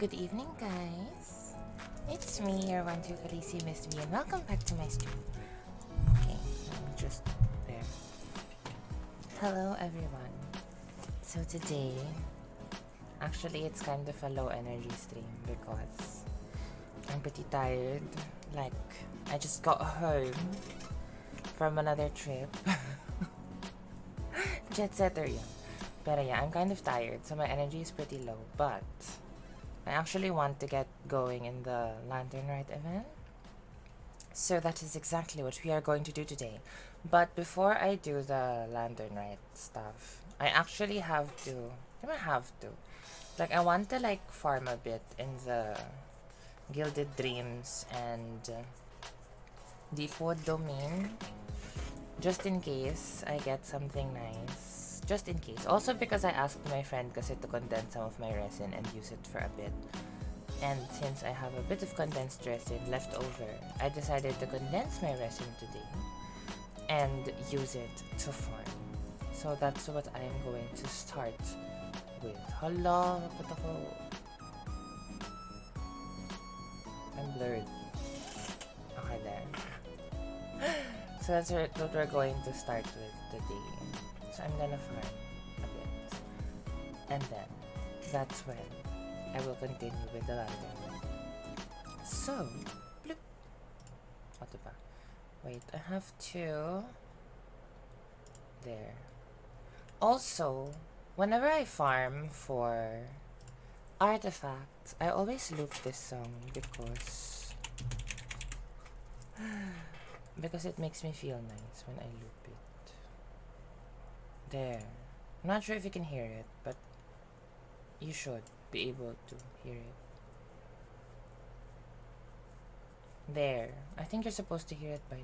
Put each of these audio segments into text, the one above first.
Good evening, guys. It's me, your one true Khaleesi Miss V, and welcome back to my stream. Okay, I'm just there. Hello, everyone. So today, actually, it's kind of a low energy stream because I'm pretty tired. Like, I just got home from another trip. Jet setter yun. But yeah, I'm kind of tired, so my energy is pretty low. But I actually want to get going in the Lantern Rite event. So that is exactly what we are going to do today. But before I do the Lantern Rite stuff, I actually have to... I don't have to. Like, I want to, like, farm a bit in the Gilded Dreams and Deepwood domain. Just in case I get something nice. Just in case. Also because I asked my friend kasi to condense some of my resin and use it for a bit. And since I have a bit of condensed resin left over, I decided to condense my resin today and use it to farm. So that's what I am going to start with. Hala, naput ako. I'm blurred. Okay, there. So that's what we're going to start with today. So I'm gonna farm a bit. And then, that's when I will continue with the lantern. So, bloop. What ba? Wait, I have to... There. Also, whenever I farm for artifacts, I always loop this song because it makes me feel nice when I loop it. There. I'm not sure if you can hear it, but you should be able to hear it. There. I think you're supposed to hear it by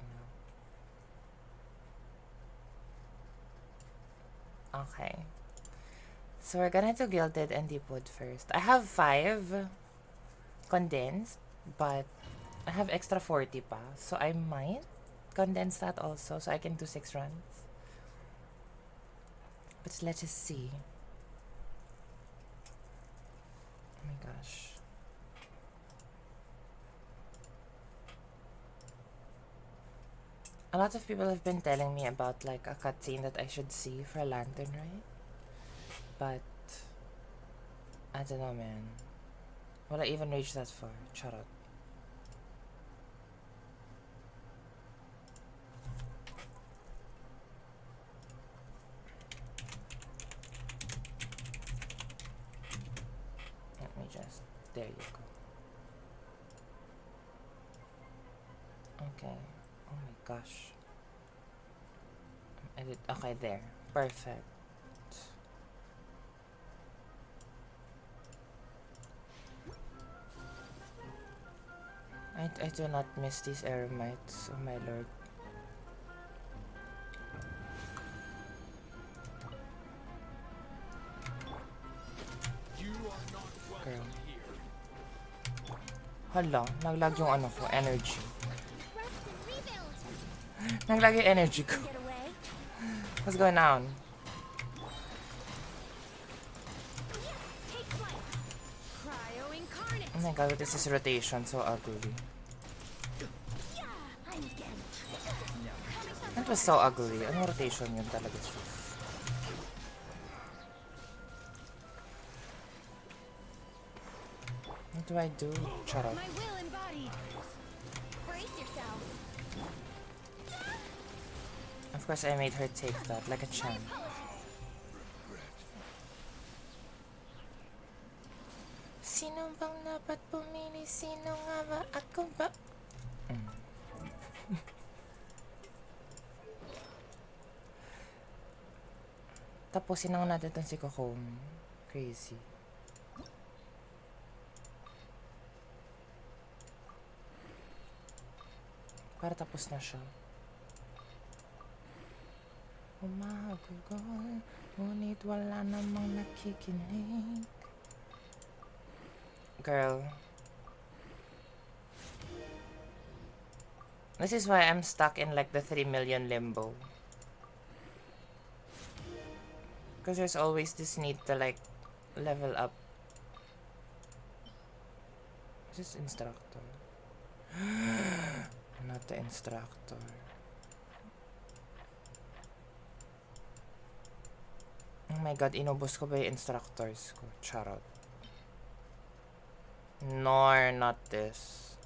now. Okay. So we're gonna do Gilded and Deepwood first. I have 5 condensed, but I have extra 40 pa. So I might condense that also so I can do 6 runs. But let us see. Oh my gosh. A lot of people have been telling me about like a cutscene that I should see for a Lantern Rite. But I don't know, man. Will I even reach that far? Shut up. Let me just... There you go. Okay. Oh my gosh. Okay, there. Perfect. I do not miss these eremites, oh my lord. Girl. Hala, naglag yung ano ko, energy. Naglag yung energy ko. What's going on? Oh my god, this is rotation, so ugly. That was so ugly. Ano rotation yun talaga siya? What do I do? Charot. Of course, I made her take that like a champ. Sino bang dapat pumili? Sino nga ba? Ako ba? Tapusin lang natin itong si Kokom. Crazy. Para tapos na siya. Umahagugol, ngunit wala namang nakikinig. Girl. This is why I'm stuck in like the 3 million limbo. Because there's always this need to like level up This instructor. Not the instructor. Oh my god, inubos ko ba yung instructors ko? Charot. Nor not this.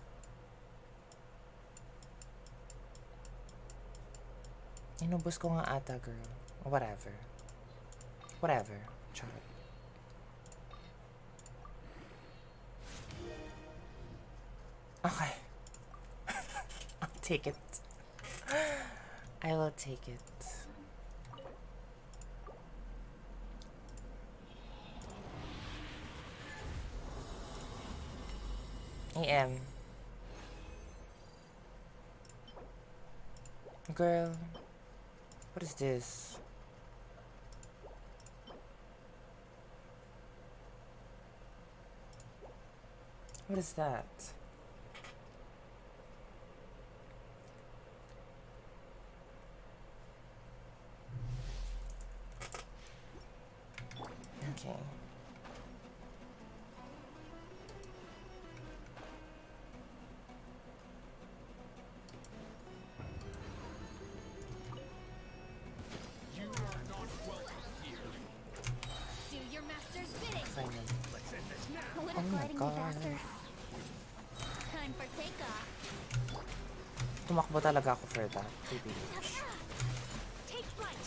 Inubos ko nga ata, girl. Whatever. Whatever. Charot. Okay. I'll take it. I will take it. AM. Girl. What is this? What is that? Okay. You are not welcome here. Do your master's bidding. Finally. Let's end this now. Would Oh have my gliding me God. faster. Time for takeoff. Tumakbo talaga ako for that. PBH. Take flight.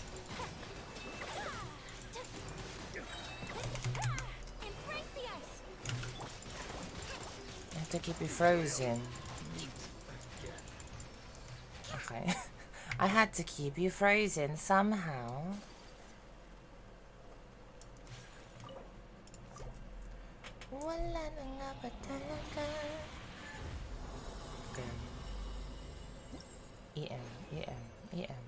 Embrace the ice. I have to keep you frozen. Okay. I had to keep you frozen somehow. Wala na nga ba talaga? Okay. EM, EM, EM.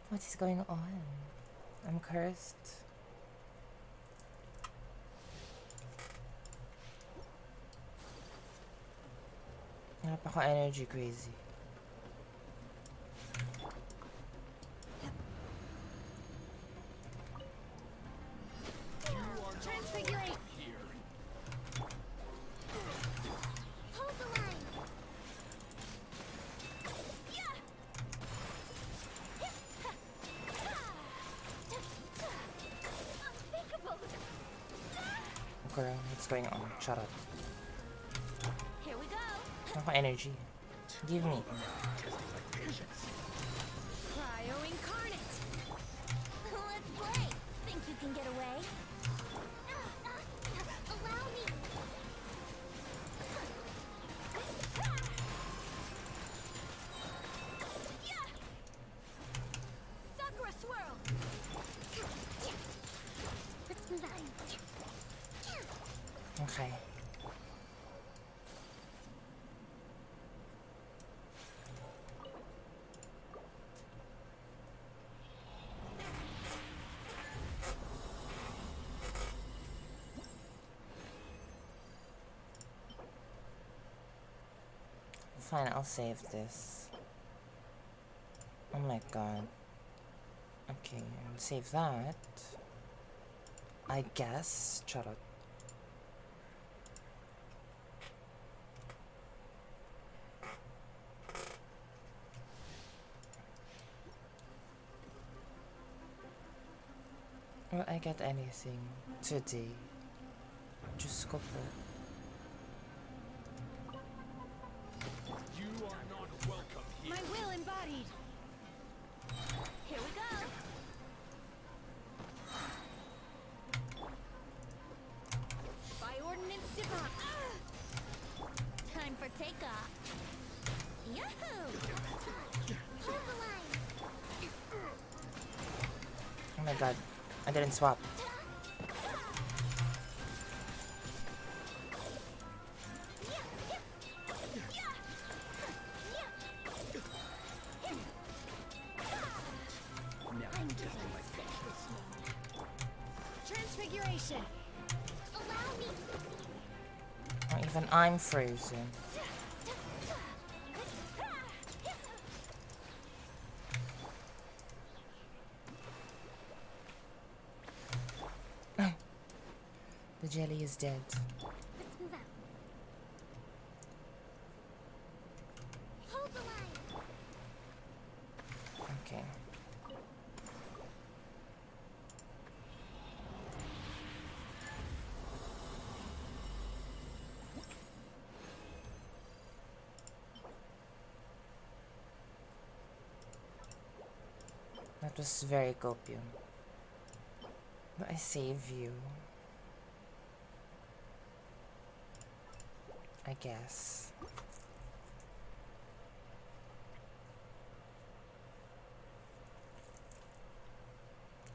What is going on? I'm cursed. Napaka-energy crazy. Transfigurate. Here. Hold the line. Unthinkable. Girl, what's going on? Shut up. Here we go. Napaka-energy. Give me. Cryo incarnate. Let's play. Think you can get away? Allow me. Sakura swirl. Let's move on. Okay. Fine, I'll save this. Oh my god. Okay, I'll save that. I guess. Shut up. Will I get anything today? Just go for it. You are not welcome here. My will embodied. Here we go. By ordinance divine. Time for takeoff. Yahoo! Hold the line. Oh my god. I didn't swap. I'm getting transfiguration. Allow me. Or even I'm frozen. The jelly is dead. Let's move out. Hold the line. Okay. That was very copium. But I save you. I guess.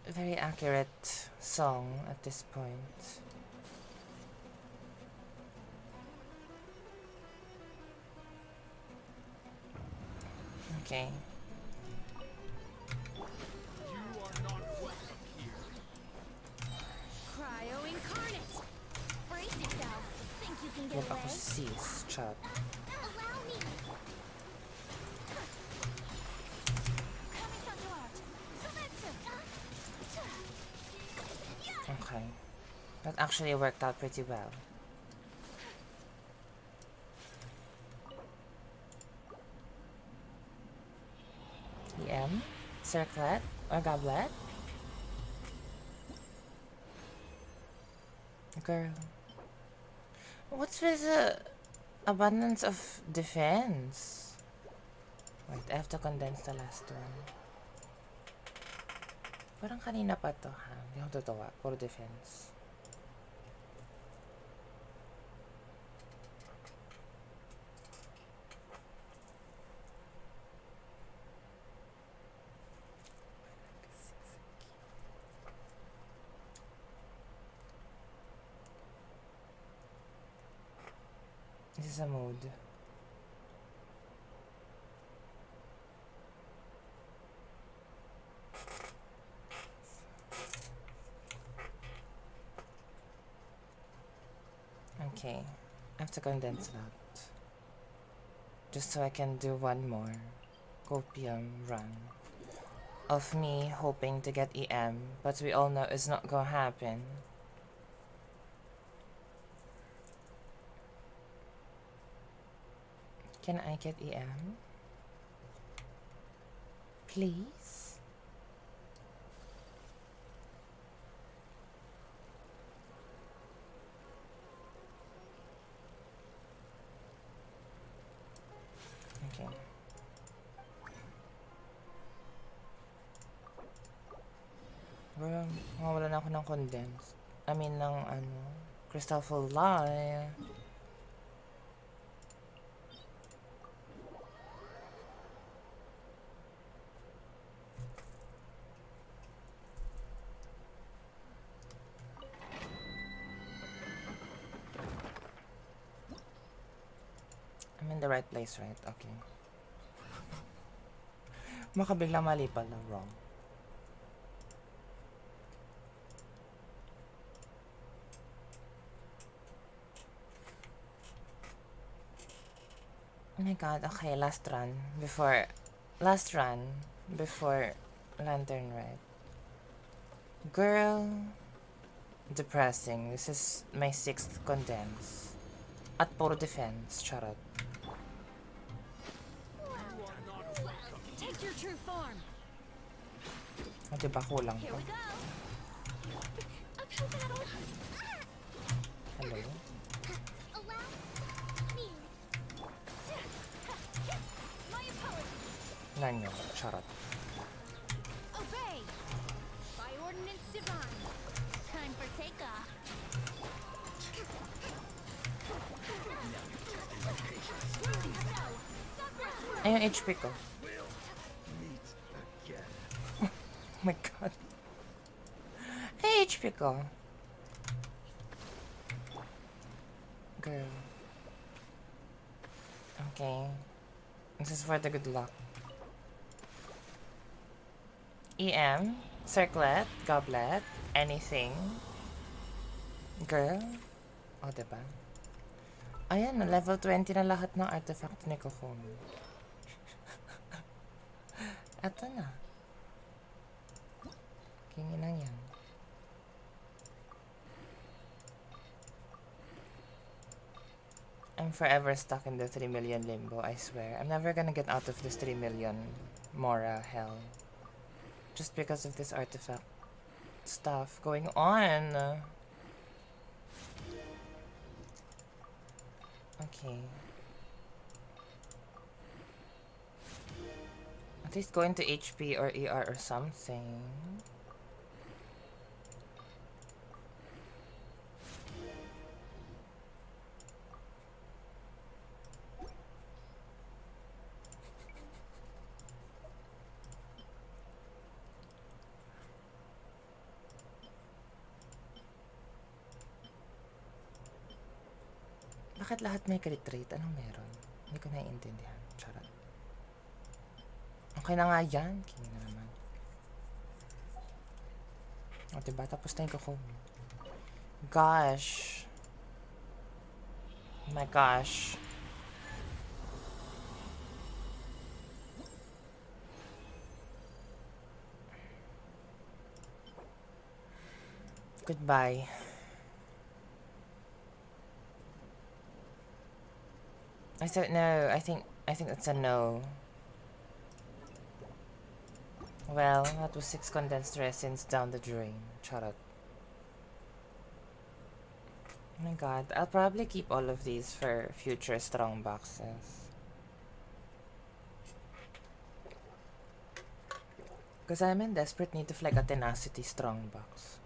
A very accurate song at this point. Okay. You are not welcome here. Cryo incarnate. Brace yourself. Think you can get Huwag away? ako sis, chat. Allow me. Coming to art. Okay. That actually worked out pretty well. EM? Circlet? Or goblet? Girl. What's with the abundance of defense? Wait, I have to condense the last one. Parang kanina pa to, ha? Hindi ako totoo. Puro defense. This is a mood. Okay, I have to condense that. Just so I can do one more copium run of me hoping to get EM, but we all know it's not gonna happen. Can I get EM? Please? Okay. Well, mawala na ako ng condensed. I mean, ng ano, crystal full lie. I'm in the right place, right? Okay. Makabigla mali pala, wrong. Oh my god, okay, last run before Lantern Rite. Girl, depressing. This is my 6th condense. At puro defense, charot. Take your true form. O diba kulang Here to? we go. Uphill battle. Hello? Allow me. My apologies. Nanyo, charot. Obey. By ordinance divine. Time for takeoff. Ay, yung HP ko. Meet again. Oh my god. Ay, HP ko. Girl. Okay. This is for the good luck. EM, circlet, goblet, anything. Girl. O, diba? Ayan, level 20 na lahat ng artifact ni Kokumi. Eto na. Kingin lang yan. I'm forever stuck in the 3 million limbo, I swear. I'm never gonna get out of this 3 million Mora hell. Just because of this artifact stuff going on. Okay. At least go into HP or ER or something. Bakit lahat may crit rate? Anong meron? Hindi ko naiintindihan. Charot. Okay na nga yan. King na naman. O diba? Tapos na yung kako. Gosh. Oh my gosh. Goodbye. I said no. I think that's a no. Well, that was 6 condensed resins down the drain. Charot. Oh my god. I'll probably keep all of these for future strong boxes. Because I'm in desperate need of like a tenacity strong box.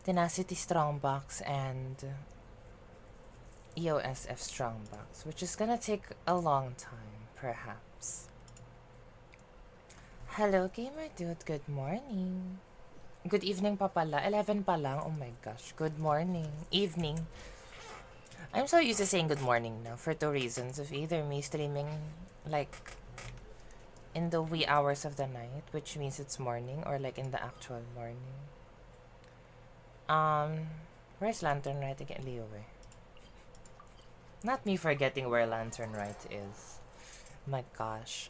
Tenacity strong box and EOSF strong box, which is gonna take a long time, perhaps. Hello, gamer dude. Good morning. Good evening pa pala. 11 pa lang. Oh my gosh. Good morning. Evening. I'm so used to saying good morning now for 2 reasons. Of either me streaming like in the wee hours of the night, which means it's morning, or like in the actual morning. Where's Lantern Rite again? Leo. Not me forgetting where Lantern Rite is. My gosh.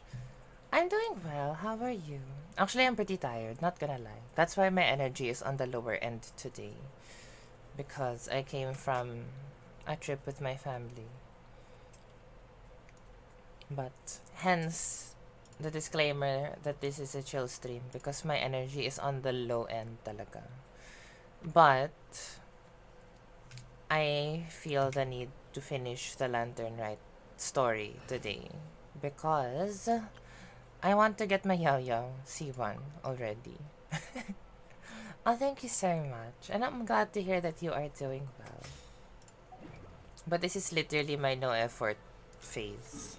I'm doing well. How are you? Actually, I'm pretty tired, not gonna lie. That's why my energy is on the lower end today. Because I came from a trip with my family. But hence the disclaimer that this is a chill stream because my energy is on the low end talaga. But I feel the need to finish the Lantern Rite story today because I want to get my Yao Yao C1 already. Oh, thank you so much. And I'm glad to hear that you are doing well. But this is literally my no effort phase.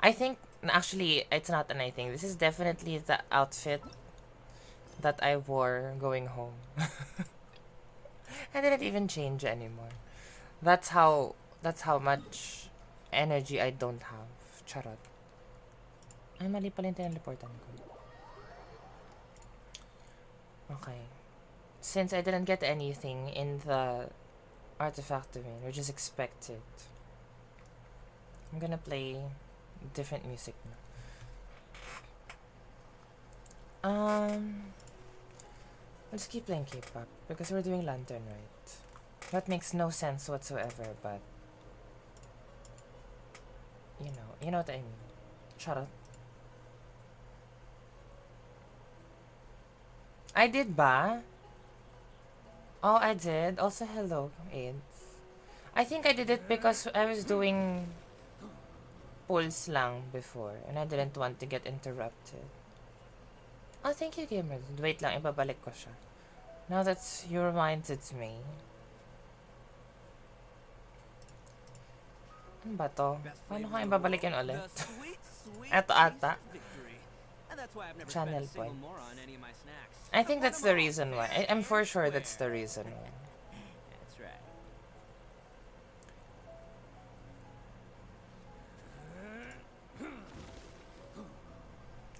I think, actually, it's not an I think. This is definitely the outfit that I wore going home. I didn't even change anymore. That's how much energy I don't have. Charot. Ay, mali pala yung tinaliportan ko. Okay. Since I didn't get anything in the artifact domain, which is expected, I'm gonna play different music now. Let's keep playing K-pop because we're doing Lantern Rite. That makes no sense whatsoever, but you know what I mean. Shut up. I did ba? Oh, I did. Also, hello, AIDS. I think I did it because I was doing pulse lang before and I didn't want to get interrupted. Oh, thank you, gamer. Wait lang, ibabalik ko siya. Now that you reminded me. Ano ba to? Paano ko ibabalik yun ulit? Eto ata. Channel point. I think that's the reason why. I'm for sure that's the reason why. That's right.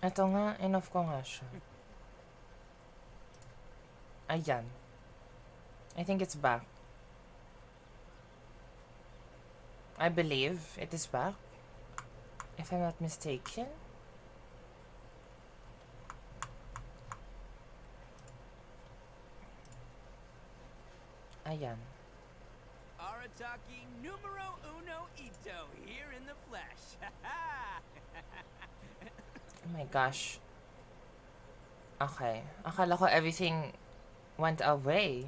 Ito nga, enough ko nga siya. Ayan. I think it's back. I believe it is back. If I'm not mistaken. Ayan. All Arataki numero uno ito here in the flesh. Oh my gosh. Okay. Akala ko everything went away.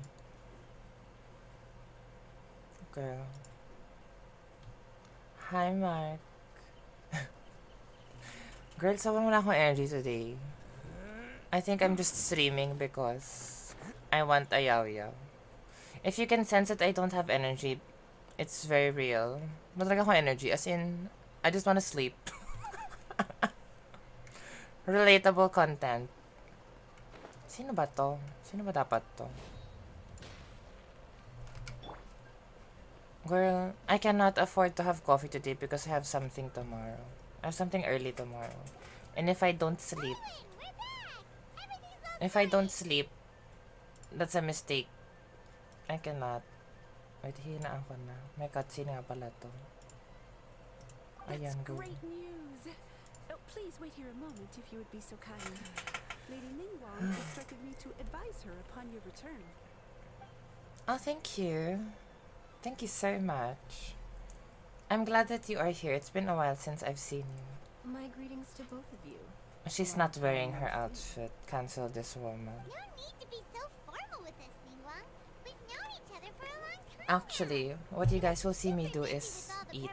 Girl. Hi, Mark. Girl, sobrang wala akong energy today. I think I'm just streaming because I want a yaw-yaw. If you can sense that I don't have energy, it's very real. Wala talaga akong energy. As in, I just want to sleep. Relatable content. Sino ba to? Sino ba dapat to? Girl, I cannot afford to have coffee today because I have something tomorrow. I have something early tomorrow. And if I don't sleep, that's a mistake. I cannot. Wait, hinaan ko na. May cutscene nga pala to. Ayan, That's go. great news. Oh, please wait here a moment if you would be so kind. Lady Ningguang instructed me to advise her upon your return. Oh, thank you. Thank you so much. I'm glad that you are here. It's been a while since I've seen you. My greetings to both of you. She's not wearing her outfit. Cancel this woman. No need to be so formal with us, Ningguang. We've known each other for a long time. Actually, what you guys will see me do is eat.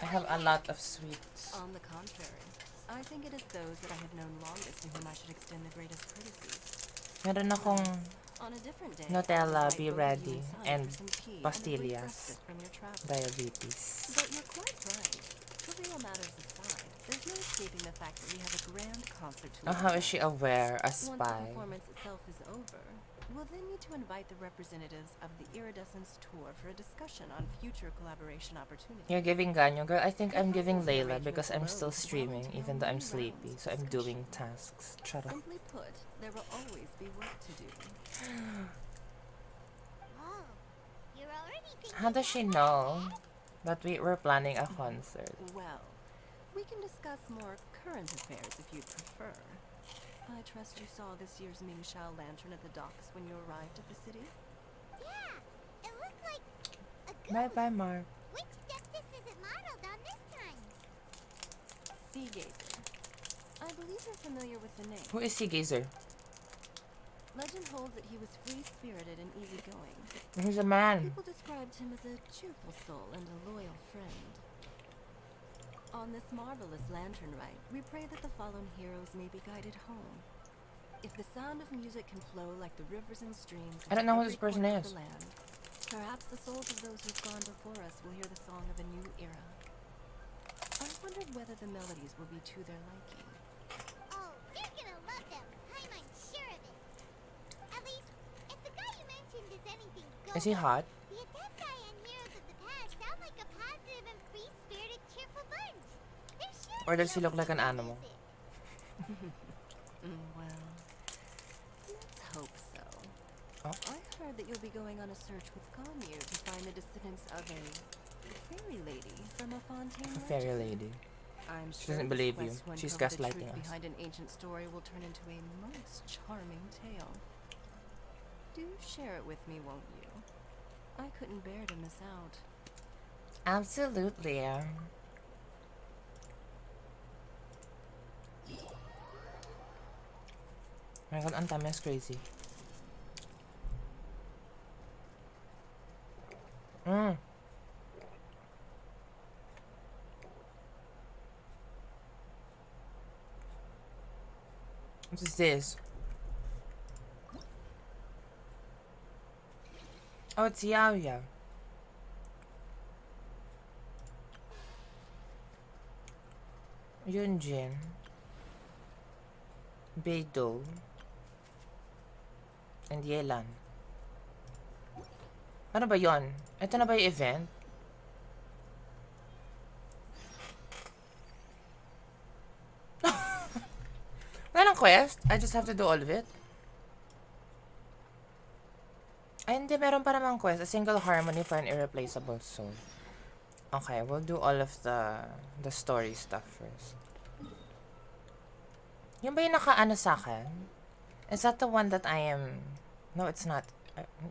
I have a lot of sweets. On the contrary, I think it is those that I have known longest to whom I should extend the greatest courtesies. Meron akong On a different day, Nutella, I'll be invite both of you ready, inside and for some tea and a brief pastillas. respite from your travels. Diabetes. But you're quite right. Trivial matters aside, there's no escaping the fact that we have a grand concert to Oh, how is attend. she aware? A Once the spy. performance itself is over, we'll then need to invite the representatives of the Iridescence Tour for a discussion on future collaboration opportunities. You're giving Ganyo, girl. I think I'm giving Layla because I'm still streaming, even though I'm sleepy. So I'm doing tasks. Shut up. Simply put, there will always be work to do. Oh, you're already thinking How does she know that we were planning a concert? Well, we can discuss more current affairs if you'd prefer. I trust you saw this year's Mingxiao lantern at the docks when you arrived at the city? Yeah, it looked like a ghost. Bye bye, Mark. Which Dectus is it modeled on this time? Sea Gazer. I believe you're familiar with the name. Who is Sea Gazer? Legend holds that he was free-spirited and easygoing. He's a man. People described him as a cheerful soul and a loyal friend. On this marvelous lantern rite, we pray that the fallen heroes may be guided home. If the sound of music can flow like the rivers and streams I don't know who into this every person corner of is. the land, perhaps the souls of those who've gone before us will hear the song of a new era. I wondered whether the melodies will be to their liking. Oh, they're gonna love them. I'm sure of it. At least, if the guy you mentioned is anything good, Is he hot? the Adepti and heroes of the past sound like a positive and free-spirited, cheerful bunch. They're sure Or to does he look like an animal? Well, let's hope so. Oh. I heard that you'll be going on a search with Ganyu to find the descendants of a fairy lady from a Fontaine A fairy legend. lady. I'm She sure doesn't this believe you. quest to She's uncover the gaslighting truth us. behind an ancient story will turn into a most charming tale. Do share it with me, won't you? I couldn't bear to miss out. Absolutely. Oh my god, ang dami, is crazy. What is this? Oh, it's Yao Yao. Yunjin. Beidou. And Yelan. Ano ba yon? Ito na ba yung event? Wala nang quest? I just have to do all of it? Ay, hindi. Meron pa namang quest. A single harmony for an irreplaceable soul. Okay, we'll do all of the story stuff first. Yung ba yung naka-ano sa akin? Is that the one that I am... No, it's not.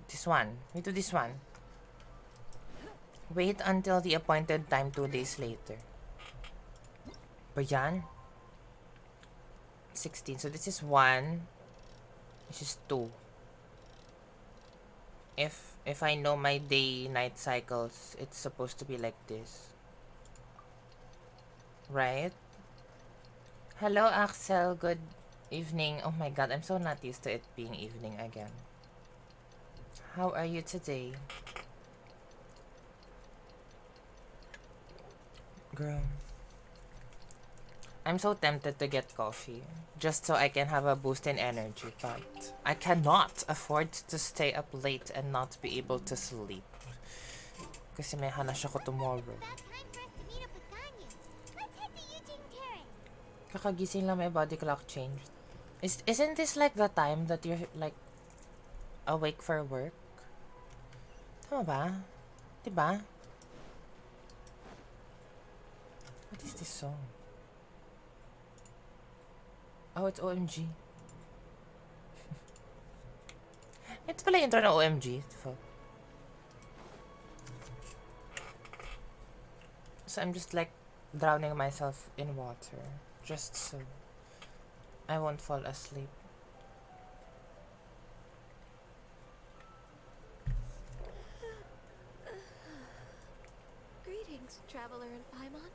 This one. We do this one. Wait until the appointed time 2 days later. Ba yan? 16. So this is 1. This is 2. If I know my day-night cycles, it's supposed to be like this. Right? Hello, Axel. Good evening. Oh my god, I'm so not used to it being evening again. How are you today? Girl. I'm so tempted to get coffee just so I can have a boost in energy, but I cannot afford to stay up late and not be able to sleep. Kasi may hanash ako tomorrow. About time for us to meet up with Ganyu. Let's head to Eugene Terrace. Kakagising lang, my body clock changed. Isn't this like the time that you're like awake for work? Tama ba? Diba? What is this song? Oh, it's OMG. Ito pala yung intro ng OMG. Fuck. So I'm just like drowning myself in water. Just so I won't fall asleep. Greetings, traveler in Paimon.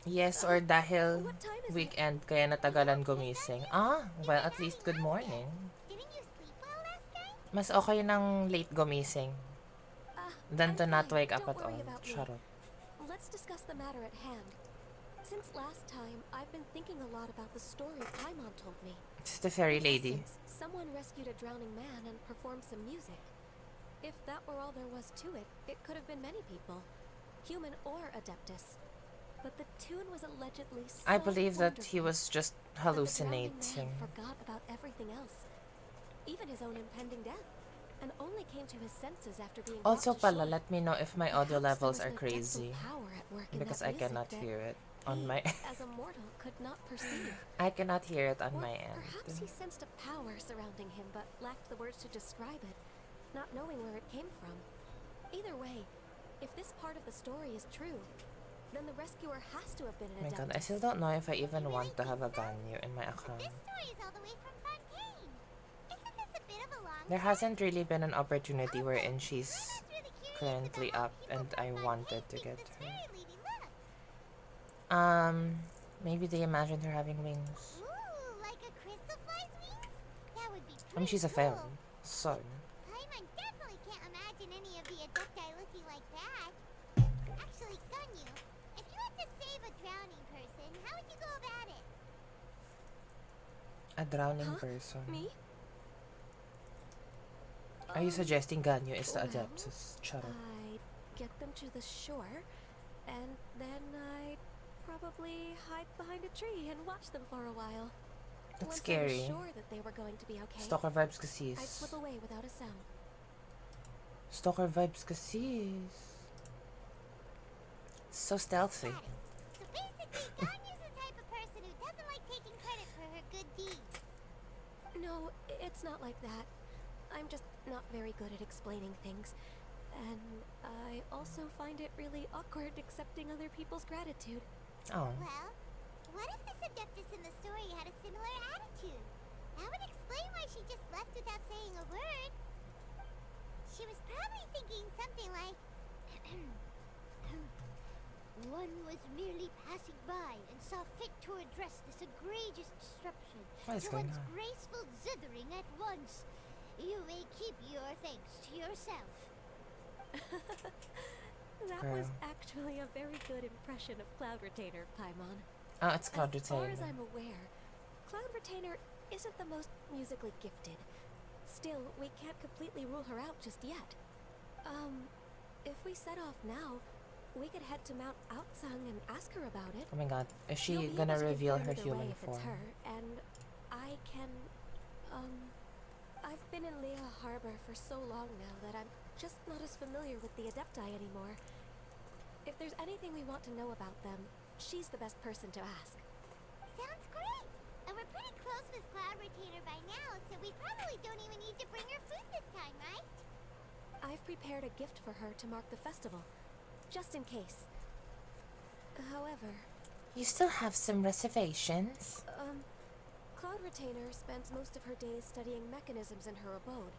Yes, or dahil What time is it? weekend kaya natagalan gumising. Ah, well, at least good morning. Didn't you sleep well last night? Mas okay ng late gumising than I'm to not fine. wake up Don't at worry all. about me. Shut up. Let's discuss the matter at hand. Since last time, I've been thinking a lot about the story Paimon told me. This is the fairy lady. Since someone rescued a drowning man and performed some music. If that were all there was to it, it could have been many people, human or Adeptus. But the tune was allegedly so I believe that he wonderful was just that the drowning hallucinating. man forgot about everything else, even his own impending death, and only came to his senses after being brought Also to pala, shore. let me know if my Perhaps audio there levels was are an adeptal crazy. power at work in Because that I cannot music hear it that on he, my as a mortal, could not perceive. I cannot hear it on Or my end. perhaps he sensed a power surrounding him but lacked the words to describe it, not knowing where it came from. Either way, if this part of the story is true, then the rescuer has to have been Oh an my god, I Adeptus. still don't know if I even want to have a Ganyu in my But account. this story is all the way from Fontaine. Isn't this a bit of a long There shot? hasn't really been an opportunity wherein she's I was really curious currently about how up people and from I Fontaine wanted to think get this her. fairy lady looks. Maybe they imagined her having wings. Ooh, like a crystal fly's wings? That would be I mean, she's a pretty fairy, cool. so Paimon definitely can't imagine any of the Adepti looking like that. Actually, Ganyu, if you had to save a drowning person, how would you go about it? a drowning Huh? person. Me? Are you suggesting Ganyu is the well, Adeptus? Shut up. I'd get them to the shore, and then I'd probably hide behind a tree and watch them for a while. That's Once I scary. was sure that they were going to be okay, Stalker vibes kasi. I'd slip away without a sound. Stalker vibes kasi. So stealthy. Got it. So basically, Ganyu's the type of person who doesn't like taking credit for her good deeds. No, it's not like that. I'm just not very good at explaining things. And I also find it really awkward accepting other people's gratitude. Oh. Well, what if this Adeptus in the story had a similar attitude? That would explain why she just left without saying a word. She was probably thinking something like, one was merely passing by and saw fit to address this egregious disruption What is to going one's on? graceful zithering at once. You may keep your thanks to yourself. That was Girl. actually a very good impression of Cloud Retainer, Paimon. Oh, it's Cloud As far as Retainer. I'm aware, Cloud Retainer isn't the most musically gifted. Still, we can't completely rule her out just yet. If we set off now, we could head to Mount Outsung and ask her about it. Oh my god. Is You'll she be gonna able to reveal confirm her either way human if form? it's her, and I can, I've been in Lea Harbor for so long now that I'm just not as familiar with the Adepti anymore. If there's anything we want to know about them, she's the best person to ask. Sounds great! And we're pretty close with Cloud Retainer by now, so we probably don't even need to bring her food this time, right? I've prepared a gift for her to mark the festival. just in case. However, You still have some reservations. Cloud Retainer spends most of her days studying mechanisms in her abode.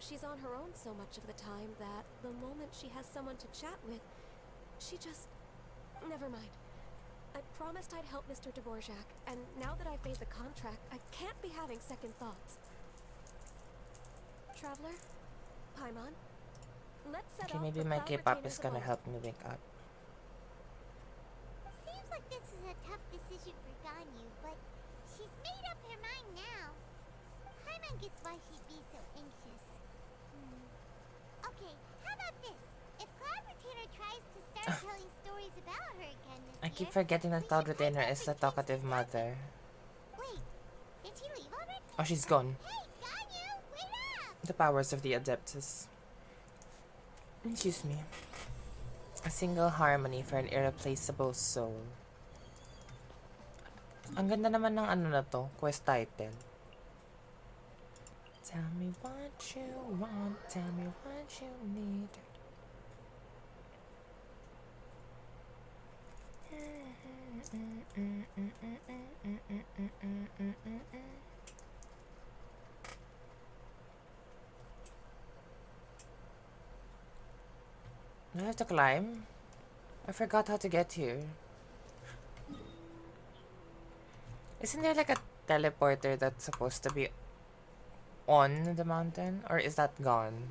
She's on her own so much of the time that the moment she has someone to chat with, she just... Never mind. I promised I'd help Mr. Dvorak, and now that I've made the contract, I can't be having second thoughts. Traveler? Paimon? Let's set Okay, off maybe for my Cloud K-pop Retainer's is gonna abode. help me wake up. Seems like this is a tough decision for Ganyu, but she's made up her mind now. Paimon gets why she'd be so anxious. Okay, how about this? If Cloud Retainer tries to start telling stories about her again this I year, keep forgetting that we Cloud should Retainer highlight is the the talkative King's mother. Wait, did she leave already? Oh, she's gone. Hey, Ganyu, wait up! The powers of the Adeptus. Excuse me. A single harmony for an irreplaceable soul. Ang ganda naman ng ano na to, quest title. Tell me what you want, tell me what you need. Do I have to climb? I forgot how to get here. Isn't there like a teleporter that's supposed to be on the mountain? Or is that gone?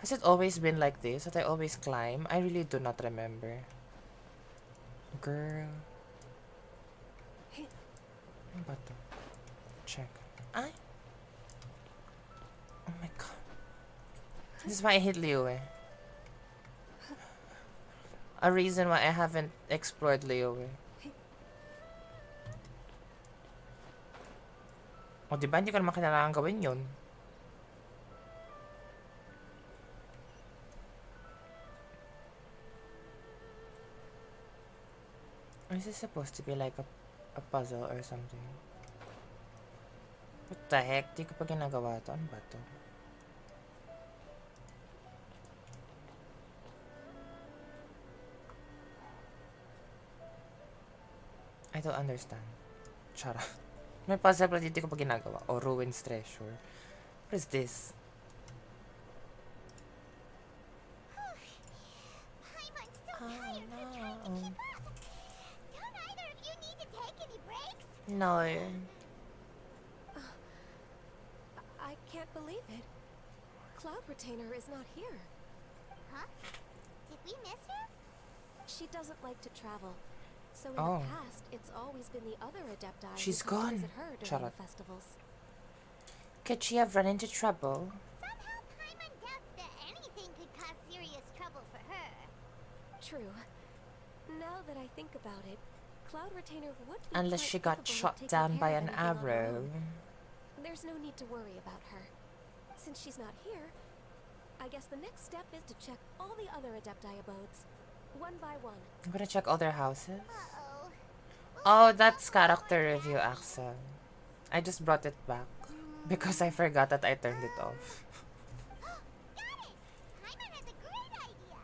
Has it always been like this, that I always climb? I really do not remember. Girl. Ano ba to? Check. Ay! Oh my god. This is why I hate Leo eh. A reason why I haven't explored Leo eh. O diba, hindi ko naman kailangan gawin yun. Is this supposed to be like a puzzle or something? What the heck? Di ko pa ginagawa to. Ano ba to? I don't understand. Chara. May puzzle pala dito ko pa ginagawa. O Ruins Treasure. What is this? Paimon's so tired from trying to keep up. Don't either of you need to take any breaks? No. I can't believe it. Cloud Retainer is not here. Huh? Did we miss her? She doesn't like to travel. So in Oh. the past, it's always been the other Adepti She's who come to gone. visit her during Charot. the festivals. Could she have run into trouble? Somehow Paimon doubts that anything could cause serious trouble for her. True. Now that I think about it, Cloud Retainer would be Unless quite she got capable of shot taking down care by of an anything on her arrow. own. There's no need to worry about her. Since she's not here, I guess the next step is to check all the other Adepti abodes, one by one. I'm gonna check all their houses. Uh-oh. Oh, that's character review, Axel. I just brought it back. Because I forgot that I turned it off. Got it! Paimon has a great idea!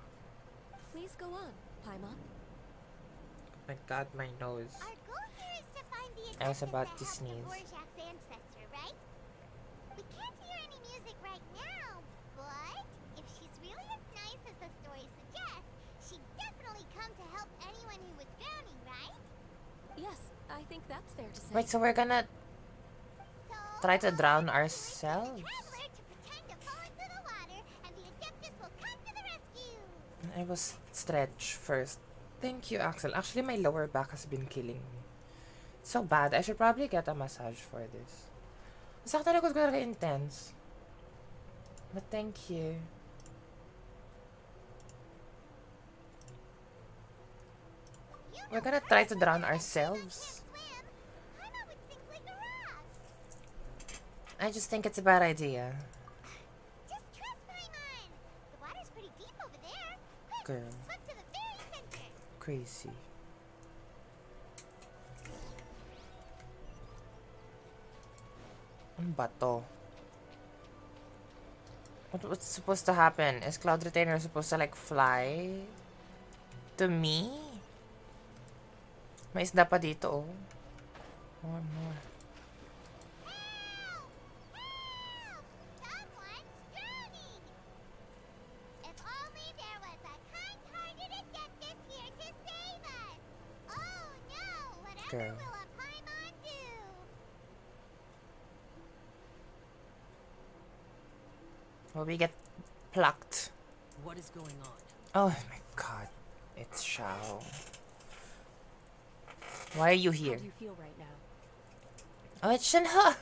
Please go on, Paimon. My god, my nose. Our goal here is to find the I was Adeptus about that to have sneeze. Dvorak's ancestor, right? We can't hear any music right now, but if she's really as nice as the story suggests, she'd definitely come to help anyone who was drowning, right? Yes, I think that's fair to say. Wait, so we're gonna So try to drown the ourselves? traveler to pretend to fall into the water, and the Adeptus will come to the rescue. I was stretch first. Thank you, Axel. Actually, my lower back has been killing me. So bad. I should probably get a massage for this. Sakto na ko talaga intense. But thank you. We're gonna try to drown ourselves. Swim, Paimon would sink like a rock. I just think it's a bad idea. Just trust Paimon. The water's pretty deep over there. Quick, Girl. swim to the very center. Crazy. Ano ba to? What's supposed to happen? Is Cloud Retainer supposed to like fly to me? May isda pa dito, oh. More, more. Help! Help! Someone's drowning! If only there was a kind-hearted Adeptus here to save us! Oh no! Whatever Girl. will a Paimon do? Will we get plucked? What is going on? Oh my god. It's Shao. Why are you How here? do you feel right now? Oh, it's Shinha!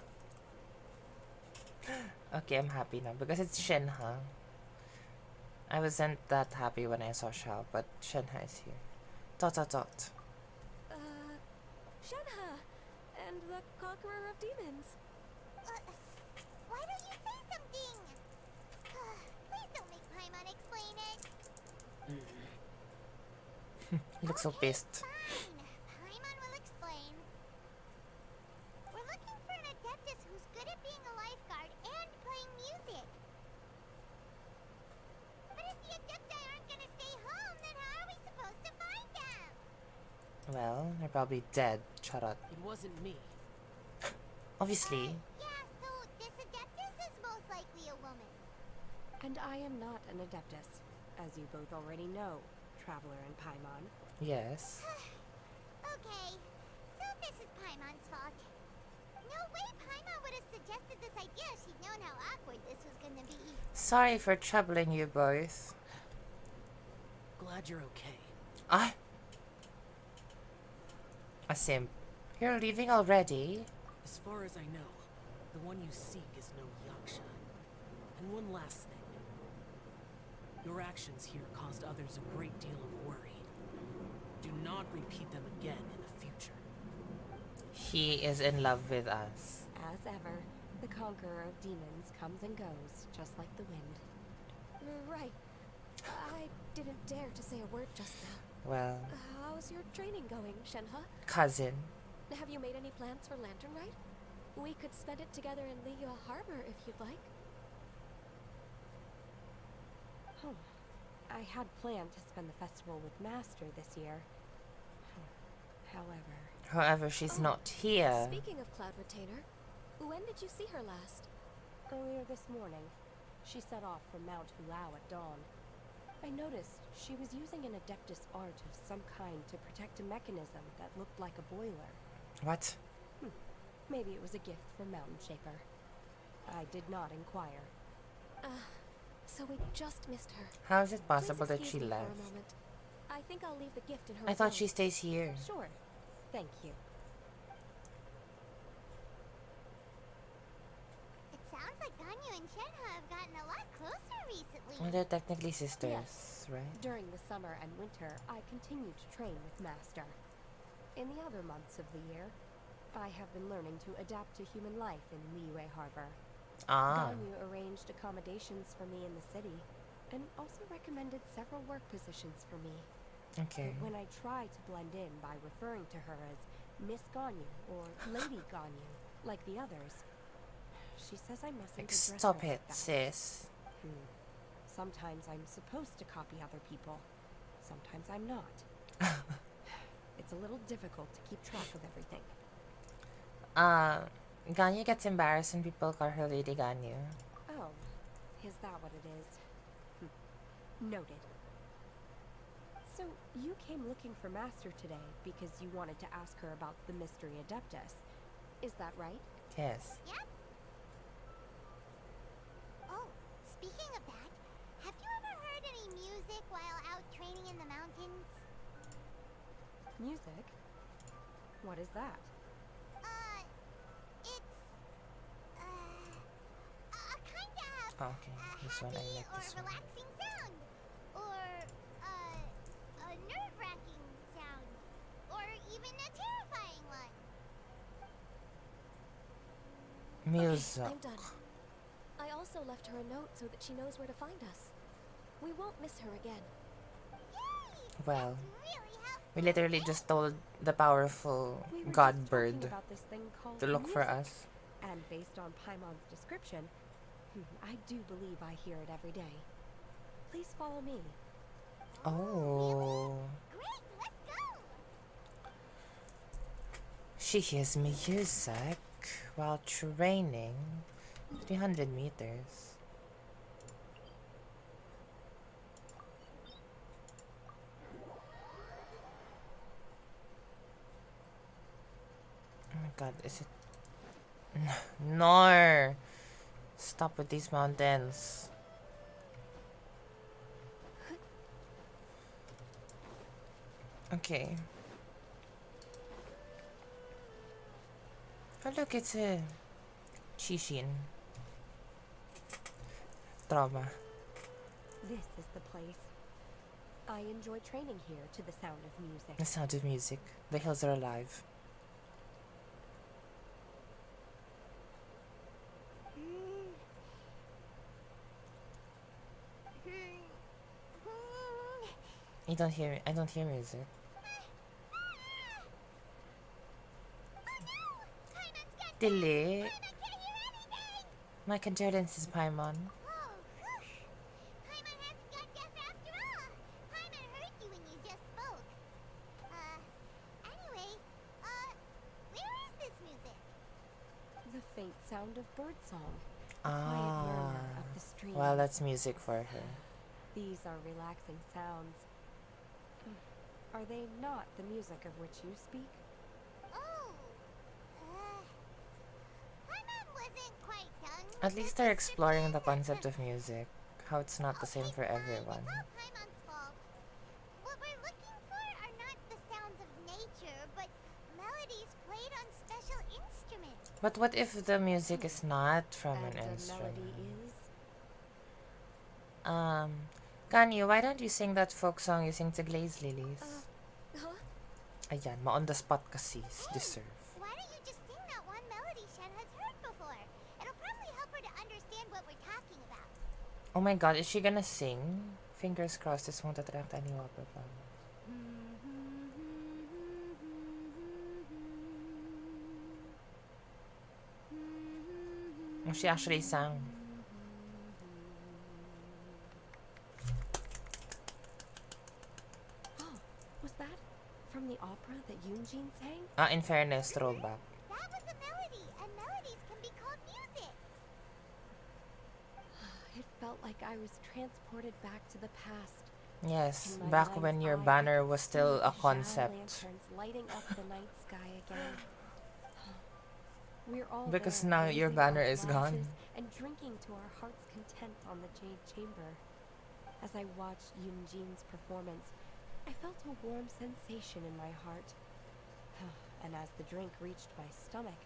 Okay, I'm happy now because it's Shinha. I wasn't that happy when I saw Shao, but Shinha is here. Dot dot dot. Shenhe, and the Conqueror of Demons. Why don't you say something? Please don't make Paimon explain it. He looks so pissed. Fine. Paimon will explain. We're looking for an Adeptus who's good at being a lifeguard and playing music. But if the Adepti aren't gonna stay home, then how are we supposed to find them? Well, they're probably dead. Shut up. It wasn't me. Obviously. Yeah, so this Adeptus is most likely a woman. And I am not an Adeptus, as you both already know, Traveler and Paimon. Yes. Okay, so this is Paimon's fault. No way Paimon would have suggested this idea if she'd known how awkward this was gonna be. Sorry for troubling you both. Glad you're okay. Ah! A simp. You're leaving already? As far as I know, the one you seek is no Yaksha. And one last thing. Your actions here caused others a great deal of worry. Do not repeat them again in the future. He is in love with us. As ever, the Conqueror of Demons comes and goes, just like the wind. Right. I didn't dare to say a word just now. Well, How's your training going, Shenhe? cousin. Have you made any plans for Lantern Rite? We could spend it together in Liyue Harbor if you'd like. Oh, I had planned to spend the festival with Master this year. However, However, she's Oh, not here. Speaking of Cloud Retainer, when did you see her last? earlier this morning, she set off from Mount Hulao at dawn. I noticed she was using an Adeptus art of some kind to protect a mechanism that looked like a boiler. What? Maybe it was a gift from Mountain Shaper. I did not inquire. So we just missed her. How is it Please possible that excuse she me for a left? moment. I think I'll leave the gift in her I thought abode. she stays here. Sure. Thank you. It sounds like Ganyu and Shenhe have gotten a lot closer recently. Well, they're technically sisters, Yes. right? During the summer and winter, I continue to train with Master. In the other months of the year, I have been learning to adapt to human life in Liyue Harbor. Ah. Ganyu arranged accommodations for me in the city, and also recommended several work positions for me. Okay. But when I try to blend in by referring to her as Miss Ganyu or Lady Ganyu, like the others, she says I mustn't Like, address stop her it, like that. sis. Sometimes I'm supposed to copy other people. Sometimes I'm not. It's a little difficult to keep track of everything. Ganyu gets embarrassed when people call her Lady Ganyu. Oh, is that what it is? Noted. So, you came looking for Master today because you wanted to ask her about the Mystery Adeptus. Is that right? Yes. Yep. Oh, speaking of that, have you ever heard any music while out training in the mountains? Music? What is that? It's a kind of Okay, this one I happy like or this one. relaxing sound, or a nerve-wracking sound, or even a terrifying one. Music. I'm done. I also left her a note so that she knows where to find us. We won't miss her again. Yay! Well, That's really helpful. we literally just told the powerful We were god just talking bird about this thing called to look for music. us. And based on Paimon's description, I do believe I hear it every day. Please follow me. Oh. Great, let's go! She hears music while training. 300 meters. Oh my god, is it? No! Stop with these mountains. Okay. Oh look, it's a Chishin. Trauma. This is the place. I enjoy training here to the sound of music. The sound of music. The hills are alive. I don't hear music. Dili. My condolences, Paimon. Oh, whew. Paimon hasn't got deaf after all. Paimon heard you when you just spoke. Anyway, where is this music? The faint sound of birdsong. The quiet murmur of the stream. Well, that's music for her. These are relaxing sounds. Are they not the music of which you speak? Oh, Paimon wasn't quite done. At least they're exploring the concept of music. How it's not the same for everyone. It's all Paimon's fault. What we're looking for are not the sounds of nature, but melodies played on special instruments. But what if the music is not from And an the instrument? melody is? Ganyu, why don't you sing that folk song you sing to Glaze Lilies? Huh? Ayan, ma-on the spot kasi. Deserve. Why don't you just sing that one melody Shen has heard before? It'll probably help her to understand what we're talking about. Oh my god, is she gonna sing? Fingers crossed this won't attract any water flowers. Oh, she actually sang. Oh, was that from the opera that Yoonjin sang? In fairness, throwback. That was a melody, and melodies can be called music. It felt like I was transported back to the past. Yes, In my back mind's when your eye, I banner could was see still the a Zhao concept. lanterns lighting up the night sky again. We're all Because there, now your raising banner our is gone. glasses and drinking to our heart's content on the Jade Chamber. As I watched Yoonjin's performance, I felt a warm sensation in my heart. And as the drink reached my stomach,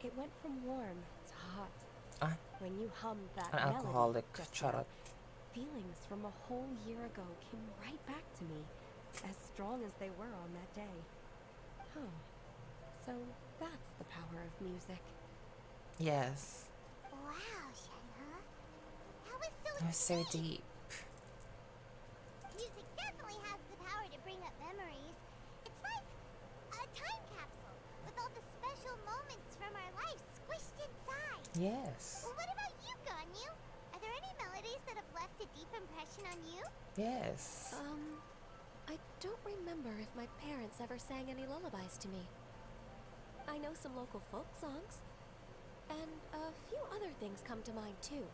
it went from warm to hot. Ah. When you hummed that An melody alcoholic just charot. now, feelings from a whole year ago came right back to me, as strong as they were on that day. Oh, so that's the power of music. Yes. Wow, Shenhe. That was so It was so deep. Music definitely has the power to bring up memories. It's like a time capsule with all the special moments from our lives squished inside. Yes. Well, what about you, Ganyu? Are there any melodies that have left a deep impression on you? Yes. I don't remember if my parents ever sang any lullabies to me. I know some local folk songs, and a few other things come to mind too.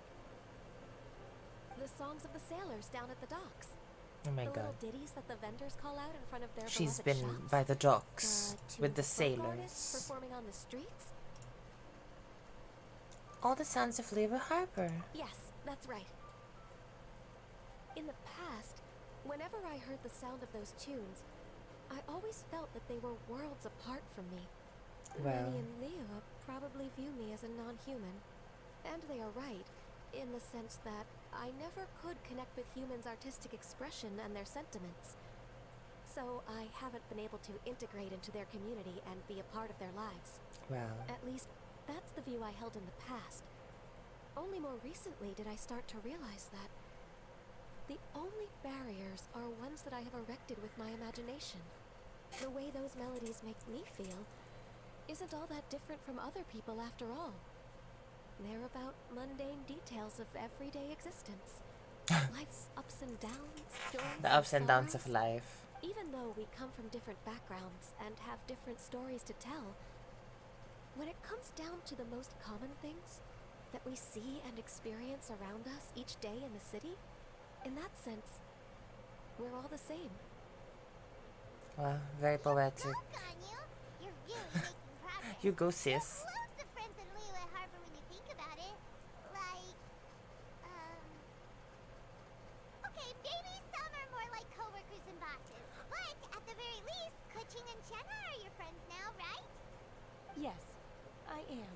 The songs of the sailors down at the docks. Oh my The god. little ditties that the vendors call out in front of their She's beloved been shops. by the docks Two with the folk artists sailors. performing on the streets. All the sounds of Labor Harbor. Yes, that's right. In the past, whenever I heard the sound of those tunes, I always felt that they were worlds apart from me. Well. Lenny and Leo probably view me as a non-human. And they are right, in the sense that I never could connect with humans' artistic expression and their sentiments. So I haven't been able to integrate into their community and be a part of their lives. Well. At least, that's the view I held in the past. Only more recently did I start to realize that the only barriers are ones that I have erected with my imagination. The way those melodies make me feel isn't all that different from other people after all. They're about mundane details of everyday existence. Life's ups and downs, joys The ups and downs of sorrows. life. Even though we come from different backgrounds and have different stories to tell, when it comes down to the most common things that we see and experience around us each day in the city, in that sense, we're all the same. Wow, very poetic. Dunk on you. You're really making progress. You go, There's sis. loads of friends in Liyue Harbor when you think about it. Like, okay, maybe some are more like coworkers and bosses. But at the very least, Kuching and Chenna are your friends now, right? Yes, I am.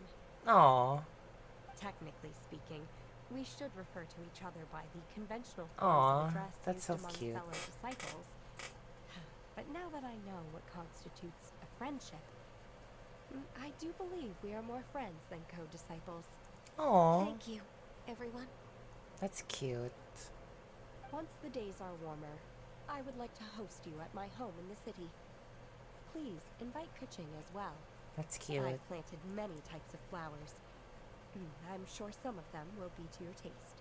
Aw. Technically speaking, we should refer to each other by the conventional Aw, forms of address that's used so among cute. fellow disciples. But now that I know what constitutes a friendship, I do believe we are more friends than co-disciples. Aw, Thank you, everyone. that's cute. Once the days are warmer, I would like to host you at my home in the city. Please invite Kuching as well. That's cute. I've planted many types of flowers. I'm sure some of them will be to your taste.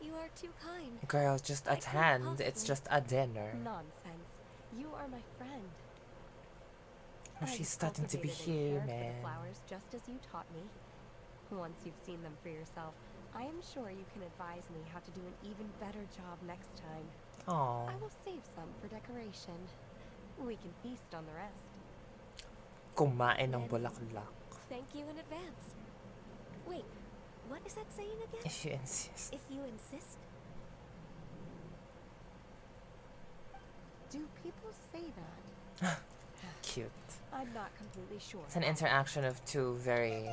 You are too kind. Girl, just I attend. couldn't It's possibly- just a dinner. Nonsense. You are my friend. Oh, she's starting to be cultivated and cared for the human. flowers just as you taught me. Once you've seen them for yourself, I am sure you can advise me how to do an even better job next time. Aw. I will save some for decoration. We can feast on the rest. Kumain ng bulaklak. Thank you in advance. Wait, what is that saying again? If you insist. If you insist. Do people say that? Cute. I'm not completely sure. It's an interaction of two very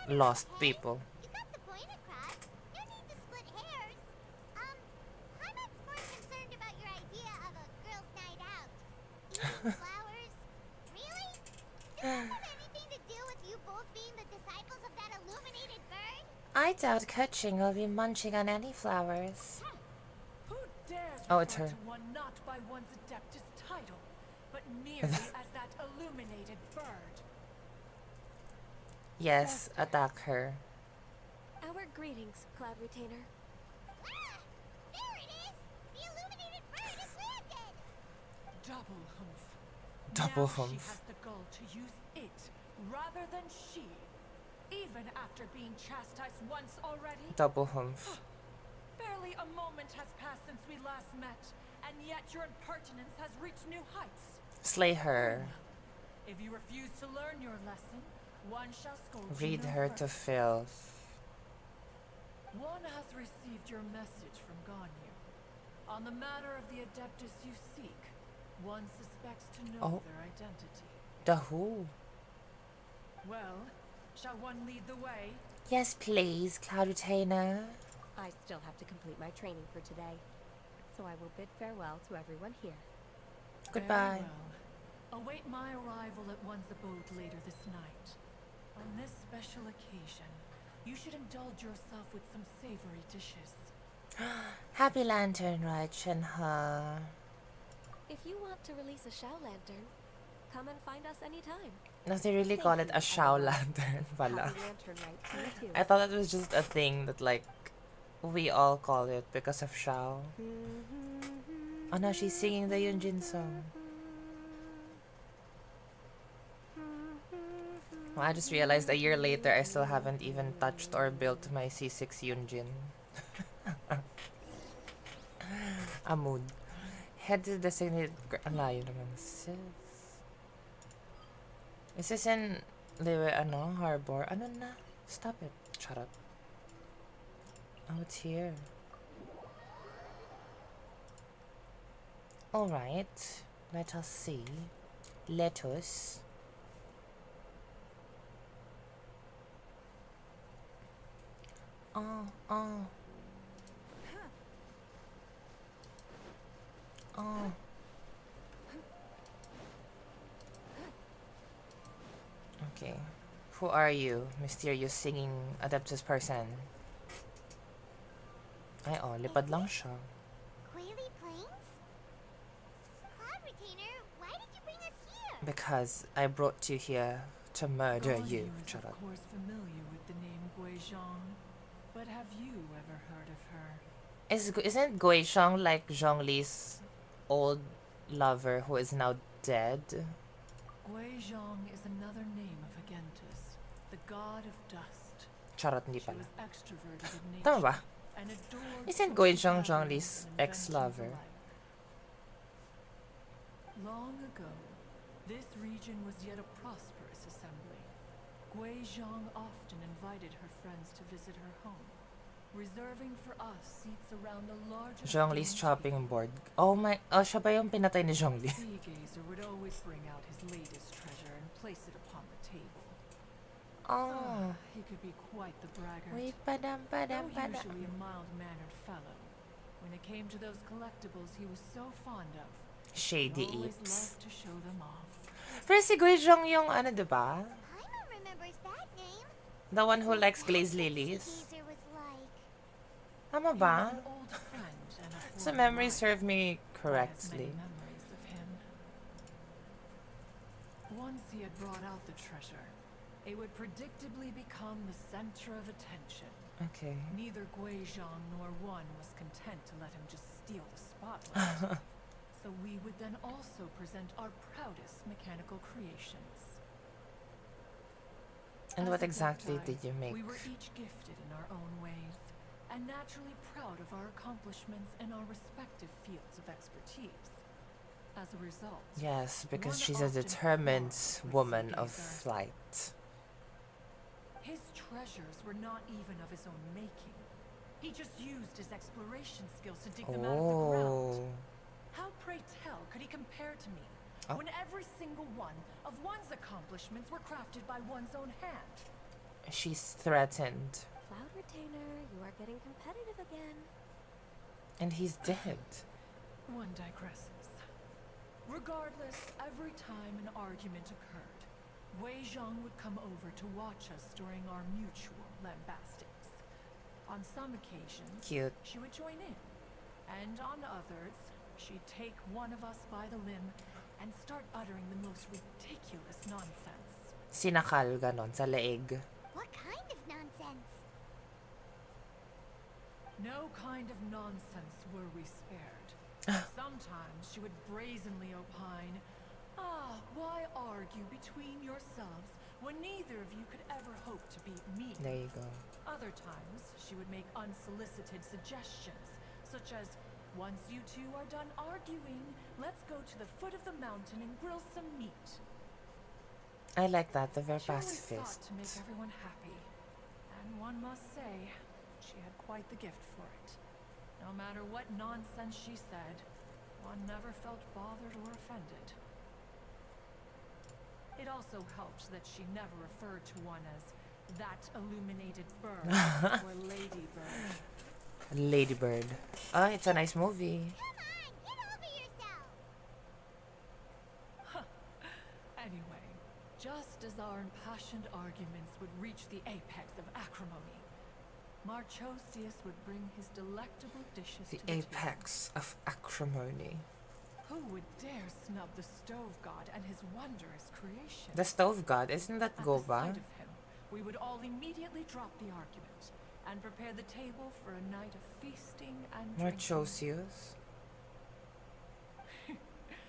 lost people. You got the point across. No need to split hairs. Heimat's more concerned about your idea of a girls' night out. Eating flowers? Really? Does this have anything to do with you both being the disciples of that illuminated bird? I doubt Kuching will be munching on any flowers. Who dares Oh, it's refer her. to one not by one's adeptus title, but merely as that illuminated bird? Yes, attack her. Our greetings, Cloud Retainer. Ah! There it is! The illuminated bird is landed! Double humph. Double now humph. She has the gall to use it rather than she, even after being chastised once already. Double humph. Barely a moment has passed since we last met, and yet your impertinence has reached new heights. Slay her. If you refuse to learn your lesson, one shall scold you Read no her to further. filth. One has received your message from Ganyu. On the matter of the adeptus you seek, one suspects to know Oh. their identity. The who? Well, shall one lead the way? Yes, please, Cloud Retainer. I still have to complete my training for today, so I will bid farewell to everyone here. Goodbye. Very well. Await my arrival at one's abode later this night. On this special occasion, you should indulge yourself with some savory dishes. Happy Lantern Rite, Shenhe. If you want to release a Shao Lantern, come and find us anytime. No, they really Thank call it you, a Shao everyone. Lantern pala. Happy Lantern Night to you too. I thought that was just a thing that like we all call it because of Shao. Oh no, she's singing the Yunjin song. Well, I just realized a year later I still haven't even touched or built my C6 Yunjin. A mood. Head to the designated... Ang layo naman, sis. Is this in Liyue, Harbor? Ano na? Stop it. Shut up. Oh, it's here. Alright. Let us see. Let us. Oh, oh. Oh. Okay. Who are you, mysterious singing adeptus person? Ay, oh, lipad lang siya. Quaily Plains? Cloud Retainer, why did you bring us here? Because I brought you here to murder Ganyu you. is Charot. of course familiar with the name Guizhong, but have you ever heard of her? Isn't Gui Shang like Zhongli's old lover who is now dead? Guizhong is another name of Agentis, the god of dust. Charot, hindi She pala. was extroverted in Tama nature ba? and adored Isn't social Gui Shang gatherings Zhongli's and inventions ex-lover? alike. Long ago, this region was yet a prosperous assembly. Guizhong often invited her friends to visit her home, reserving for us seats around the largest Zhongli's domed chopping table. board. Oh my... Oh, siya ba yung pinatay ni Zhongli? Sea Gazer would always bring out his latest treasure and place it upon the table. Oh. He could be quite the braggart. Wait, padam, padam, Though padam. usually a mild-mannered fellow, when it came to those collectibles he was so fond of, Shady he always eats. loved to show them off. Pero si Gui Zhong yung ano, diba? Paimon remembers that name. The one who So likes that's glazed what lilies. Caesar was like. Tama He ba? was an old friend and a So former memory rival. served me I have many correctly. memories of him. Once he had brought out the treasure, it would predictably become the center of attention. Okay. Neither Guizhong nor one was content to let him just steal the spotlight. So we would then also present our proudest mechanical creations. And As what a exactly Goktai, did you make? We were each gifted in our own ways, and naturally proud of our accomplishments in our respective fields of expertise. As a result, Yes, because one she's a often determined quarreled with woman Sea of Gazer. flight. His treasures were not even of his own making. He just used his exploration skills to dig them out of the ground. Oh. How, pray tell, could he compare to me, Oh. when every single one of one's accomplishments were crafted by one's own hand? She's threatened. Cloud Retainer, you are getting competitive again. And he's dead. One digresses. Regardless, every time an argument occurred, Wei Zhang would come over to watch us during our mutual lambastings. On some occasions, Cute. she would join in, and on others, she'd take one of us by the limb and start uttering the most ridiculous nonsense. Sinakal ganon sa leeg. What kind of nonsense? No kind of nonsense were we spared. Sometimes she would brazenly opine, why argue between yourselves when neither of you could ever hope to beat me? There you go. Other times, she would make unsolicited suggestions, such as, once you two are done arguing, let's go to the foot of the mountain and grill some meat. I like that, the very She always sought pacifist. to make everyone happy, and one must say, she had quite the gift for it. No matter what nonsense she said, one never felt bothered or offended. It also helped that she never referred to one as that illuminated bird or ladybird. Ladybird. Oh, it's a nice movie. Come on, get over yourself. Anyway, just as our impassioned arguments would reach the apex of acrimony, Marchosius would bring his delectable dishes The to the table. apex of acrimony. Who would dare snub the stove god and his wondrous creation? The stove god, isn't that At the sight Goba? of him, we would all immediately drop the argument and prepare the table for a night of feasting and drinking. Marchosius?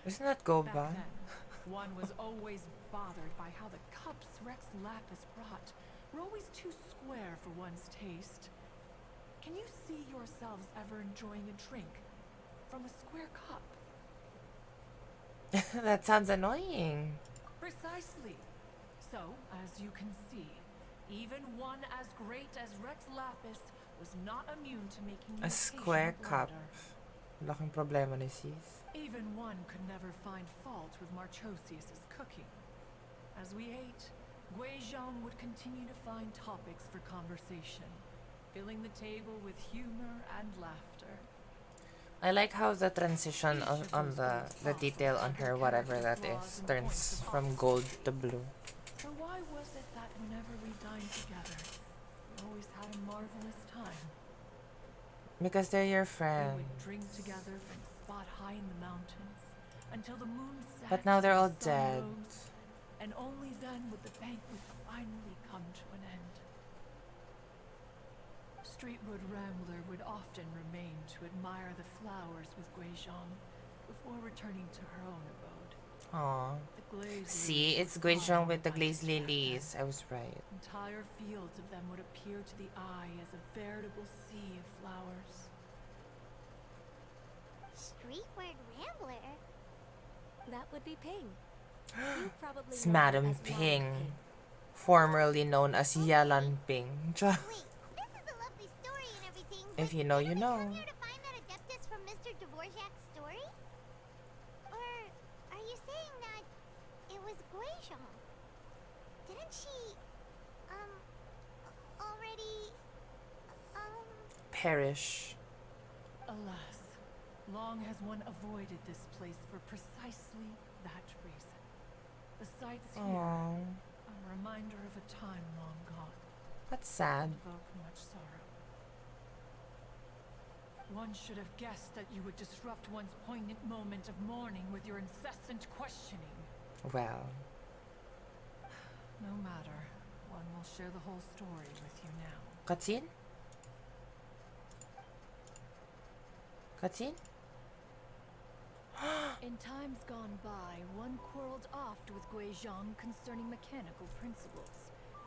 Isn't that Back Goba? then, one was always bothered by how the cups Rex Lapis brought were always too square for one's taste. Can you see yourselves ever enjoying a drink from a square cup? That sounds annoying. Precisely. So, as you can see, even one as great as Rex Lapis was not immune to making the A square occasional cup. blunder. Laking problema ni sis. Even one could never find fault with Marchosius's cooking. As we ate, Guizhong would continue to find topics for conversation, filling the table with humor and laughter. I like how the transition on the detail on her, whatever that is, turns from gold to blue. So why was it that whenever we dined together, we always had a marvelous time? Because they're your We friend. would drink together from a spot high in the mountains until the moon set But now they're all and the sun dead. rose, and only then would the banquet finally come to an end. Streetwood Rambler would often remain to admire the flowers with Guizhong before returning to her own abode. Aww. The glazed See, leaves it's would Guizhong fly with the by glazed each lilies. atom. I was right. Entire fields of them would appear to the eye as a veritable sea of flowers. Streetward Rambler? That would be Ping. You probably It's know her Madam as Ping, formerly known as Yelan Ping. Wait, this is a lovely story and everything, If but you know, you didn't know. we come here to find that Adeptus from Mr. Dvorak's story? Or are you saying that it was Guizhong? Didn't she, already, Perish. Alas, long has one avoided this place for precisely that reason. The sights here, Aww. a reminder of a time long gone, That's sad. evoke much sorrow. One should have guessed that you would disrupt one's poignant moment of mourning with your incessant questioning. Well. No matter, one will share the whole story with you now. Cutscene? Cutscene? In times gone by, one quarreled oft with Guizhong concerning mechanical principles.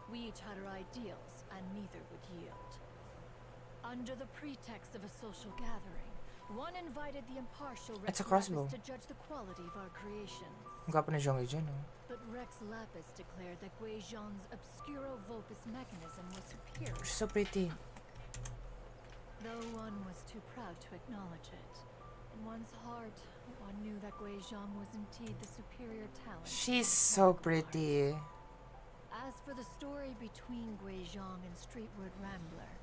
We each had our ideals, and neither would yield. Under the pretext of a social gathering, one invited the impartial It's a Rex crossbow. Lapis to judge the quality of our creations. Ang gwapo ni Zhongli dyan, oh. But Rex Lapis declared that Guizhong's obscuro Vopus mechanism was superior. She's so pretty. Though one was too proud to acknowledge it, in one's heart, one knew that Guizhong was indeed the superior talent. She's in so mechanical pretty. arts. As for the story between Guizhong and Streetwood Rambler,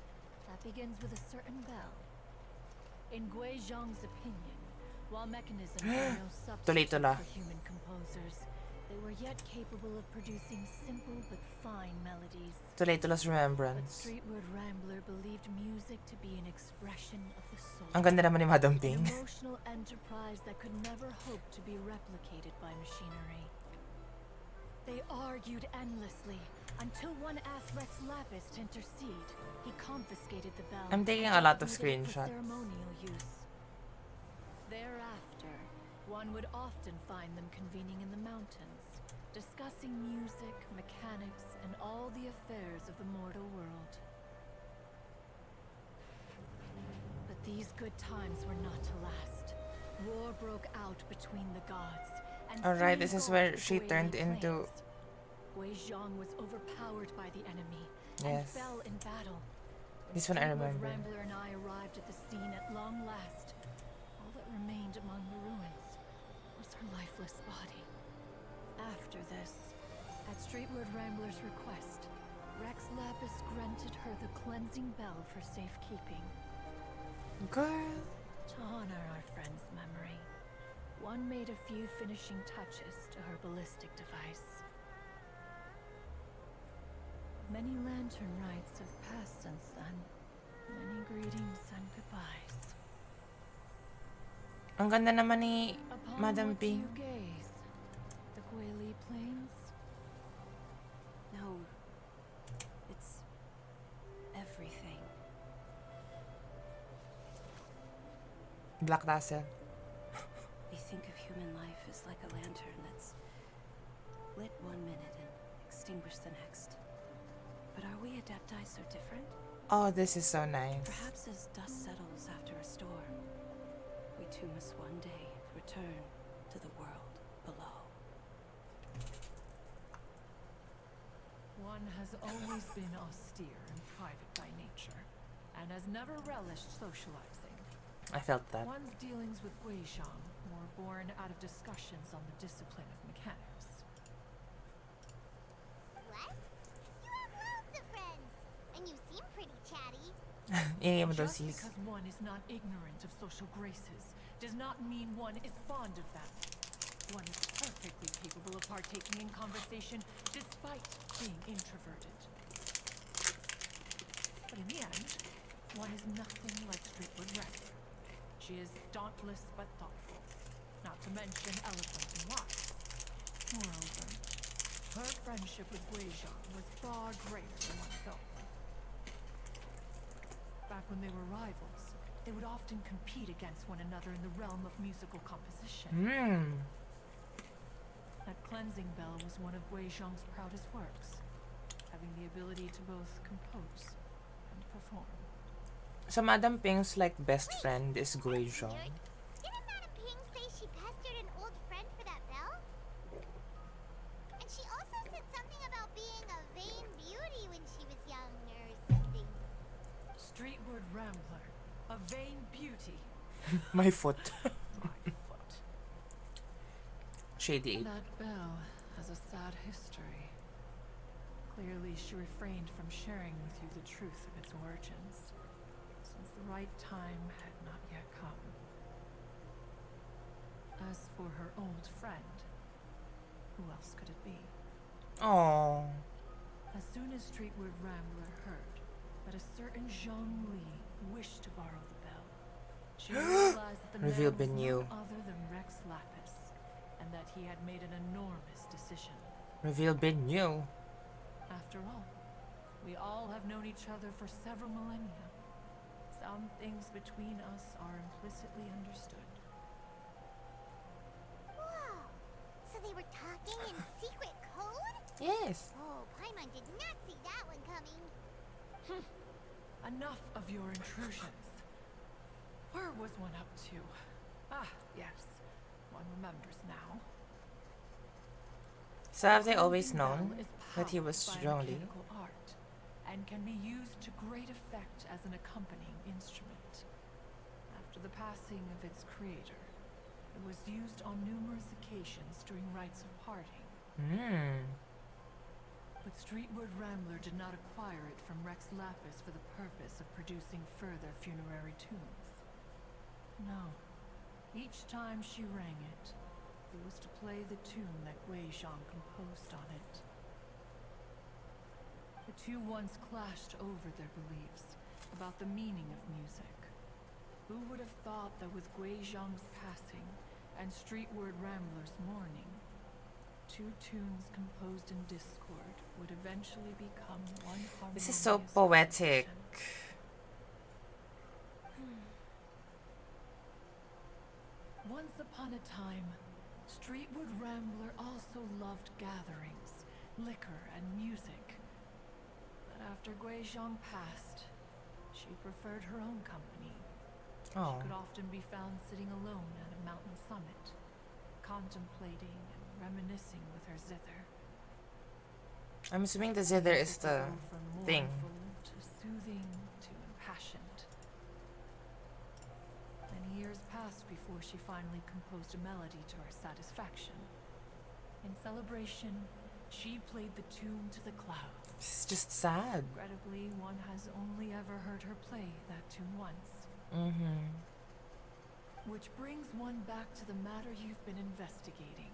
that begins with a certain bell. In Guizhong's opinion, while mechanisms are no substitute Tuloy-tula. for human composers, they were yet capable of producing simple but fine melodies. Tuloy-tulas But remembrance. Streetwood Rambler believed music to be an expression of the soul. Ang ganda naman ni Madam An Ping. emotional enterprise that could never hope to be replicated by machinery. They argued endlessly until one asked Rex Lapis to intercede. He confiscated the bell. I'm taking and a lot of designated it for screenshots. ceremonial use. Thereafter, one would often find them convening in the mountains, discussing music, mechanics, and all the affairs of the mortal world. But these good times were not to last. War broke out between the gods, and Alright, soon this is engulfed where the she Guili turned into- plains. Guizhong was overpowered by the enemy and Yes. fell in battle. When This one I Streetwood remember. Rambler and I arrived at the scene at long last. All that remained among the ruins was her lifeless body. After this, at Streetwood Rambler's request, Rex Lapis granted her the cleansing bell for safekeeping. Girl. To honor our friend's memory, one made a few finishing touches to her ballistic device. Many lantern rites have passed since then. Many greetings and goodbyes. Ang ganda naman ni Upon Madam what do Ping. you gaze? The Guili Plains? No. It's everything. Black Tassel. We think of human life as like a lantern that's lit one minute and extinguished the next. But are we Adepti so different? Oh, this is so nice. Perhaps as dust settles after a storm, we too must one day return to the world below. One has always been austere and private by nature, and has never relished socializing. I felt that. One's dealings with Guizhong were born out of discussions on the discipline of mechanics. what? You have loads of friends, and you seem pretty chatty. Ingay mo daw Just sis. because one is not ignorant of social graces does not mean one is fond of them. One is perfectly capable of partaking in conversation despite being introverted. But in the end, one is nothing like Streetwood Rambler. She is dauntless but thoughtful, not to mention eloquent and wise. Moreover, Her friendship with Guizhong was far greater than one thought. Back when they were rivals, they would often compete against one another in the realm of musical composition. That cleansing bell was one of Guizhong's proudest works, having the ability to both compose and perform. So Madam Ping's like best friend is Gui Zhong. Weird. Didn't Madam Ping say she pestered an old friend for that bell? And she also said something about being a vain beauty when she was young or something. Streetward Rambler, a vain beauty. My foot. My foot. Shady. That bell has a sad history. Clearly, she refrained from sharing with you the truth of its origins, since the right time had not yet come. As for her old friend, who else could it be? Oh. As soon as Streetward Rambler heard that a certain Zhang Li wished to borrow the bell, she realized that the Reveal man was Binyu. none other than Rex Lapis, and that he had made an enormous decision. Reveal been new. After all, we all have known each other for several millennia. Some things between us are implicitly understood. Whoa! So they were talking in secret code? Yes. Oh, Paimon did not see that one coming. Enough of your intrusions. Where was one up to? Ah, yes. One remembers now. So have they always Cleansing bell known is that he was powered by Zhang Li? mechanical art, and can be used to great effect as an accompanying instrument. After the passing of its creator, it was used on numerous occasions during rites of parting. But Streetward Rambler did not acquire it from Rex Lapis for the purpose of producing further funerary tunes. No. Each time she rang it, it was to play the tune that Guizhong composed on it. The two once clashed over their beliefs about the meaning of music. Who would have thought that with Guizhong's passing and Streetward Rambler's mourning, two tunes composed in discord would eventually become one harmonious This is so poetic. collection. Once upon a time, Streetwood Rambler also loved gatherings, liquor, and music. But after Guizhong passed, she preferred her own company. Oh. She could often be found sitting alone at a mountain summit, contemplating and reminiscing with her zither. I'm assuming the zither is Music the would go from thing. mournful to soothing to impassioned. Many years passed before she finally composed a melody to her satisfaction. In celebration, she played the tune to the clouds. It's just sad. Regrettably, one has only ever heard her play that tune once. Which brings one back to the matter you've been investigating.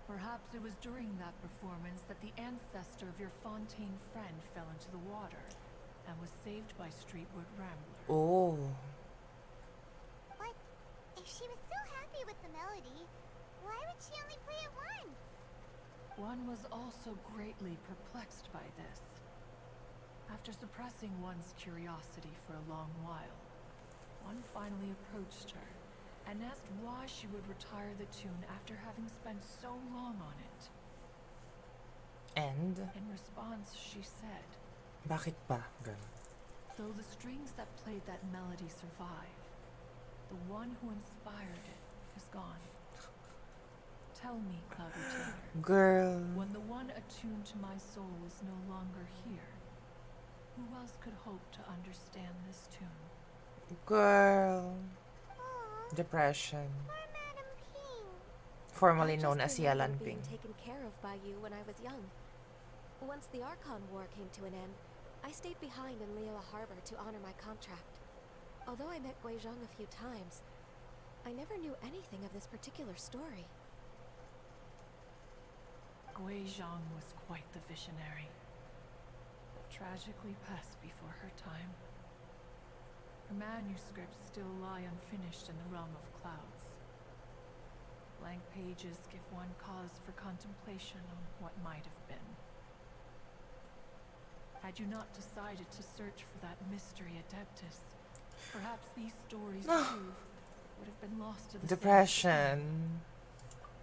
Perhaps it was during that performance that the ancestor of your Fontaine friend fell into the water and was saved by Streetwood Rambler. Oh. But if she was so happy with the melody, why would she only play it once? One was also greatly perplexed by this. After suppressing one's curiosity for a long while, one finally approached her and asked why she would retire the tune after having spent so long on it. And? In response, she said, Bakit ba? Ganun. though the strings that played that melody survive, the one who inspired it is gone. Tell me, Cloud Retainer, Girl. when the one attuned to my soul is no longer here, who else could hope to understand this tune? Girl. Aw, Depression. poor Madam Ping. Formerly I known just as remember Yalan being Ping. taken care of by you when I was young. Once the Archon War came to an end, I stayed behind in Liyue Harbor to honor my contract. Although I met Guizhong a few times, I never knew anything of this particular story. Guizhong was quite the visionary, but tragically passed before her time. Her manuscripts still lie unfinished in the realm of clouds. Blank pages give one cause for contemplation on what might have been. Had you not decided to search for that mystery adeptus, perhaps these stories too would have been lost to the Depression.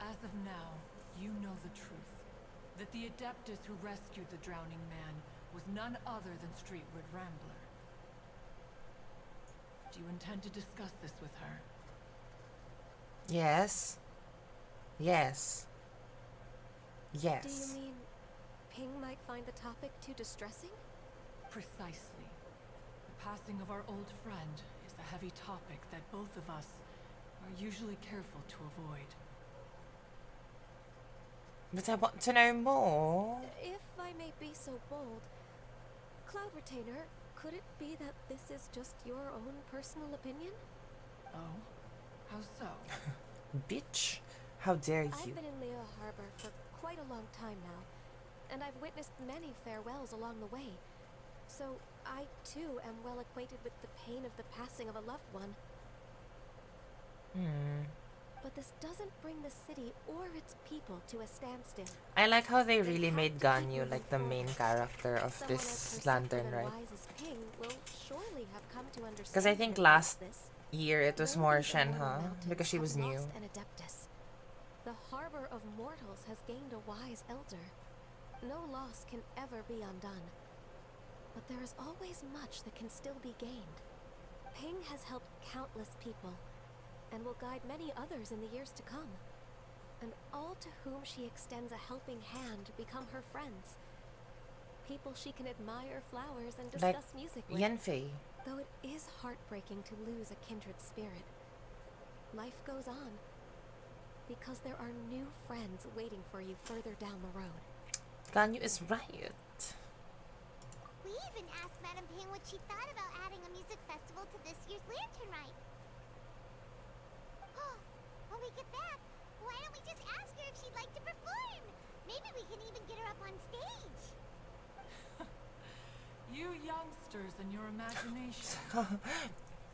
As of now, you know the truth. That the adeptus who rescued the drowning man was none other than Streetward Rambler. Do you intend to discuss this with her? Yes. Yes. Yes. Do you mean Ping might find the topic too distressing? Precisely. The passing of our old friend is a heavy topic that both of us are usually careful to avoid. But I want to know more. If I may be so bold, Cloud Retainer, could it be that this is just your own personal opinion? Oh? How so? Bitch. How dare I've you? been in Leo Harbor for quite a long time now, and I've witnessed many farewells along the way. So I too am well acquainted with the pain of the passing of a loved one. But this doesn't bring the city or its people to a standstill. I like how they really made Ganyu like the main character of Someone as this lantern, perceptive and right? wise as Ping will surely have come to understand. Because I think that last this year it was None more of these immortal Shenhe mountains because she have was new. lost an adeptus. The harbor of mortals has gained a wise elder. No loss can ever be undone. But there is always much that can still be gained. Ping has helped countless people, and will guide many others in the years to come. And all to whom she extends a helping hand become her friends. People she can admire flowers and Like discuss music with. Yanfei. Though it is heartbreaking to lose a kindred spirit, life goes on. Because there are new friends waiting for you further down the road. Ganyu is right. We even asked Madame Ping what she thought about adding a music festival to this year's Lantern Rite. When we get back, why don't we just ask her if she'd like to perform? Maybe we can even get her up on stage. You youngsters and your imagination.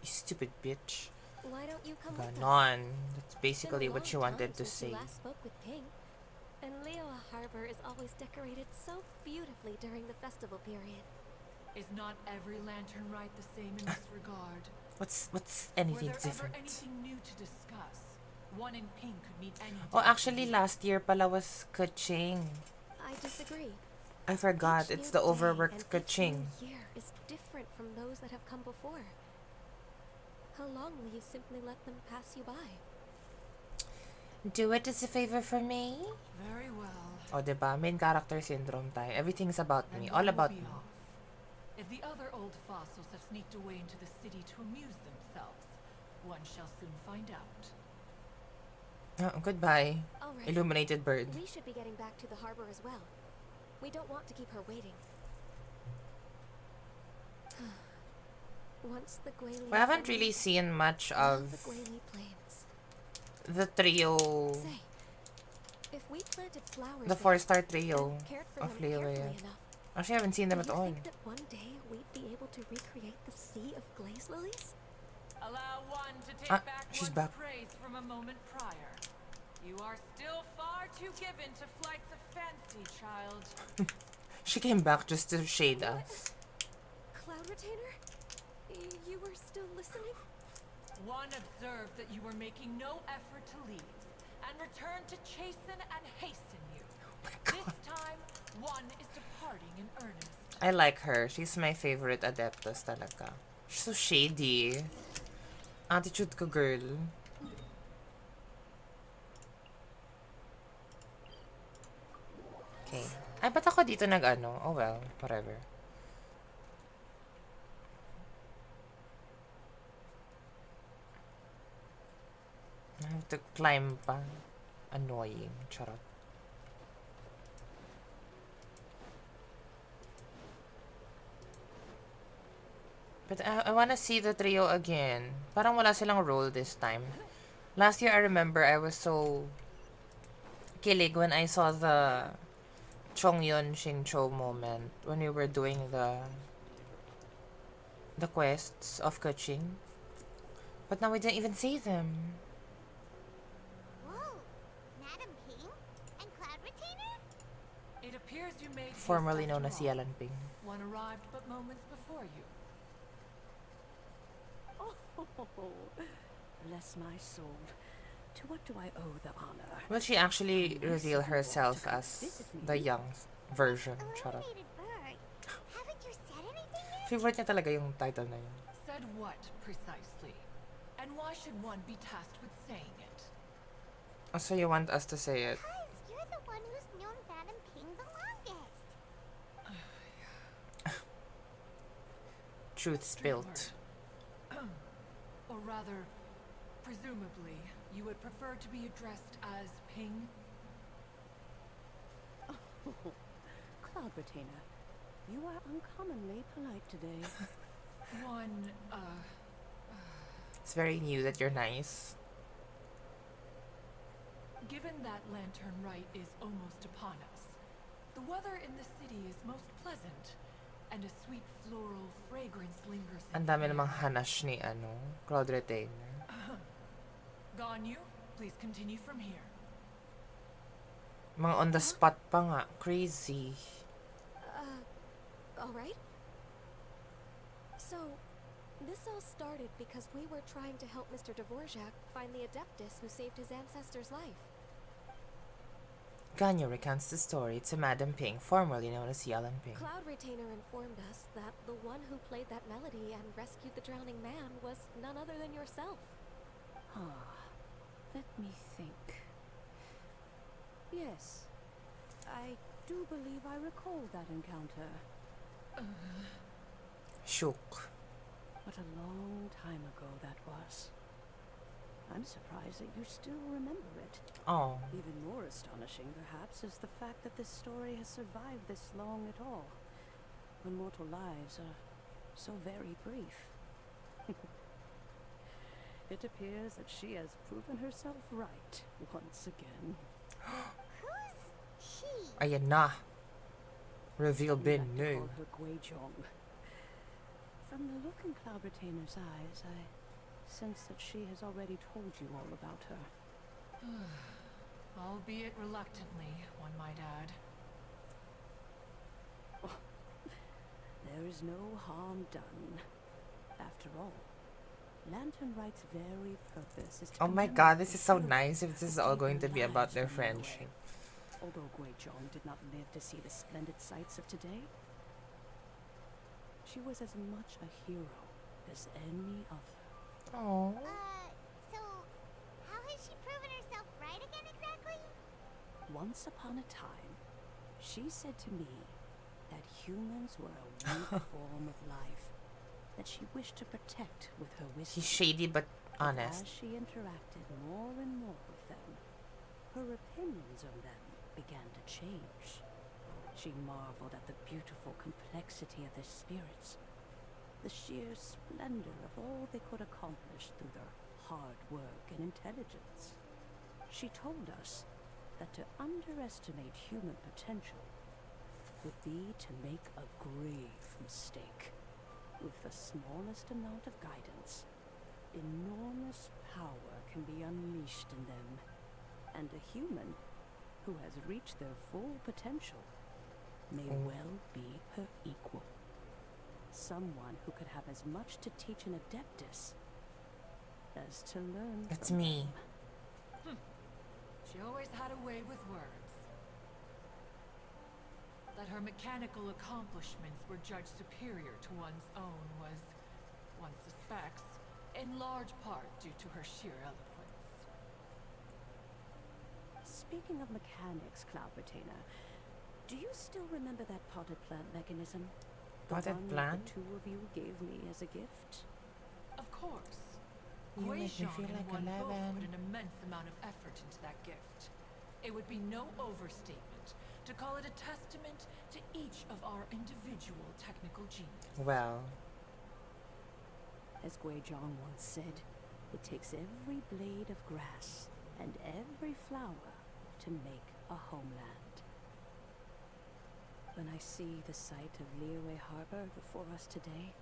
You stupid bitch. Why don't you come with us? Ganon. That's It's been basically a what long she wanted time to since you say. last spoke with Ping. And Leoa Harbor is always decorated so beautifully during the festival period. Is not every lantern rite the same in this regard? What's Were anything there ever different? anything new to discuss? One in pink could meet any Oh, day. actually last year pala was Kuching. I disagree. I forgot. Each It's new the day overworked and each Kuching. new year is different from those that have come before. How long will you simply let them pass you by? Do it as a favor for me. Very well. O, diba? Main character syndrome tayo. Everything's about Then me. one All will about be me. off. If the other old fossils have sneaked away into the city to amuse themselves, one shall soon find out. Oh, goodbye. All right. Illuminated bird. We should be getting back to the harbor as well. We don't want to keep her waiting. Once the Guili We haven't really seen much the of Guili plains. the trio. Say, if we planted flowers The there 4-star trio and cared for of them carefully Leoya. enough, Actually, I haven't seen them do at you all. think that one day we'd be able to recreate the sea of glaze lilies? Allow one to take Ah, back she's one's back. praise from a moment prior. You are still far too given to flights of fancy, child. She came back just to shade us. Cloud Retainer? You were still listening? One observed that you were making no effort to leave, and returned to chasten and hasten you. This time, one is departing in earnest. I like her. She's my favorite adeptus talaga. She's so shady. Attitude ko, girl. Okay. Ay, ba't ako dito nag-ano? Oh well, whatever. I have to climb pa. Annoying. Charot. But I wanna see the trio again. Parang wala silang role this time. Last year, I remember I was so kilig when I saw the Chongyun Shincho moment when we were doing the quests of Kuching. But now we didn't even see them. Whoa, made Formerly haste known after as all. Yalan Ping. One arrived but moments before you. Oh, bless my soul. To what do I owe the honor? Will she actually Nice reveal of you all herself to come as visit me. the young version? Shut up. Illuminated bird. Haven't you said anything yet? Favorite niya talaga yung title na yun. Said what, precisely? And why should one be tasked with saying it? Oh, so you want us to say it? Because you're the one who's known Madam Ping the longest. Truth spilt. Or rather, presumably, you would prefer to be addressed as Ping? Oh, Cloud Retainer, you are uncommonly polite today. One, It's very new that you're nice. given that Lantern Rite is almost upon us, the weather in the city is most pleasant, and a sweet floral fragrance lingers in Ang the dami air. namang hanash ni Cloud Retainer. Ganyu, please continue from here. Mga on the spot pa nga. Crazy. Alright. So, this all started because we were trying to help Mr. Dvorak find the Adeptus who saved his ancestor's life. Ganyu recounts the story to Madam Ping, formerly known as Yalan Ping. Cloud Retainer informed us that the one who played that melody and rescued the drowning man was none other than yourself. Let me think. Yes, I do believe I recall that encounter. Shook. What a long time ago that was. I'm surprised that you still remember it. Oh. Even more astonishing, perhaps, is the fact that this story has survived this long at all, when mortal lives are so very brief. It appears that she has proven herself right once again. Who's she? Ayan na. Reveal You bin like to new. call her Guizhong. From the look in Cloud Retainer's eyes, I sense that she has already told you all about her. Albeit reluctantly, one might add. There is no harm done. After all, Lantern Rite's very purpose is to Oh my commemorate god, this the is so heroes nice if this is who all gave going to their be about lives their for Liyue. friendship. Although Guizhong did not live to see the splendid sights of today, she was as much a hero as any other. Oh. So, how has she proven herself right again exactly? Once upon a time, she said to me that humans were a weak form of life that she wished to protect with her wisdom. He's shady but But honest. as she interacted more and more with them, her opinions on them began to change. She marveled at the beautiful complexity of their spirits, the sheer splendor of all they could accomplish through their hard work and intelligence. She told us that to underestimate human potential would be to make a grave mistake. With the smallest amount of guidance, enormous power can be unleashed in them, and a human who has reached their full potential may well be her equal. Someone who could have as much to teach an Adeptus as to learn That's from me. them. She always had a way with words. That her mechanical accomplishments were judged superior to one's own was, one suspects, in large part due to her sheer eloquence. Speaking of mechanics, Cloud Retainer, do you still remember that potted plant mechanism? The Potted one plant? the two of you gave me as a gift? Of course. You make me Guizhong feel and like one both 11. put an immense amount of effort into that gift. It would be no overstatement to call it a testament to each of our individual technical genius. Well, As Guizhong once said, it takes every blade of grass and every flower to make a homeland. When I see the sight of Liyue Harbor before us today,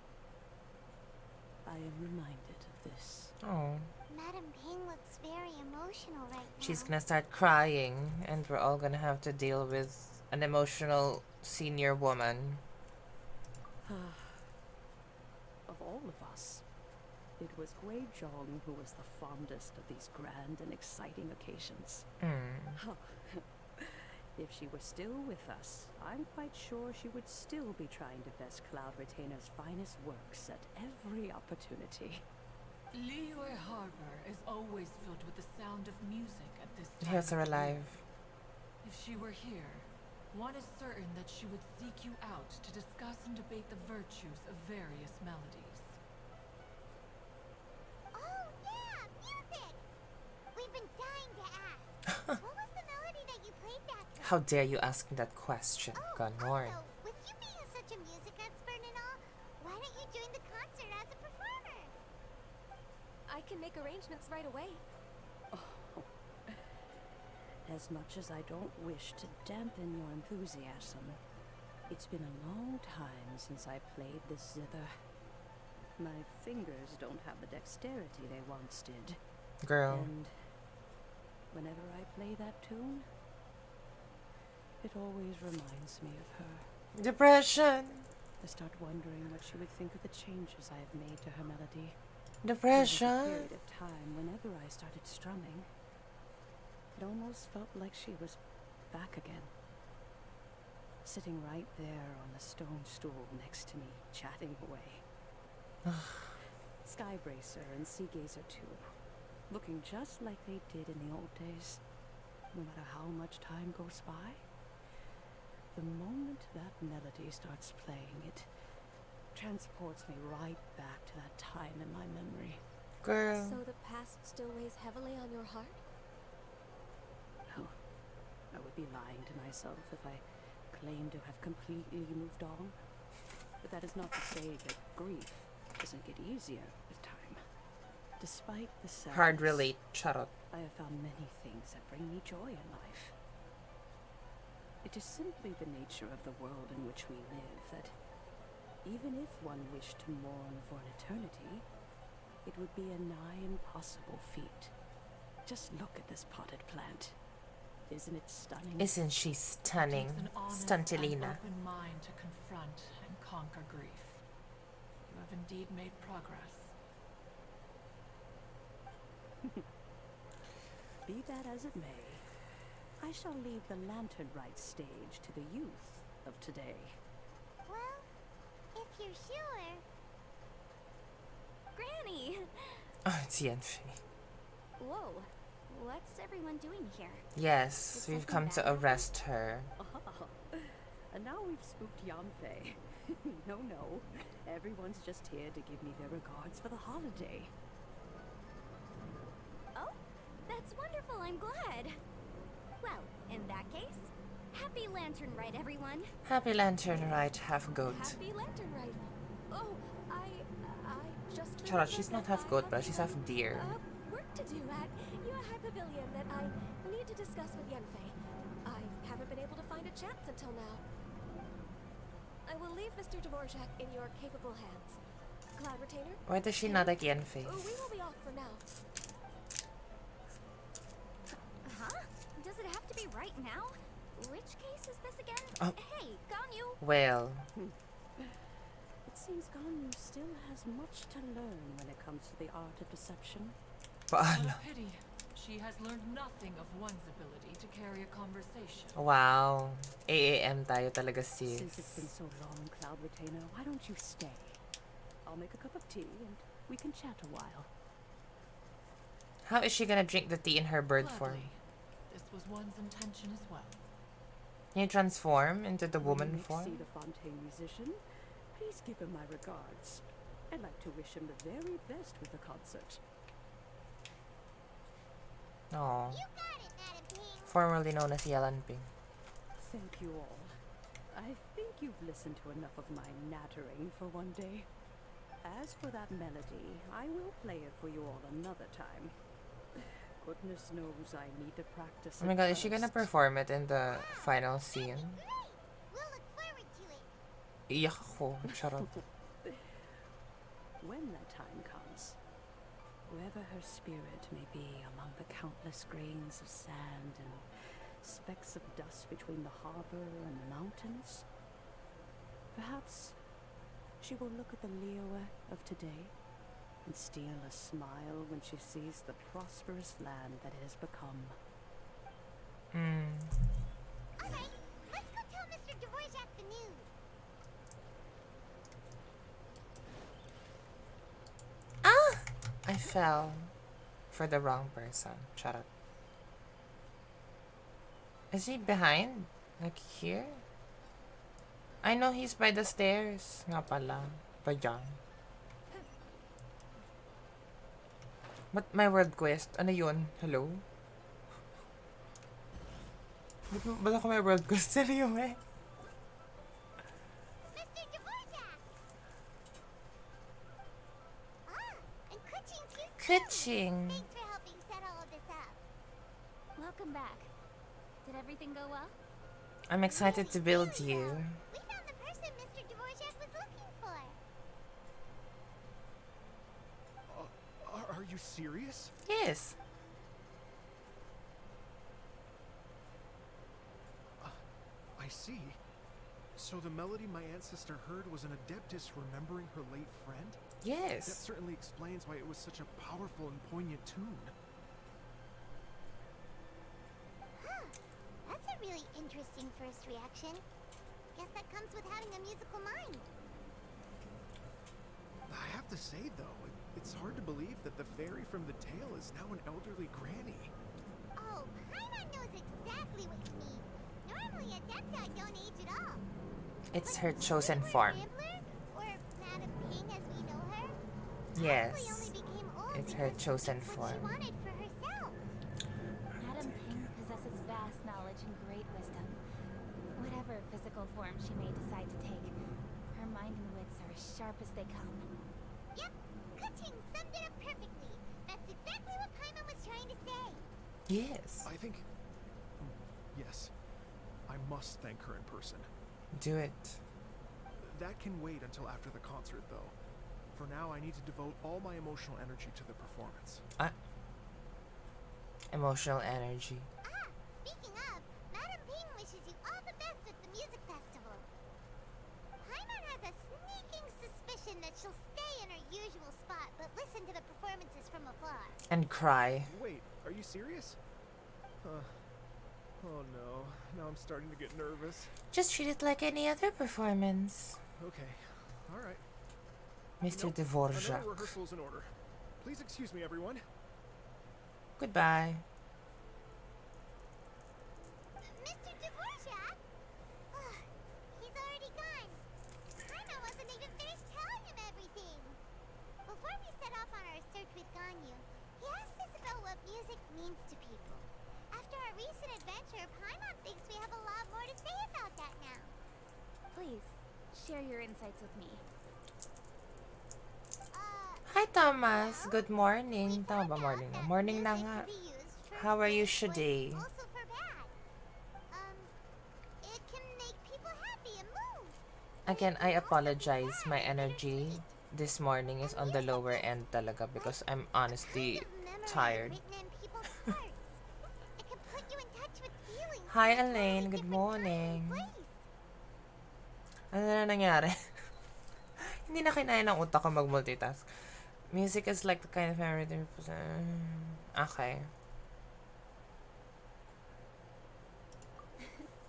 I am reminded of this. oh, Madam Ping looks very emotional right now. she's gonna start crying, and we're all gonna have to deal with an emotional senior woman. Of all of us, it was Gui Zhong who was the fondest of these grand and exciting occasions. If she were still with us, I'm quite sure she would still be trying to best Cloud Retainer's finest works at every opportunity. Liyue Harbor is always filled with the sound of music at this time. Here's her of year. alive. If she were here, one is certain that she would seek you out to discuss and debate the virtues of various melodies. Oh yeah, music! We've been dying to ask. What was the melody that you played back then? How dare you ask me that question, Gunhorn? Also, with you being such a music expert and all, why don't you join the concert as a performer? I can make arrangements right away. As much as I don't wish to dampen your enthusiasm, it's been a long time since I played this zither. My fingers don't have the dexterity they once did. Girl. And whenever I play that tune, it always reminds me of her. Depression. I start wondering what she would think of the changes I have made to her melody. There was a Depression. period of time whenever I started strumming, it almost felt like she was back again. Sitting right there on the stone stool next to me, chatting away. Skybracer and Seagazer too, looking just like they did in the old days. No matter how much time goes by, the moment that melody starts playing, it transports me right back to that time in my memory. Girl. So the past still weighs heavily on your heart? No, I would be lying to myself if I claimed to have completely moved on. But that is not to say that grief doesn't get easier with time. Despite the sadness, Hard relate, charot. I have found many things that bring me joy in life. It is simply the nature of the world in which we live that even if one wished to mourn for an eternity, it would be a nigh impossible feat. Just look at this potted plant. Isn't it stunning? Isn't she stunning? It takes an honest Stuntilina. and open mind to confront and conquer grief. You have indeed made progress. Be that as it may, I shall leave the Lantern Rite stage to the youth of today. Well, if you're sure. Granny! Oh, it's Yanfei. Whoa, what's everyone doing here? Yes, Did we've something come bad to happen? arrest her. And now we've spooked Yanfei. No, everyone's just here to give me their regards for the holiday. Oh, that's wonderful, I'm glad. Well, in that case, happy Lantern Rite, everyone. Happy Lantern Rite, half goat. Happy Lantern Rite. Oh, I just Charot, remembered she's not that half I goat, have but she's half some, deer. Work to do at Yuehai Pavilion that I need to discuss with Yanfei. I haven't been able to find a chance until now. I will leave Mr. Dvorak in your capable hands. Cloud Retainer? Why does she not like Yanfei? We will be off for now. Huh? Does it have to be right now? Which case is this again? Oh. Hey, Ganyu! Well, It seems Ganyu still has much to learn when it comes to the art of deception. What paano? a pity. She has learned nothing of one's ability to carry a conversation. Wow. AAM tayo talaga, sis. Since it's been so long, Cloud Retainer, why don't you stay? I'll make a cup of tea and we can chat a while. How is she gonna drink the tea in her bird form? Gladly. This was one's intention as well. Can you transform into the When woman you see form? the Fontaine musician, please give him my regards. I'd like to wish him the very best with the concert. Oh, You got it, Madam Ping. formerly known as Yalan Ping. Thank you all. I think you've listened to enough of my nattering for one day. As for that melody, I will play it for you all another time. Goodness knows I need to practice. Oh my it god, is she gonna first. perform it in the final scene? Great! We'll look forward to it. Iyak ako, charot. When that time comes, wherever her spirit may be among the countless grains of sand and specks of dust between the harbor and the mountains. Perhaps she will look at the Liyue of today and steal a smile when she sees the prosperous land that it has become. Alright, let's go tell Mr. Dvorak the news. Ah! I fell for the wrong person. Shut up. Is he behind? Like here? I know he's by the stairs. Nga pala. Pa dyan. But my world quest? Ano yun? Hello? Ba't ako may world quest? Seryo eh? Mr. Dvorak! Ah, and Kuching's here too! Kuching. Thanks for helping set all of this up. Welcome back. Did everything go well? I'm excited to build you. We found the person Mr. Dvorak was looking for. Are you serious? Yes. I see. So the melody my ancestor heard was an adeptus remembering her late friend? That Yes. certainly explains why it was such a powerful and poignant tune. Huh. That's a really interesting first reaction. Guess that comes with having a musical mind. I have to say, though, it's hard to believe that the fairy from the tale is now an elderly granny. Oh, Paimon knows exactly what you mean. Normally, Adepta don't age at all. It's But her chosen Streetward form. Rambler, or Madame Ping as we know her, Yes. probably only became old It's her because chosen it's what form. she wanted for herself. Madame Ping possesses vast knowledge and great wisdom. Whatever physical form she may decide to take, her mind and wits are as sharp as they come. Yep, Kuching summed it up perfectly. That's exactly what Paimon was trying to say. Yes. I think... Yes. I must thank her in person. Do it. That can wait until after the concert, though. For now, I need to devote all my emotional energy to the performance. Emotional energy. Ah, speaking of, Madame Ping wishes you all the best at the music festival. Paimon has a sneaking suspicion that she'll stay in her usual spot, but listen to the performances from afar. And cry. Wait, are you serious? Oh no, now I'm starting to get nervous. Just treat it like any other performance. Okay, alright. Mr. Another Dvorak. rehearsal's in order. Please excuse me, everyone. Goodbye. Mr. Dvorak? He's already gone. Paimon wasn't even finished telling him everything. Before we set off on our search with Ganyu, he asked us about what music means to people. After our recent adventure, Paimon thinks we have a lot more to say about that now. Please, share your insights with me. Hi, Thomas. Good morning. Tama ba morning na? Morning na nga. How are you today? Also for bad. It can make people happy and move. Again, I apologize. My energy this morning is on the lower end talaga because I'm honestly tired. Hi, Elaine. Good morning. Ano na nangyari? Hindi na kinaya ng utak ko mag-multitask. Music is like the kind of memory that... Okay.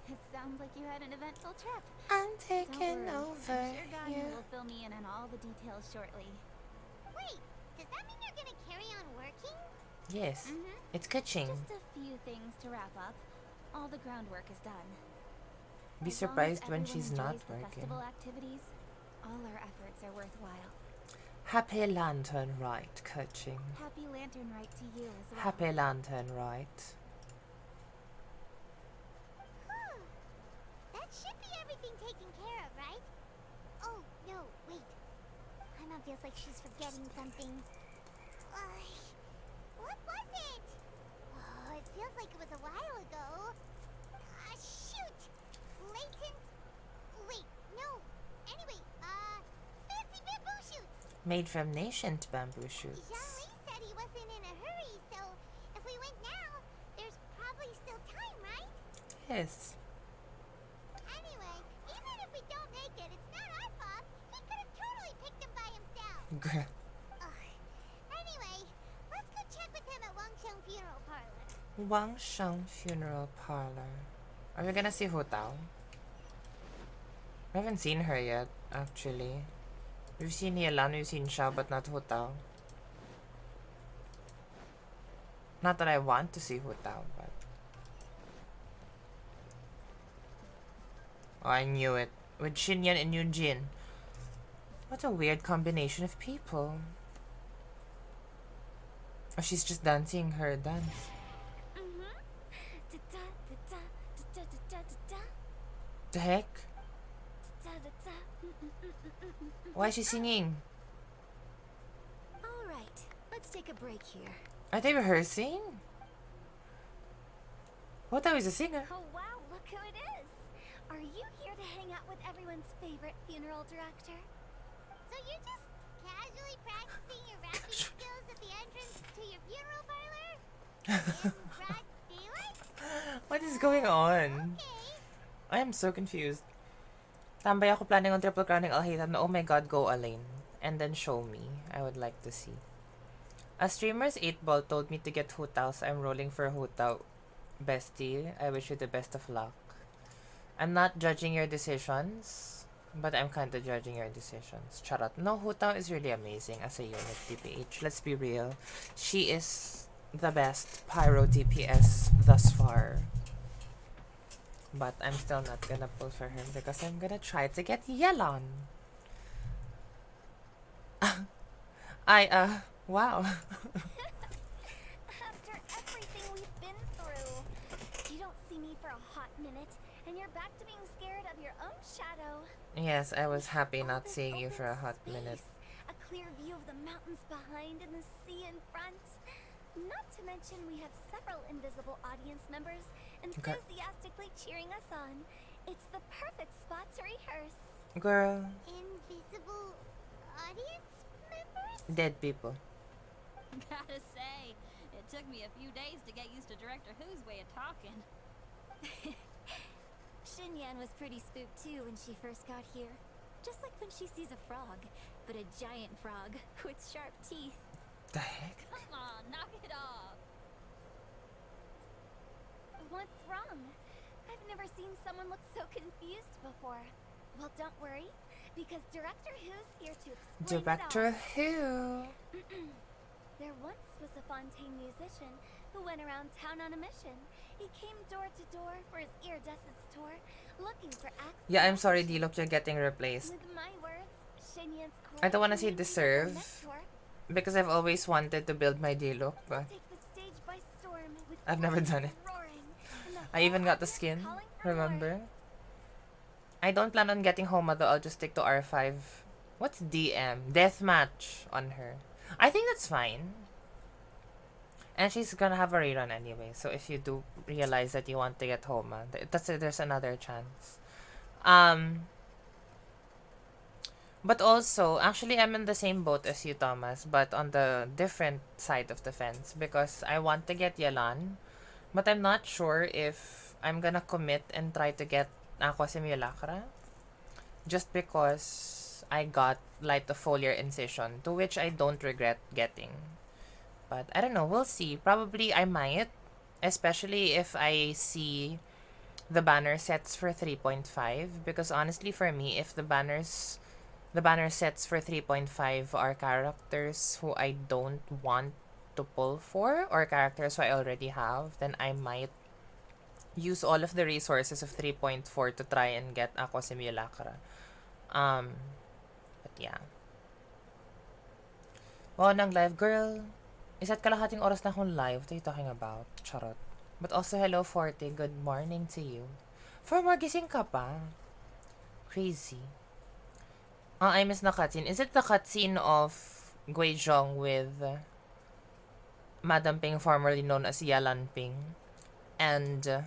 It sounds like you had an eventful trip. I'm Don't taking worry, over I'm sure Ganyu you. will fill me in on all the details shortly. Wait, does that mean you're gonna carry on working? Yes. It's Kuching. Just a few things to wrap up. All the groundwork is done. Be As long as surprised when everyone she's not enjoys the working. festival activities, all our efforts are worthwhile. Happy Lantern Rite, Kuching. Happy Lantern Rite to you as well. Happy Lantern Rite. That should be everything taken care of, right? Oh, no, wait. Paimon feels like she's forgetting something. What was it? Oh, it feels like it was a while ago. Shoot! Latent... Wait, no. Anyway, fancy bamboo shoots! Made from nascent bamboo shoots. Jean-Lee said he wasn't in a hurry, so if we went now, there's probably still time, right? is. Anyway, even if we don't make it, it's not our fault. He could have totally picked him by himself. Girl. Ugh. Anyway, let's go check with him at Wangsheng Funeral Parlor. Wangsheng Funeral Parlor. Are we gonna see Hu Tao? I haven't seen her yet, actually. We've seen Yelan, we've seen Xiao, but not Hu Tao. Not that I want to see Hu Tao, but... Oh, I knew it. With Xinyan and Yunjin. What a weird combination of people. Oh, she's just dancing her dance. The heck? Why is she singing? Alright, let's take a break here. Are they rehearsing? What is a singer? Oh wow, look who it is! Are you here to hang out with everyone's favorite funeral director? So you're just casually practicing your rapping skills at the entrance to your funeral parlor? In broad daylight? What is going on? Okay. I am so confused. Tambay ako planning on triple crowning Alhaitham na oh my god, go Alain. And then show me. I would like to see. A streamer's 8-ball told me to get Hu Tao, so I'm rolling for Hu Tao. Bestie, I wish you the best of luck. I'm not judging your decisions, but I'm kinda judging your decisions. Charot. No, Hu Tao is really amazing as a unit, DPH. Let's be real. She is the best pyro DPS thus far. But I'm still not gonna pull for her because I'm gonna try to get Yelan. Wow. After everything we've been through, you don't see me for a hot minute, and you're back to being scared of your own shadow. Yes, I was happy All not this seeing you open for a hot space, minute. A clear view of the mountains behind and the sea in front. Not to mention we have several invisible audience members enthusiastically cheering us on. It's the perfect spot to rehearse. Girl. Invisible audience members? Dead people. Gotta say, it took me a few days to get used to Director Who's way of talking. Xinyan was pretty spooked too when she first got here. Just like when she sees a frog, but a giant frog with sharp teeth. The heck? Come on, knock it off. What's wrong? I've never seen someone look so confused before. Well, don't worry, because Director Who's here to explain Director it all. Who? There once was a Fontaine musician who went around town on a mission. He came door to door for his iridescence tour, looking for acts. Yeah, I'm sorry, D-Look, you're getting replaced. With my words, Xinyan's I don't want to chorus say and deserve, mentor because I've always wanted to build my D-Look, but take the stage by storm with I've never done it. roaring, and the I even whole got the audience skin, calling for more. remember? I don't plan on getting Homa though, I'll just stick to R5. What's DM? Deathmatch on her. I think that's fine. And she's gonna have a rerun anyway, so if you do realize that you want to get Homa, there's another chance. But also, actually I'm in the same boat as you, Thomas, but on the different side of the fence, because I want to get Yelan, but I'm not sure if I'm gonna commit and try to get Aqua Simulacra, just because I got Light of Foliar Incision, to which I don't regret getting. But I don't know, we'll see. Probably I might, especially if I see the banner sets for 3.5, because honestly for me, if the banner sets for 3.5 are characters who I don't want to pull for, or characters who I already have, then I might use all of the resources of 3.4 to try and get Aqua Simulacra. But yeah. Wow, nang live, girl. Isa't kalahating oras na akong live. What are you talking about? Charot. But also, hello, Forte. Good morning to you. For more, gising ka pa. Crazy. I miss the cutscene. Is it the cutscene of Guizhong with Madam Ping, formerly known as Yalan Ping, and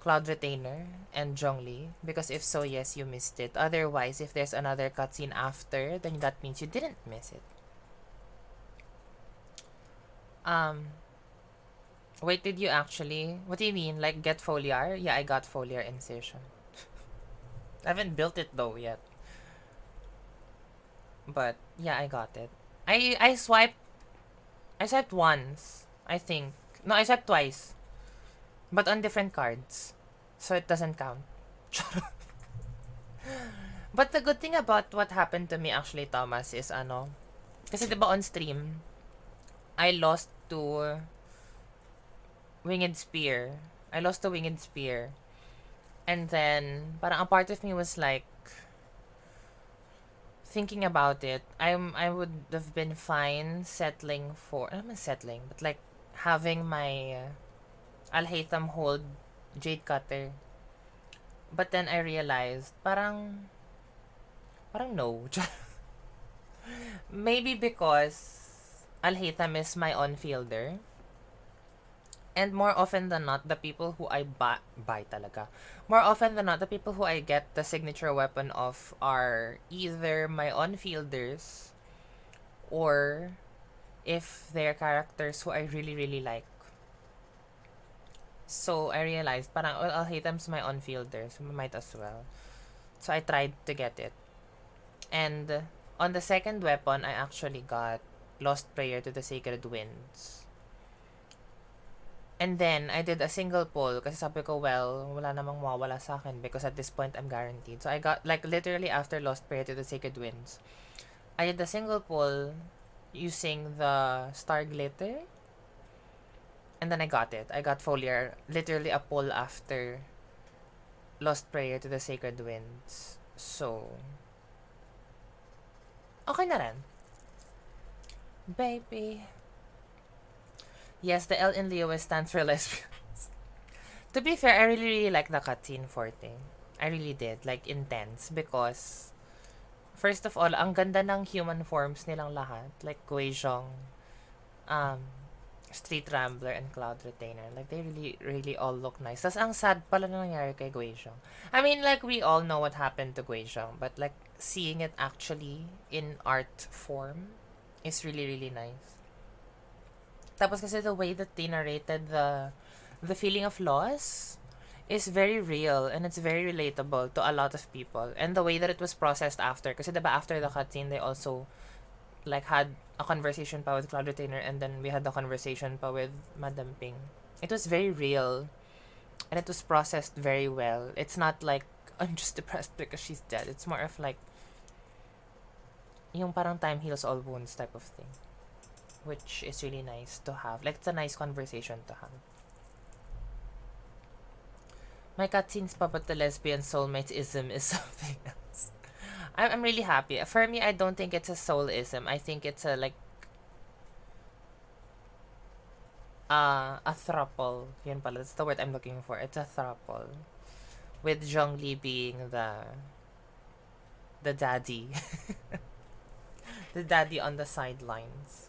Cloud Retainer, and Zhongli? Because if so, yes, you missed it. Otherwise, if there's another cutscene after, then that means you didn't miss it. Wait, did you actually? What do you mean? Like get foliar? Yeah, I got foliar incision. I haven't built it though yet. But yeah, I got it. I swiped once, I think. No, I swiped twice. But on different cards. So it doesn't count. But the good thing about what happened to me actually, Thomas, is ano, kasi diba on stream, I lost to Winged Spear. I lost to Winged Spear. And then, parang a part of me was like, thinking about it, I would have been fine settling for, I'm not settling, but like, having my Alhaitham hold Jade Cutter. But then I realized, parang no. Maybe because Alhaitham is my on-fielder. And more often than not, the people who I buy talaga. More often than not, the people who I get the signature weapon of are either my on-fielders or if they're characters who I really, really like. So I realized, parang, well, Alhaitam's my on-fielder, so might as well. So I tried to get it. And on the second weapon, I actually got Lost Prayer to the Sacred Winds. And then, I did a single pull kasi sabi ko, well, wala namang mawawala sa akin because at this point, I'm guaranteed. So, I got, like, literally after Lost Prayer to the Sacred Winds, I did a single pull using the Star Glitter. And then I got it. I got Foliar, literally a pull after Lost Prayer to the Sacred Winds. So, okay na rin. Baby. Yes, the L in Leo stands for lesbians. To be fair, I really, really like the cutscene Forte. I really did. Like, intense. Because, first of all, ang ganda ng human forms nilang lahat. Like, Guizhong, Street Rambler, and Cloud Retainer. Like, they really, really all look nice. Tas ang sad pala na nangyari kay Guizhong. I mean, like, we all know what happened to Guizhong. But, like, seeing it actually in art form is really, really nice. Tapos kasi the way that they narrated the feeling of loss is very real and it's very relatable to a lot of people. And the way that it was processed after, kasi diba after the cutscene, they also like had a conversation pa with Cloud Retainer and then we had the conversation pa with Madam Ping. It was very real and it was processed very well. It's not like, I'm just depressed because she's dead. It's more of like, yung parang time heals all wounds type of thing. Which is really nice to have. Like, it's a nice conversation to have. My cutscenes pa, but the lesbian soulmate-ism is something else. I'm really happy. For me, I don't think it's a soul-ism. I think it's a, like, a throuple. Yun pala, that's the word I'm looking for. It's a throuple. With Zhongli being the daddy. The daddy on the sidelines.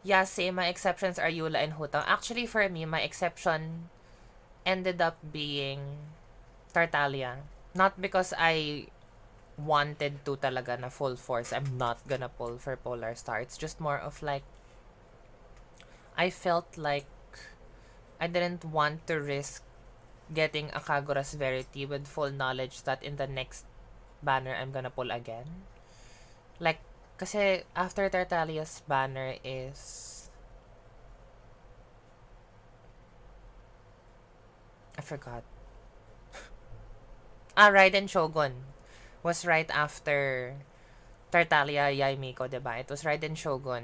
Yeah, same. My exceptions are Yula and Hutang. Actually, for me, my exception ended up being Tartaglia. Not because I wanted to talaga na full force. I'm not gonna pull for Polar Star. It's just more of like, I felt like I didn't want to risk getting a Kagura's Verity with full knowledge that in the next banner, I'm gonna pull again. Like, kasi after Tartaglia's banner is... I forgot. Raiden Shogun was right after Tartaglia Yaimiko, diba? It was Raiden Shogun.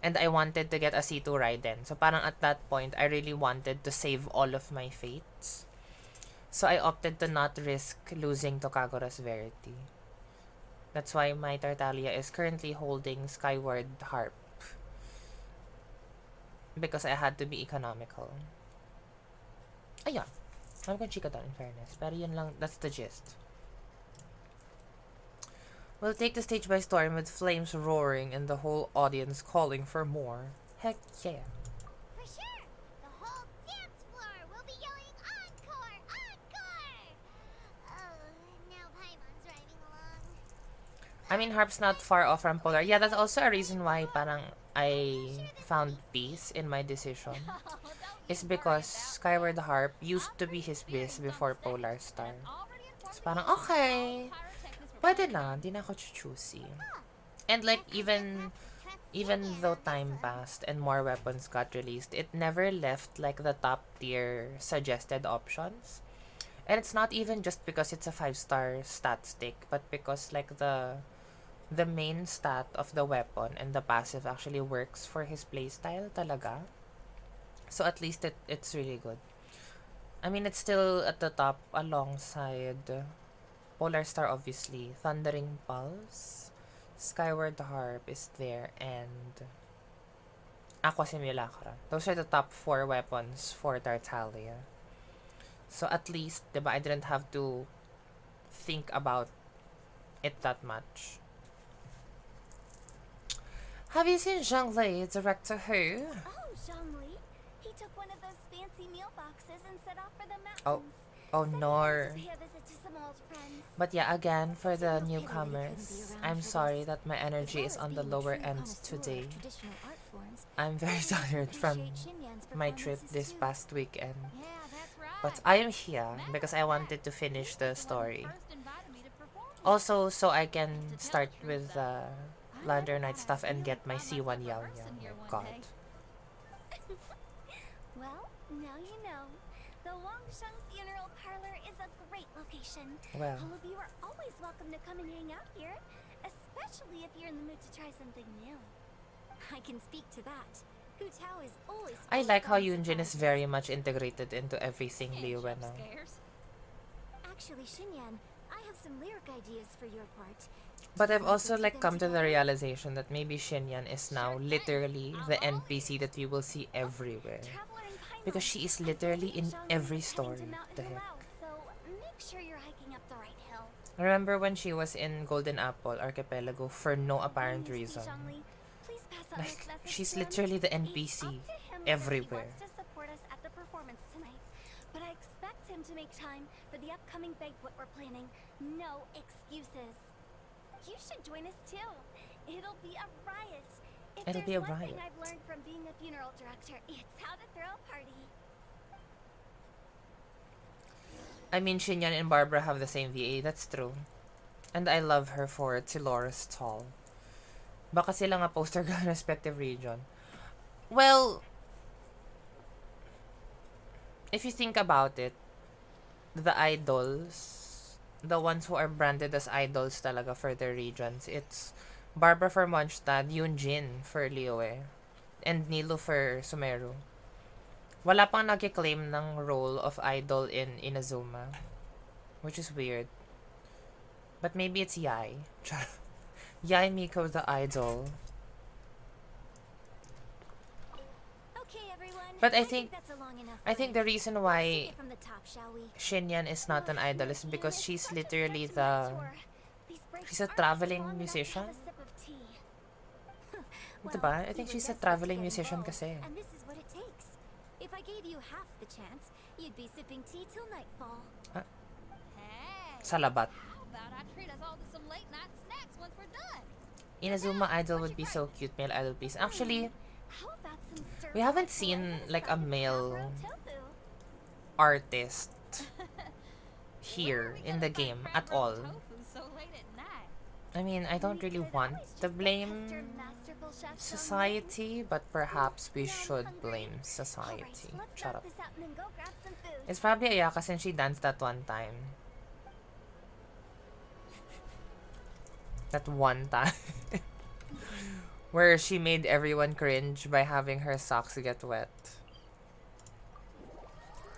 And I wanted to get a C2 Raiden. So parang at that point, I really wanted to save all of my fates. So I opted to not risk losing to Kagura's Verity. That's why my Tartaglia is currently holding Skyward Harp. Because I had to be economical. Ayun. I'm gonna chika down in fairness. Pero yun lang, that's the gist. We'll take the stage by storm with flames roaring and the whole audience calling for more. Heck yeah. For sure! The whole dance floor will be yelling encore! Encore! Oh, now Paimon's driving along. I mean, Harp's not far off from Polar. Yeah, that's also a reason why parang I found peace in my decision is because Skyward Harp used to be his biz before Polar Star. So parang, okay, pwede na, di na ako choosy. And like, even though time passed and more weapons got released, it never left like the top tier suggested options. And it's not even just because it's a 5-star stat stick, but because like the main stat of the weapon and the passive actually works for his playstyle talaga. So at least it's really good. I mean, it's still at the top alongside Polar Star, obviously, Thundering Pulse, Skyward Harp is there, and Aqua Simulacra. Those are the top 4 weapons for Tartaglia. So at least, diba, I didn't have to think about it that much. Have you seen Zhongli, Director Who? Oh, Zhongli. He took one of those fancy meal boxes and set off for the Oh, mountains. oh Said he no. wanted to pay a visit to some old friends. But yeah, again, for the newcomers, I'm sorry that my energy is on the lower end today. I'm very tired from my trip this past weekend. Yeah, that's right. But I am here because I wanted to finish the story. Also, so I can start with the Lantern Night stuff and get my C1 Yao Yao. Oh my god. Well, now you know. The Wangsheng Funeral Parlor is a great location. Well, All of you are always welcome to come and hang out here, especially if you're in the mood to try something new. I can speak to that. Hu Tao is always I full like of how fun Yunjin is surprises. very much integrated into everything Ain't Liu jump now. scares. Actually, Xinyan, I have some lyric ideas for your part. But I've Would you also like to like see them come to the together? realization that maybe Shinyan is now literally the NPC that we will see everywhere. Traveler in Paimon, Because she is I literally believe in Zhongli every is heading story. to Mountain The heck. Palau, so make sure you're hiking up the right hill. Remember when she was in Golden Apple Archipelago for no apparent When you see reason? Zhongli, please pass on this Like, message she's to him. literally the It's NPC up to him whether everywhere. He wants to support us at the performance tonight, but I expect him to make time for the upcoming banquet we're planning. No excuses. You should join us too. It'll be a riot. If It'll there's be a one thing riot. I've learned from being a funeral director, it's how to throw a party. I mean, Shinyan and Barbara have the same VA, that's true. And I love her for Tilora's Tall. Baka sila nga poster girl in respective region. Well, if you think about it, the idols, the ones who are branded as idols talaga for their regions, it's Barbara for Mondstadt, Yunjin for Liyue, and Nilo for Sumeru. Wala pang nag-claim ng role of idol in Inazuma, which is weird. But maybe it's Yai. Yai Miko the idol. Okay, everyone. But I think that's a long enough I think break. the reason Let's why take it from the top, shall we? Shinyan is not an idol is because It's she's such a literally stretch the tour. These breaks she's a aren't traveling long enough to musician. have a sip of tea. Diba? I you think were she's a desperate to traveling get musician involved, kasi. And this is what it takes. If I gave you half the chance, you'd be sipping tea till nightfall. Hey, Salabat. how about I treat us all to some late night snacks once we're done? Inazuma idol would be so cute, male idol please. Actually, How about some stir we haven't fry filet seen with like a side of male avro tofu? artist Where here are we in gonna the find game crab at roast all. tofu so late at night? I mean, I don't We really could want always to just get blame Mr. Masterful Chef Zhongli. society, but perhaps we Now I'm should hungry. blame Alright, society. let's Shut knock up. this out and then go grab some food. It's probably Ayaka since she danced that one time. That one time. Where she made everyone cringe by having her socks get wet.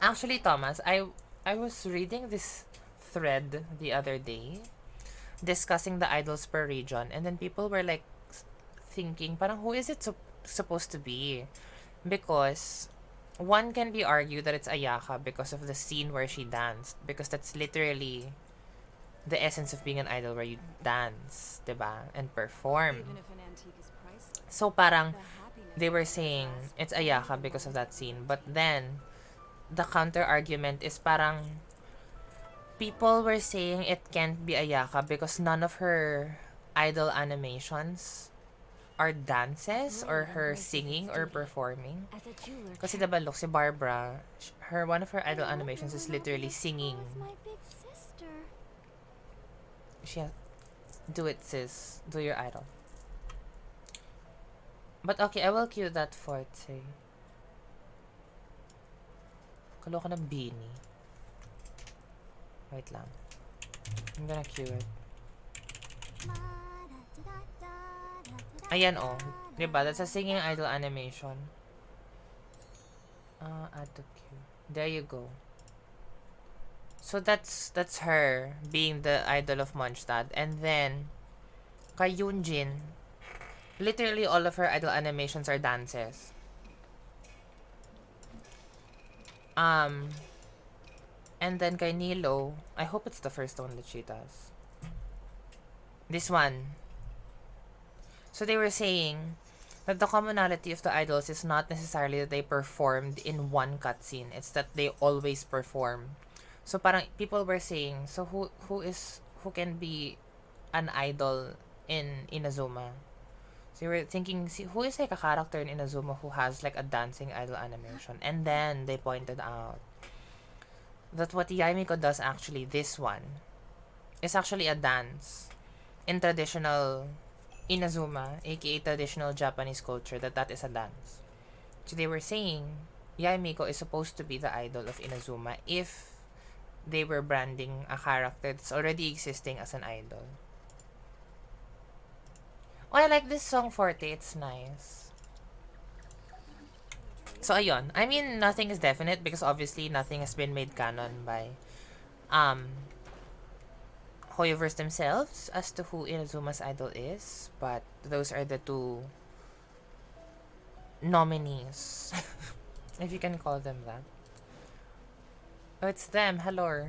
Actually, Thomas, I was reading this thread the other day discussing the idols per region, and then people were like thinking parang who is it supposed to be, because one can be argued that it's Ayaka because of the scene where she danced, because that's literally the essence of being an idol, where you dance, diba, and perform. Even if an antique is priceless, So parang the happiness they were that saying lasts it's will Ayaka never because of last. that scene, but then the counter argument is parang people were saying it can't be Ayaka because none of her idol animations are dances or her singing or performing. As a jeweler, Kasi diba, look, si Barbara, one of her idol animations is literally singing. My big sister. She has, do it, sis. Do your idol. But okay, I will cue that forte. Kalo ko ng beanie. Wait lang. I'm gonna cue it. Ayan oh. Diba? That's a singing idol animation. Add to queue. There you go. So that's her being the idol of Mondstadt. And then kay Yoonjin, literally all of her idol animations are dances. And then kay Nilo, I hope it's the first one that she does. This one. So they were saying that the commonality of the idols is not necessarily that they performed in one cutscene. It's that they always perform. So parang people were saying, so who can be an idol in Inazuma? So they were thinking, who is like a character in Inazuma who has like a dancing idol animation? And then they pointed out that what Yaimiko does actually, this one, is actually a dance in traditional Inazuma, aka traditional Japanese culture, that is a dance. So they were saying Yaimiko is supposed to be the idol of Inazuma if they were branding a character that's already existing as an idol. Oh, I like this song Forte, it's nice. So ayun, I mean nothing is definite because obviously nothing has been made canon by Hoyoverse themselves as to who Inazuma's idol is, but those are the two nominees, if you can call them that. Oh, it's them. Hello.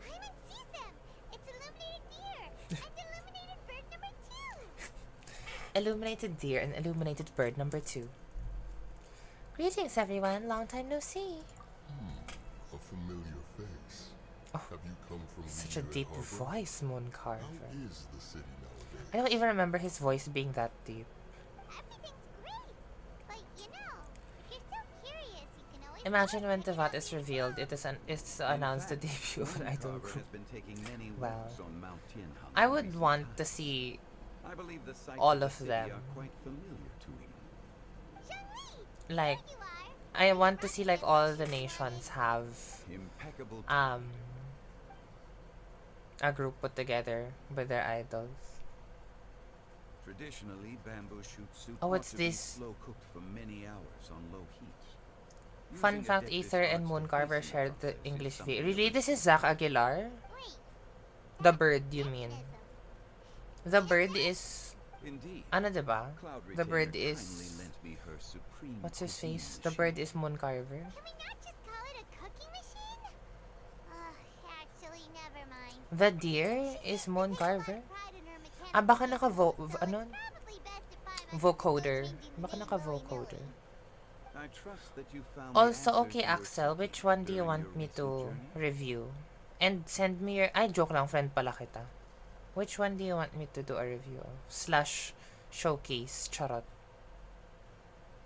Paimon sees them. It's illuminated deer and illuminated bird number 2. Illuminated deer and illuminated bird number 2. Greetings, everyone. Long time no see. A familiar face. Oh, have you come from such a Rite deep Harbor? voice, Mooncarver. How is the city nowadays? I don't even remember his voice being that deep. Everything's great. But you know, if you're so curious, you can always Imagine when Tevat is revealed, it's announced the debut of an idol Mooncarver group. has been taking many Wow. walks on Mount Tianheng I in would recent want to times. see I believe the sights all of the of city them. are quite familiar to him. Zhongli, Like, there you are. I want to see like all the nations have Impeccable. a group put together with their idols. Traditionally, bamboo shoot soup Oh, ought what's to be this? slow cooked for many hours on low heat. Fun Using fact, adeptus Ether and arts for Mooncarver hasten the shared the process is English something video. of Really? a This is treat. Zach Aguilar? Wait, The bird, you mean? mechanism. The bird is... Indeed. Ano diba? Cloud The Retainer bird kindly is... lent me her supreme What's his cooking face? The bird machine. is Mooncarver. Can we not just call it a cooking machine? Actually, never mind. The deer is She Mooncarver? takes a lot of pride in her Ah, baka mechanical naka-vo... skills, so ano? it's probably best if Paimon Vocoder. doesn't go changing Baka names naka-vocoder. willy-nilly. I trust that you found the Also, answers okay, you were Axel, seeking which one do you during want your me recent to journey. review? And send me your... Ay, joke lang, friend pala kita. Which one do you want me to do a review of? Slash showcase, charot.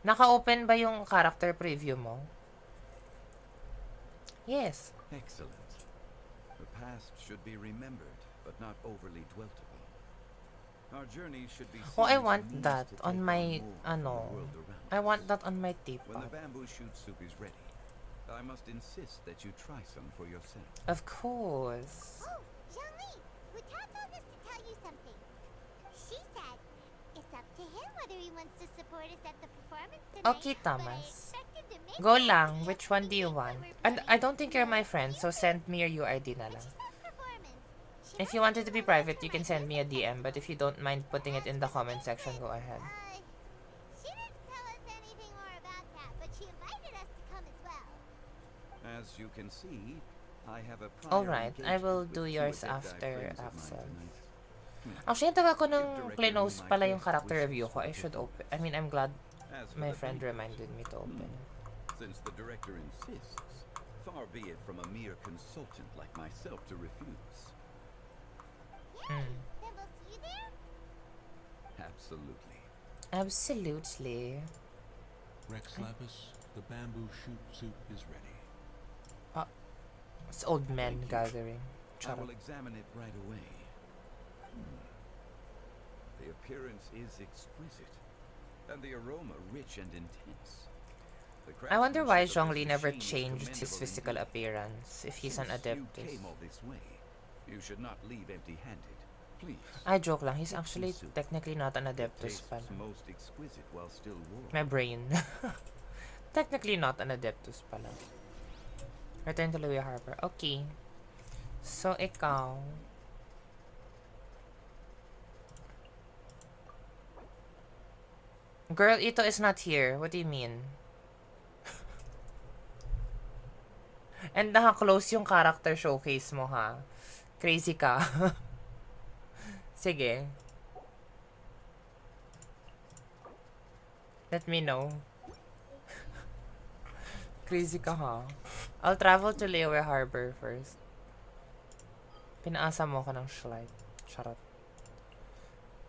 Naka-open ba yung character preview mo? Yes. Excellent. The past should be remembered, but not overly dwelt upon. Our journey should be Oh, I seen as a want means that to on take my... on more from the Ano... world around I us. want that on my When teapot. the bamboo shoot soup is ready, I must insist that you try some for yourself. Of course. Oh, Zhongli, Wuta told us to tell you something. She said it's up to him whether he wants to support us at the performance tonight. Okay, but I Thomas. expect him to make Go it lang. up to Which the one do you upcoming want? gig that And we're I don't think you're my playing. friend, so send me your UID na When lang. she says performance, she If you must wanted to mean be the private, Lantern you can Rite send me a music DM, but if you don't mind putting it in the comment section, go ahead. She didn't tell us anything more about that, but she invited us to come as well. As you can see, I have a prior Alright, I will engagement do with yours two Adepti after, friends of mine Axel. tonight. Actually, taga ko ng Director Clenos whom I pala yung best character wishes review ko. for I the should open. performance. I mean, I'm glad As for my the friend papers, reminded me to open. since the director insists, far be it from a mere consultant like myself to refuse. Yay! Mm. Then we'll see you there? Absolutely. Absolutely. Rex Lapis, the bamboo shoot soup is ready. It's old men Thank you. gathering. I Charot. will examine it right away. The appearance is exquisite, and the aroma rich and intense. The I wonder why craftsmanship of Zhongli this never machine is changed his commendable physical indeed. appearance if he's an Since you adeptus. came all this way, you should not leave empty-handed. Please. I joke lang, he's take actually some soup. technically not an It adeptus tastes pala. most exquisite while still warm. My brain. Technically not an adeptus pala. Return to Louis Harbor. Okay. So, ikaw. Girl, Ito is not here. What do you mean? And naka-close yung character showcase mo, ha? Crazy ka. Sige. Let me know. Crazy ka, ha? I'll travel to Liyue Harbor first. Pinaasa mo ko ng Schleich. Charot.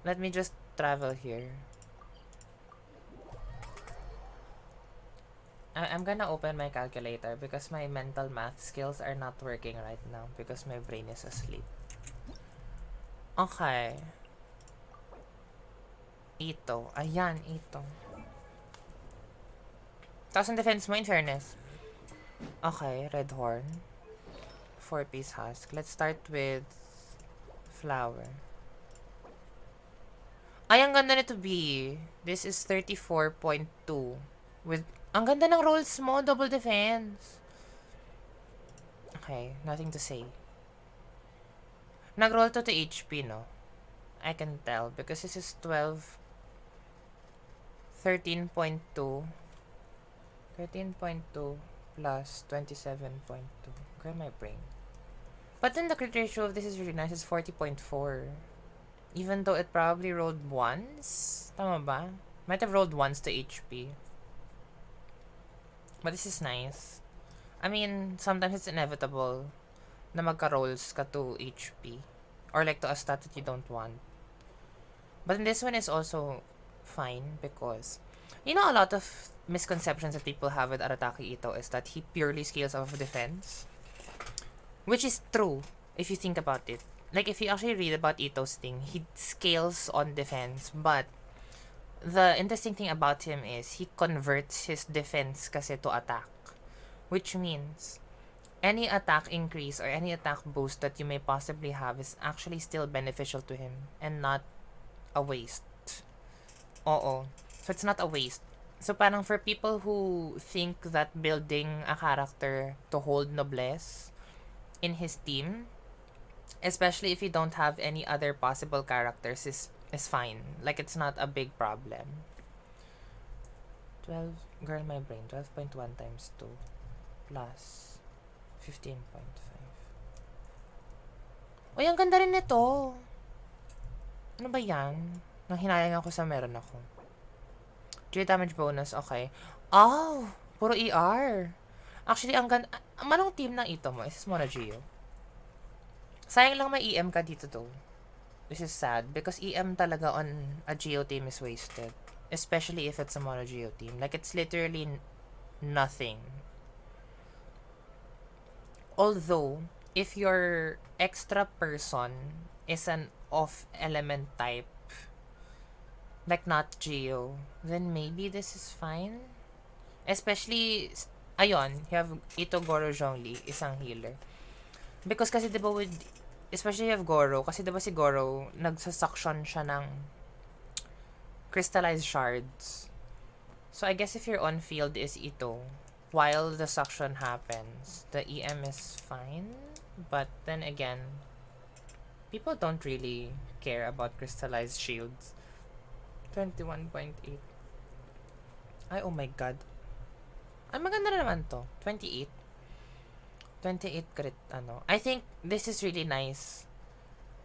Let me just travel here. I'm gonna open my calculator because my mental math skills are not working right now because my brain is asleep. Okay. Ito. Ayan, ito. Taas ang defense mo in fairness. Okay, red horn. 4-piece husk. Let's start with flower. Ay, ang ganda nito, B. This is 34.2 with ang ganda ng rolls mo, double defense. Okay, nothing to say. Nag-roll to HP, no? I can tell because this is 12. 13.2. 13.2 plus 27.2. Grab my brain. But then the crit ratio of this is really nice. It's 40.4. Even though it probably rolled once. Tama ba? Might have rolled once to HP. But this is nice. I mean, sometimes it's inevitable na magka-rolls ka to HP. Or like to a stat that you don't want. But in this one is also fine because you know a lot of misconceptions that people have with Arataki Ito is that he purely scales off of defense. Which is true if you think about it. Like if you actually read about Ito's thing, he scales on defense, but the interesting thing about him is he converts his defense kasi to attack. Which means any attack increase or any attack boost that you may possibly have is actually still beneficial to him and not a waste. Oo. So it's not a waste. So parang for people who think that building a character to hold noblesse in his team, especially if you don't have any other possible characters, is fine. Like it's not a big problem. 12, girl, my brain. 12.1 times 2 plus 15.5. Uy, ang ganda rin nito. Ano ba yan? Nanghinayang ako sa meron ako. 3 damage bonus, okay. Oh, puro ER. Actually, ang ganda. Manong team ng ito mo? Is this Mono Geo? Sayang lang may EM ka dito though. This is sad because EM talaga on a Geo team is wasted. Especially if it's a Mono Geo team. Like, it's literally nothing. Although, if your extra person is an off-element type, like not Geo, then maybe this is fine. Especially, ayun, you have Ito, Goro, Zhongli, isang healer. Because kasi diba with, especially you have Goro, kasi diba si Goro, nagsasuction siya ng crystallized shards. So I guess if your on field is Ito, while the suction happens, the EM is fine. But then again, people don't really care about crystallized shields. 21.8. Ay, oh my god. Ay, maganda na naman to. 28. 28 crit, ano. I think this is really nice.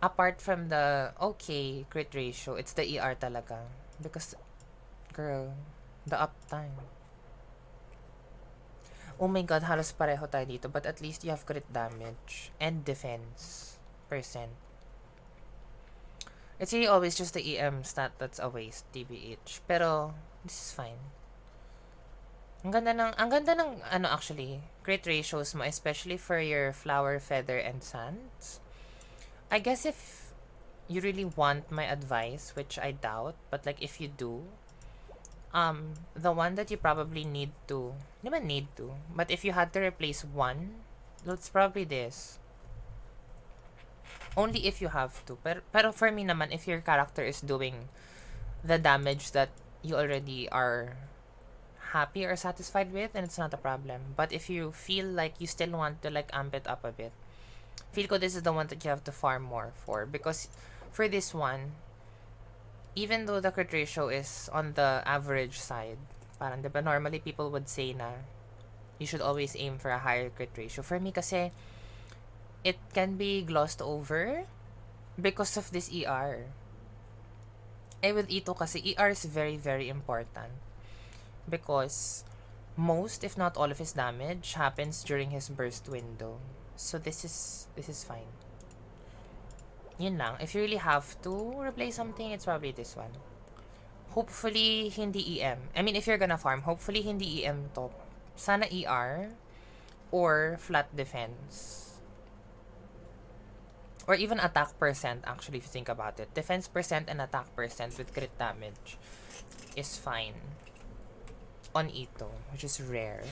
Apart from the, okay, crit ratio, it's the ER talaga. Because, girl, the uptime. Oh my god, halos pareho tayo dito. But at least you have crit damage and defense percent. It's really always just the EM stat that's a waste, TBH. Pero, this is fine. Ang ganda ng, ano actually, crit ratios mo, especially for your flower, feather, and sands. I guess if you really want my advice, which I doubt, but like if you do, the one that you probably need to, naman need to, but if you had to replace one, it's probably this. Only if you have to. Pero for me naman, if your character is doing the damage that you already are happy or satisfied with, then it's not a problem. But if you feel like you still want to like amp it up a bit, feel ko this is the one that you have to farm more for. Because for this one, even though the crit ratio is on the average side, parang diba normally people would say na you should always aim for a higher crit ratio. For me kasi, it can be glossed over because of this ER. With Ito kasi, ER is very, very important. Because most, if not all of his damage happens during his burst window. So this is fine. Yun lang. If you really have to replace something, it's probably this one. Hopefully, hindi EM. I mean, if you're gonna farm, hopefully hindi EM to. Sana ER or flat defense. Or even attack percent, actually, if you think about it. Defense percent and attack percent with crit damage is fine on Ito, which is rare.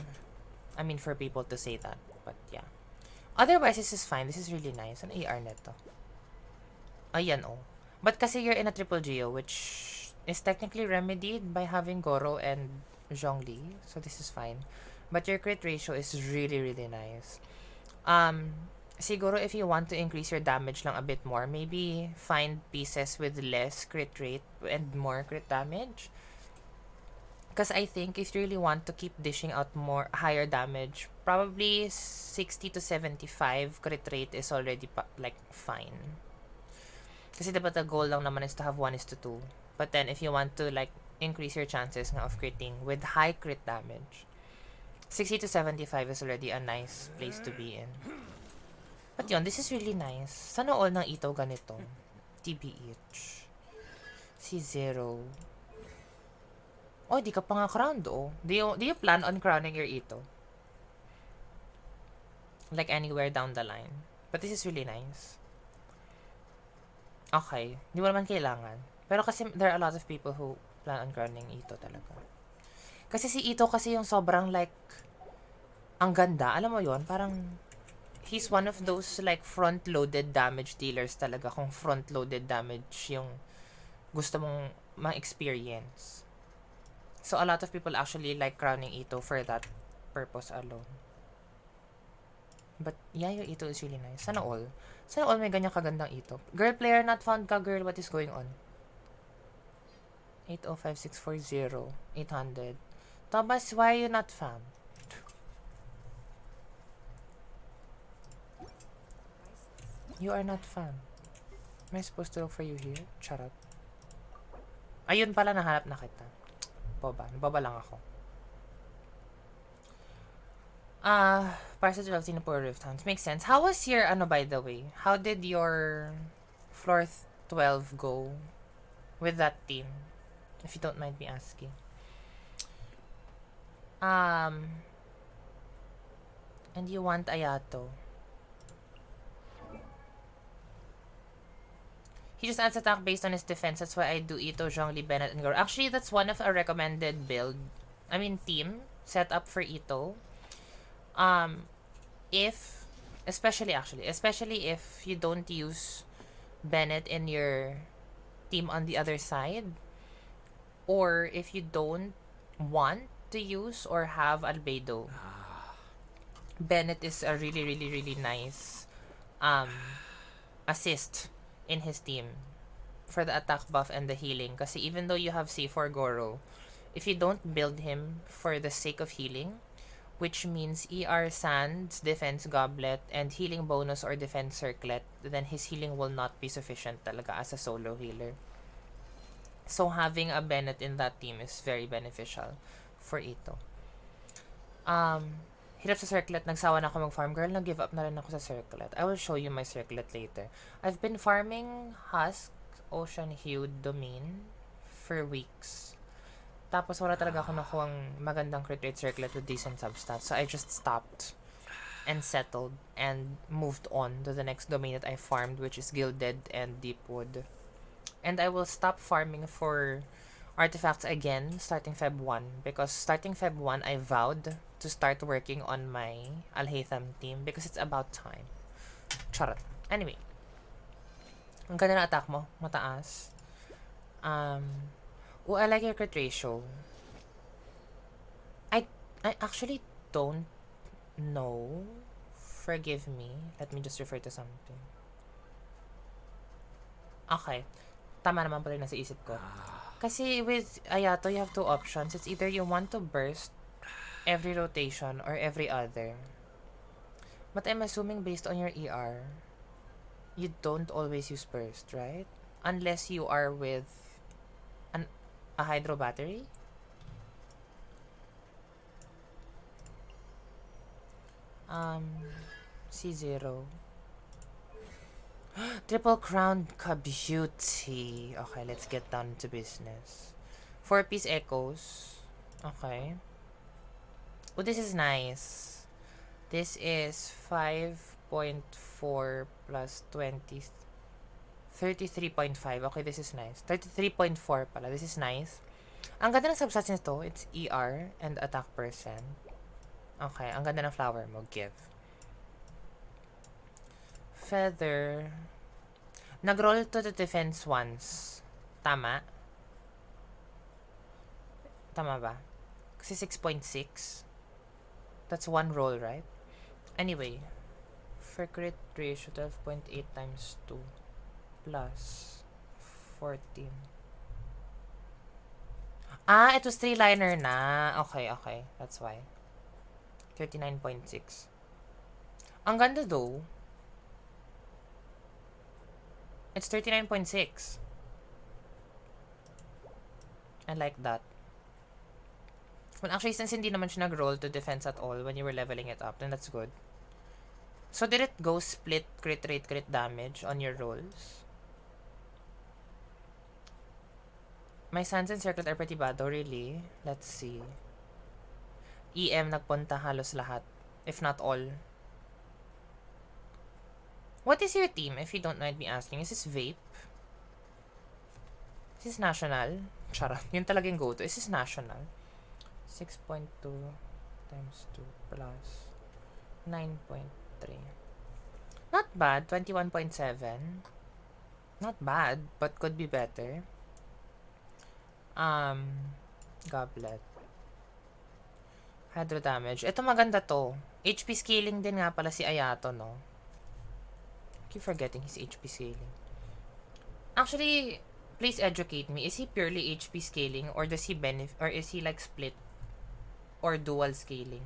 I mean, for people to say that, but yeah. Otherwise, this is fine. This is really nice. An AR neto. Ayan, oh. But kasi you're in a triple Geo, which is technically remedied by having Goro and Zhongli, so this is fine. But your crit ratio is really, really nice. Siguro if you want to increase your damage lang a bit more, maybe find pieces with less crit rate and more crit damage. Because I think if you really want to keep dishing out more higher damage, probably 60 to 75 crit rate is already like fine. Kasi diba the goal lang naman is to have 1:2. But then if you want to like increase your chances nga of critting with high crit damage, 60 to 75 is already a nice place to be in. But yun, this is really nice. Sana all ng Ito ganito. TBH. Si Zero. Oh, di ka pa nga crowned, oh. Do you plan on crowning your Ito? Like anywhere down the line. But this is really nice. Okay. Di mo naman kailangan. Pero kasi there are a lot of people who plan on crowning Ito talaga. Kasi si Ito kasi yung sobrang like ang ganda. Alam mo yon, parang he's one of those like front-loaded damage dealers talaga. Kung front-loaded damage yung gusto mong ma-experience. So a lot of people actually like crowning Ito for that purpose alone. But yeah, yung Ito is really nice. Sana all. Sana all may ganyang kagandang Ito. Girl player not found ka, girl. What is going on? 805-640. 800. Thomas, why are you not fam? You are not fam. Am I supposed to look for you here? Charot. Ayun pala, nahanap na kita. Boba. Nababa lang ako. Passage of Singapore Rift Hounds. Makes sense. How was your, by the way? How did your floor 12 go with that team? If you don't mind me asking. And you want Ayato. He just adds attack based on his defense. That's why I do Ito, Zhongli, Bennett, and Goro. Actually, that's one of our recommended build. I mean, team set up for Ito. Especially if you don't use Bennett in your team on the other side, or if you don't want to use or have Albedo, Bennett is a really, really, really nice assist in his team for the attack buff and the healing. Kasi even though you have C4 Goro, if you don't build him for the sake of healing, which means ER Sands, Defense Goblet, and healing bonus or Defense Circlet, then his healing will not be sufficient talaga as a solo healer. So having a Bennett in that team is very beneficial for Ito. Hirap sa Circlet, nagsawa na ako mag-farm. Girl, nag-give up na rin ako sa Circlet. I will show you my Circlet later. I've been farming Husk Ocean Hued Domain for weeks. Tapos wala talaga ako nakuhang magandang crit rate circlet with decent substats. So I just stopped and settled and moved on to the next domain that I farmed, which is Gilded and Deepwood. And I will stop farming for artifacts again starting Feb 1 because starting Feb 1 I vowed to start working on my Alhaitham team because it's about time. Charot. Anyway. Ang ganda na attack mo. Mataas. Oh, I like your crit ratio. I actually don't know. Forgive me. Let me just refer to something. Okay. Tama naman pala yung nasa isip ko. Kasi with Ayato, you have two options. It's either you want to burst every rotation or every other. But I'm assuming based on your ER, you don't always use burst, right? Unless you are with a hydro battery? C0. Triple Crown Ka Beauty. Okay, let's get down to business. 4-piece echoes. Okay. Oh, this is nice. This is 5.4 plus 20. 33.5. Okay, this is nice. 33.4 pala. This is nice. Ang ganda ng substats nito, it's ER and attack percent. Okay, ang ganda ng flower mo. Give. Feather. Nag-roll to the defense once. Tama? Tama ba? Kasi 6.6. That's one roll, right? Anyway. For crit ratio, 12.8 times 2 plus 14. Ah, it was 3-liner na. Okay, okay. That's why. 39.6. Ang ganda though. It's 39.6. I like that. Well, actually, since hindi naman siya nag-roll to defense at all when you were leveling it up, then that's good. So, did it go split crit rate, crit damage on your rolls? My Sands and Circlet are pretty bad though, really. Let's see. EM nagpunta halos lahat. If not all. What is your team, if you don't mind me asking? Is this Vape? Is this National? Charot. Yun talagang go-to. Is this National? 6.2 times 2 plus 9.3. Not bad. 21.7. Not bad, but could be better. Goblet. Hydro damage. Ito maganda to. HP scaling din nga pala si Ayato, no? Keep forgetting his HP scaling. Actually, please educate me. Is he purely HP scaling or does he benefit or is he like split or dual scaling?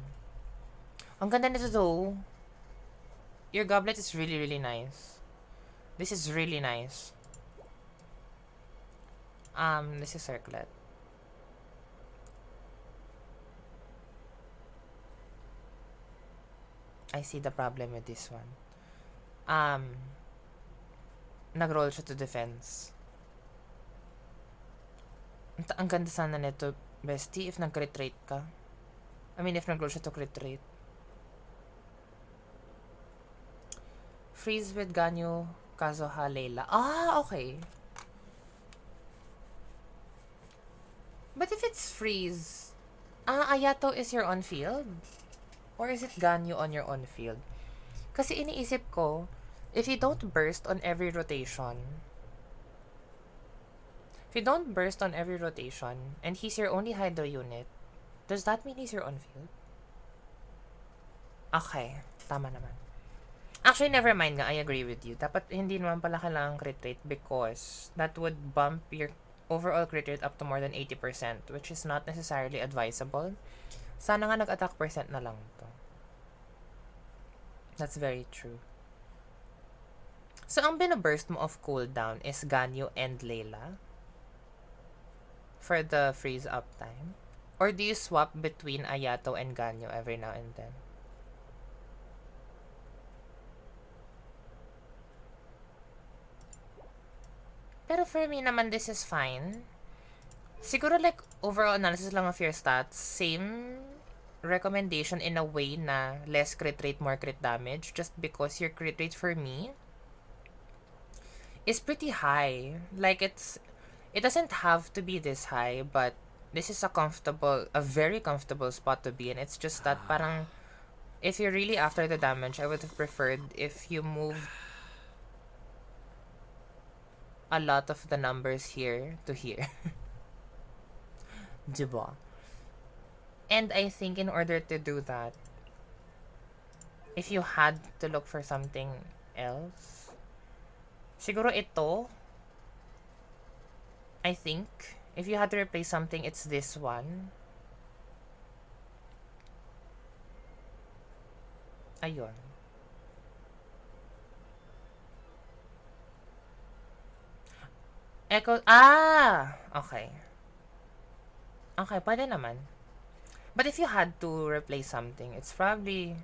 Ang ganda nito though. Your goblet is really, really nice. This is really nice. This is circlet. I see the problem with this one. Nag-roll siya to defense. Ang ganda sana nito, bestie, if nag-crit rate ka. I mean, if nag-roll siya to crit rate. Freeze with Ganyu, Kazuha, Layla. Ah, okay. But if it's freeze, Ayato is your on-field? Or is it Ganyu on your on-field? Kasi iniisip ko, if you don't burst on every rotation, and he's your only Hydro unit, does that mean he's your on-field? Okay, tama naman. Actually, never mind nga, I agree with you. Dapat hindi naman pala kailangan crit rate because that would bump your overall crit rate up to more than 80%, which is not necessarily advisable. Sana nga nag-attack percent na lang to. That's very true. So, ang binaburst mo of cooldown is Ganyu and Layla for the freeze up time? Or do you swap between Ayato and Ganyu every now and then? Pero for me naman, this is fine. Siguro like overall analysis lang of your stats, same recommendation in a way na less crit rate, more crit damage, just because your crit rate for me is pretty high. Like it doesn't have to be this high, but this is a very comfortable spot to be in. It's just that parang if you're really after the damage, I would have preferred if you moved a lot of the numbers here to here. Diba? And I think in order to do that, if you had to look for something else, siguro ito, I think, if you had to replace something, it's this one. Ayun. Echo, okay. Okay, pwede naman. But if you had to replace something, it's probably...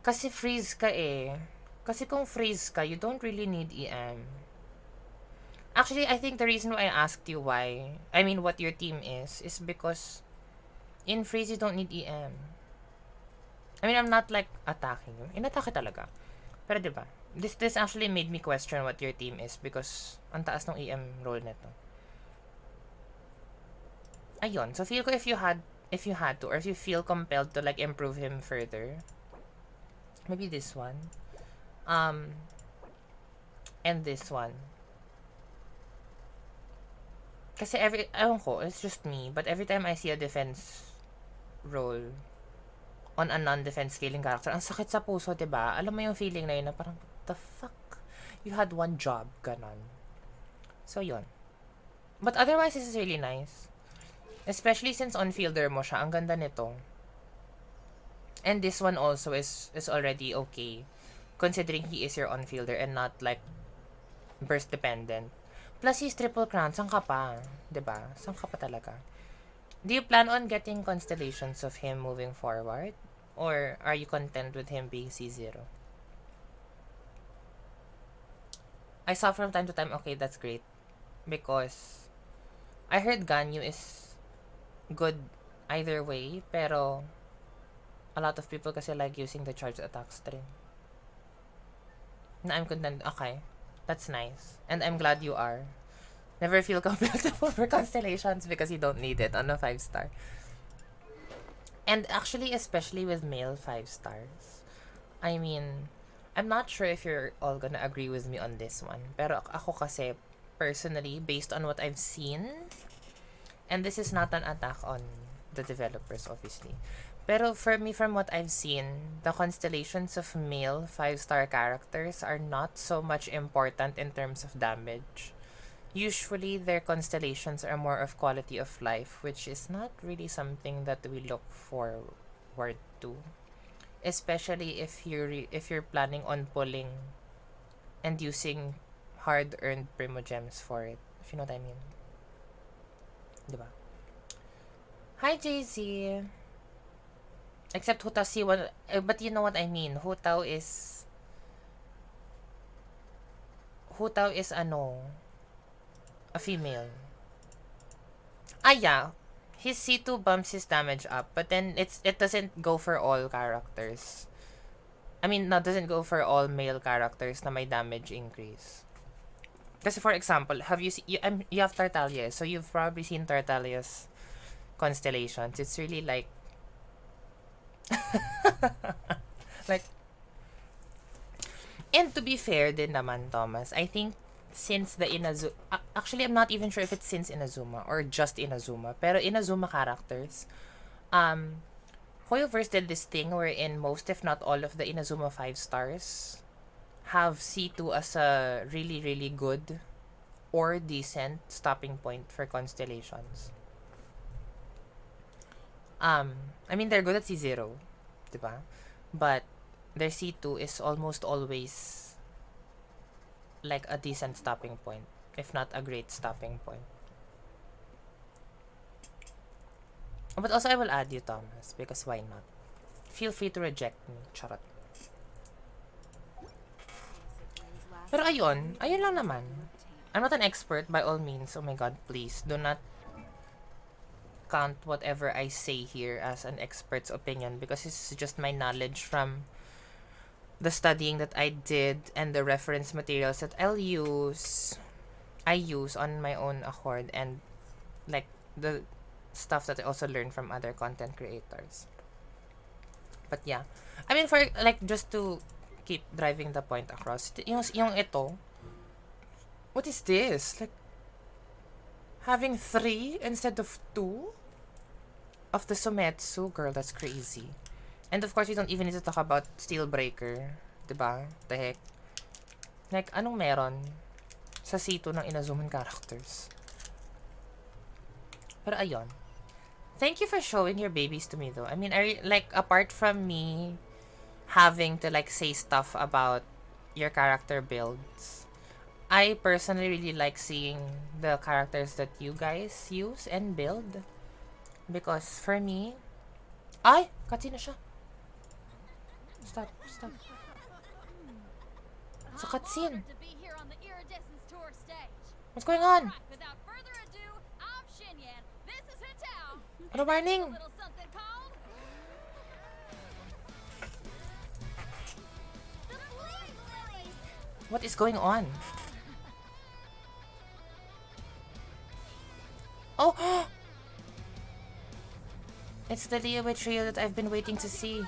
Kasi freeze ka eh. Kasi kung freeze ka, you don't really need EM. Actually, I think the reason why I asked you what your team is because in freeze, you don't need EM. I mean, I'm not like attacking you. Inatake talaga. Pero diba, this actually made me question what your team is because ang taas ng EM roll neto. Ayun, so feel ko if you had to, or if you feel compelled to like improve him further, maybe this one, and this one. Kasi ewan ko, it's just me, but every time I see a defense roll on a non-defense scaling character, ang sakit sa puso, diba? Alam mo yung feeling na yun na parang, the fuck? You had one job, ganon. So, yun. But otherwise, this is really nice. Especially since on-fielder mo siya, ang ganda nito. And this one also is already okay, considering he is your on-fielder and not like burst dependent. Plus, he's triple crown. Saan ka pa? Diba? Saan ka pa talaga? Do you plan on getting constellations of him moving forward? Or are you content with him being C0? I saw from time to time, okay, that's great. Because I heard Ganyu is good either way, pero a lot of people kasi like using the charged attack string. Na I'm content, okay. That's nice. And I'm glad you are. Never feel compelled to pull for constellations because you don't need it on a 5-star. And actually, especially with male 5-stars. I mean, I'm not sure if you're all gonna agree with me on this one. Pero ako kasi, personally, based on what I've seen, and this is not an attack on the developers, obviously. Pero for me, from what I've seen, the constellations of male 5-star characters are not so much important in terms of damage. Usually, their constellations are more of quality of life, which is not really something that we look forward to. Especially if you're planning on pulling and using hard-earned primogems for it. If you know what I mean. Diba? Hi, JZ! Except Hutao C1, but you know what I mean. Hutao is a female. Yeah. His C2 bumps his damage up, but then it doesn't go for all characters. I mean, doesn't go for all male characters na may damage increase. Kasi for example, you have Tartaglia, so you've probably seen Tartaglia's constellations. It's really like like, and to be fair din naman, Thomas, I think since the Inazuma, actually I'm not even sure if it's since Inazuma or just Inazuma, pero Inazuma characters, Hoyoverse did this thing wherein most if not all of the Inazuma 5-stars have C2 as a really, really good or decent stopping point for constellations. I mean, they're good at C0, diba? But their C2 is almost always like a decent stopping point, if not a great stopping point. But also, I will add you, Thomas, because why not? Feel free to reject me, charot. Pero ayun lang naman. I'm not an expert by all means. Oh my god, please do not count whatever I say here as an expert's opinion because this is just my knowledge from the studying that I did and the reference materials that I use on my own accord, and like the stuff that I also learned from other content creators. But yeah, I mean, for like, just to keep driving the point across, yung ito, what is this? Like, having 3 instead of 2 of the Sumetsu? Girl, that's crazy. And of course, we don't even need to talk about Steelbreaker. Diba? The heck? Like, anong meron sa C2 ng inazuman characters? Pero ayun. Thank you for showing your babies to me though. I mean, like, apart from me having to like say stuff about your character builds, I personally really like seeing the characters that you guys use and build. Because for me... Ay! Cutscene na siya. Stop. It's a cutscene. What's going on? Ano burning? What is going on? Oh! It's the Liyue trio that I've been waiting to see.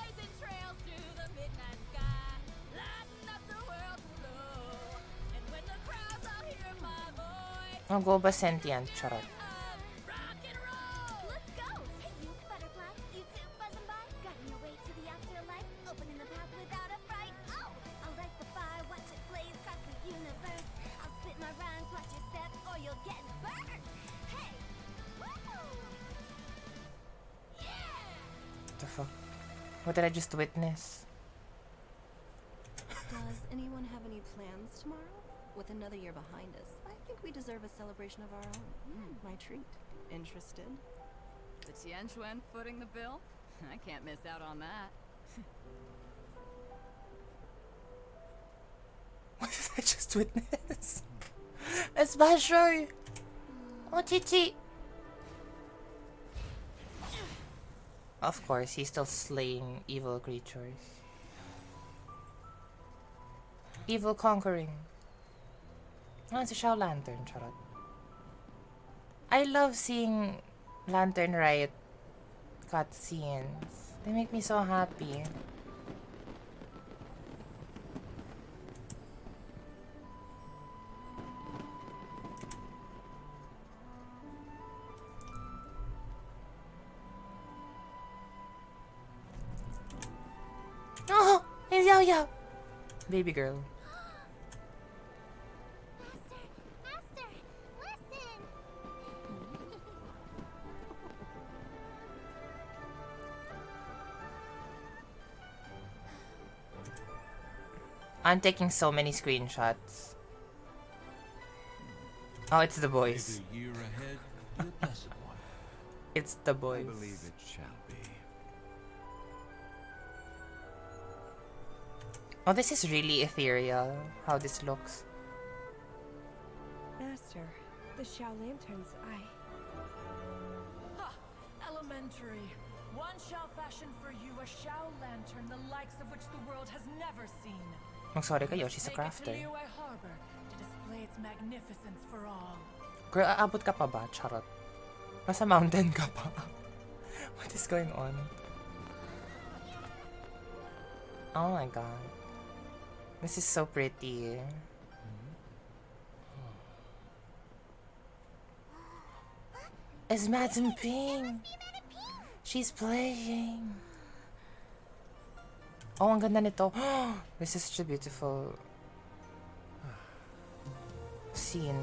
Oh, go ba sentient? Charot. What did I just witness? Does anyone have any plans tomorrow? With another year behind us, I think we deserve a celebration of our own. My treat. Interested? The Tianquan footing the bill? I can't miss out on that. What did I just witness? It's Basho! Oh, Chichi! Of course, he's still slaying evil creatures. Evil conquering. Oh, it's a Shao Lantern, charot. I love seeing Lantern Rite cutscenes. They make me so happy. Oh, it's Yao Yao. Baby girl. Master, listen. I'm taking so many screenshots. Oh, it's the boys. May the year ahead be a blessed one. It's the boys. I believe it shall be. Oh, this is really ethereal, how this looks. Master, the Shao Lanterns, Elementary. One shall fashion for you a Shao Lantern, the likes of which the world has never seen. Sorry kayo, she's a Take it crafter. to Liyue Harbor to display its magnificence for all. Girl, aabot ka pa ba? Charot. Nasa mountain ka pa. What is going on? Oh my god. This is so pretty. It's Madam Ping. She's playing. Oh, ang ganda nito. This is such a beautiful scene.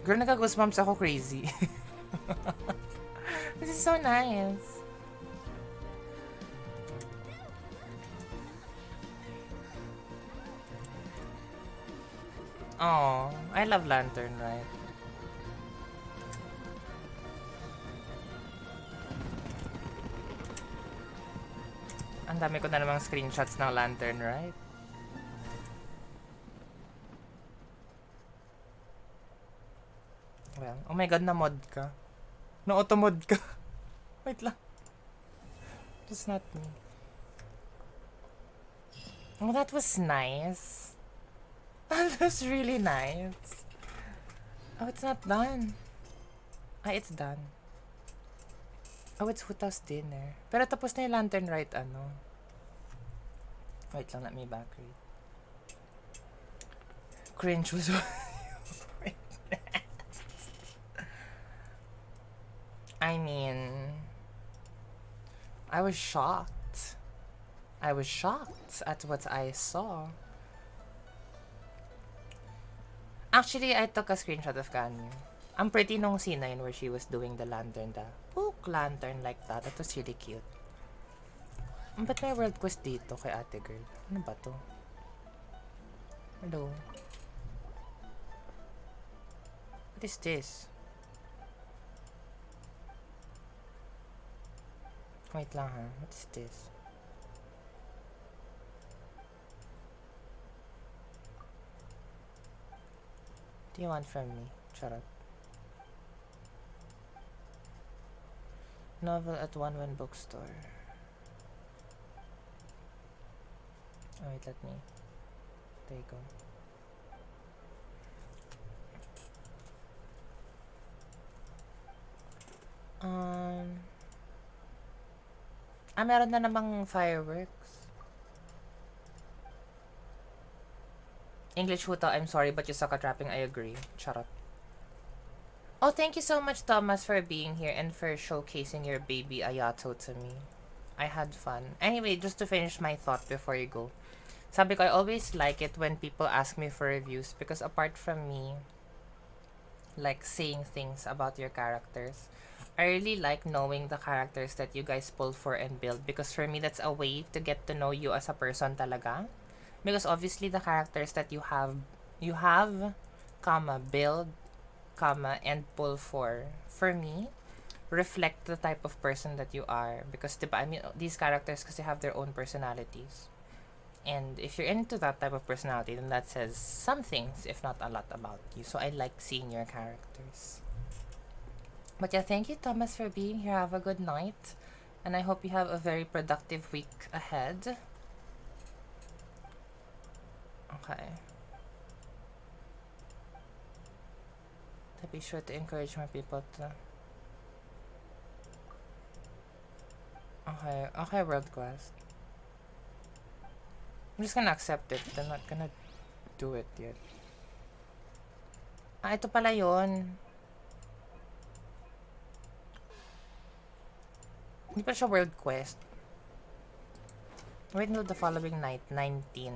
Girl, nagka-goosebumps ako, crazy. This is so nice. Oh, I love Lantern Rite. Ang dami ko na namang screenshots ng Lantern Rite. Well, oh my god, na-mod ka. Na-auto-mod ka. Wait lang. Just not me. Oh, that was nice. That was really nice. Oh, it's not done. Ah, it's done. Oh, it's Huta's dinner. Pero tapos na yung lantern rite, ano. Wait lang, let me back read. Cringe was I mean, I was shocked. I was shocked at what I saw. Actually, I took a screenshot of Ganyu. Ang pretty nung scene na yun where she was doing the lantern, the pook lantern like that. That was really cute. Ba't may world quest dito kay ate girl? Ano ba to? Hello? What is this? Wait lang ha. What is this? What do you want from me? Charot. Novel at One One Bookstore. Oh wait, let me. There you go. Meron na namang fireworks. English Huta, I'm sorry, but you suck at rapping. I agree. Charot. Oh, thank you so much, Thomas, for being here and for showcasing your baby Ayato to me. I had fun. Anyway, just to finish my thought before you go. Sabi ko, I always like it when people ask me for reviews because apart from me, like, saying things about your characters, I really like knowing the characters that you guys pull for and build because for me, that's a way to get to know you as a person talaga. Because obviously, the characters that you have, comma, build, comma, and pull for me, reflect the type of person that you are. Because, diba, I mean, these characters kasi have their own personalities. And if you're into that type of personality, then that says some things, if not a lot, about you. So I like seeing your characters. But yeah, thank you, Thomas, for being here. Have a good night. And I hope you have a very productive week ahead. Okay. So be sure to encourage more people to... Okay, World Quest. I'm just gonna accept it. I'm not gonna do it yet. Ah, ito pala yun. Hindi pa siya World Quest. Wait until the following night, 19.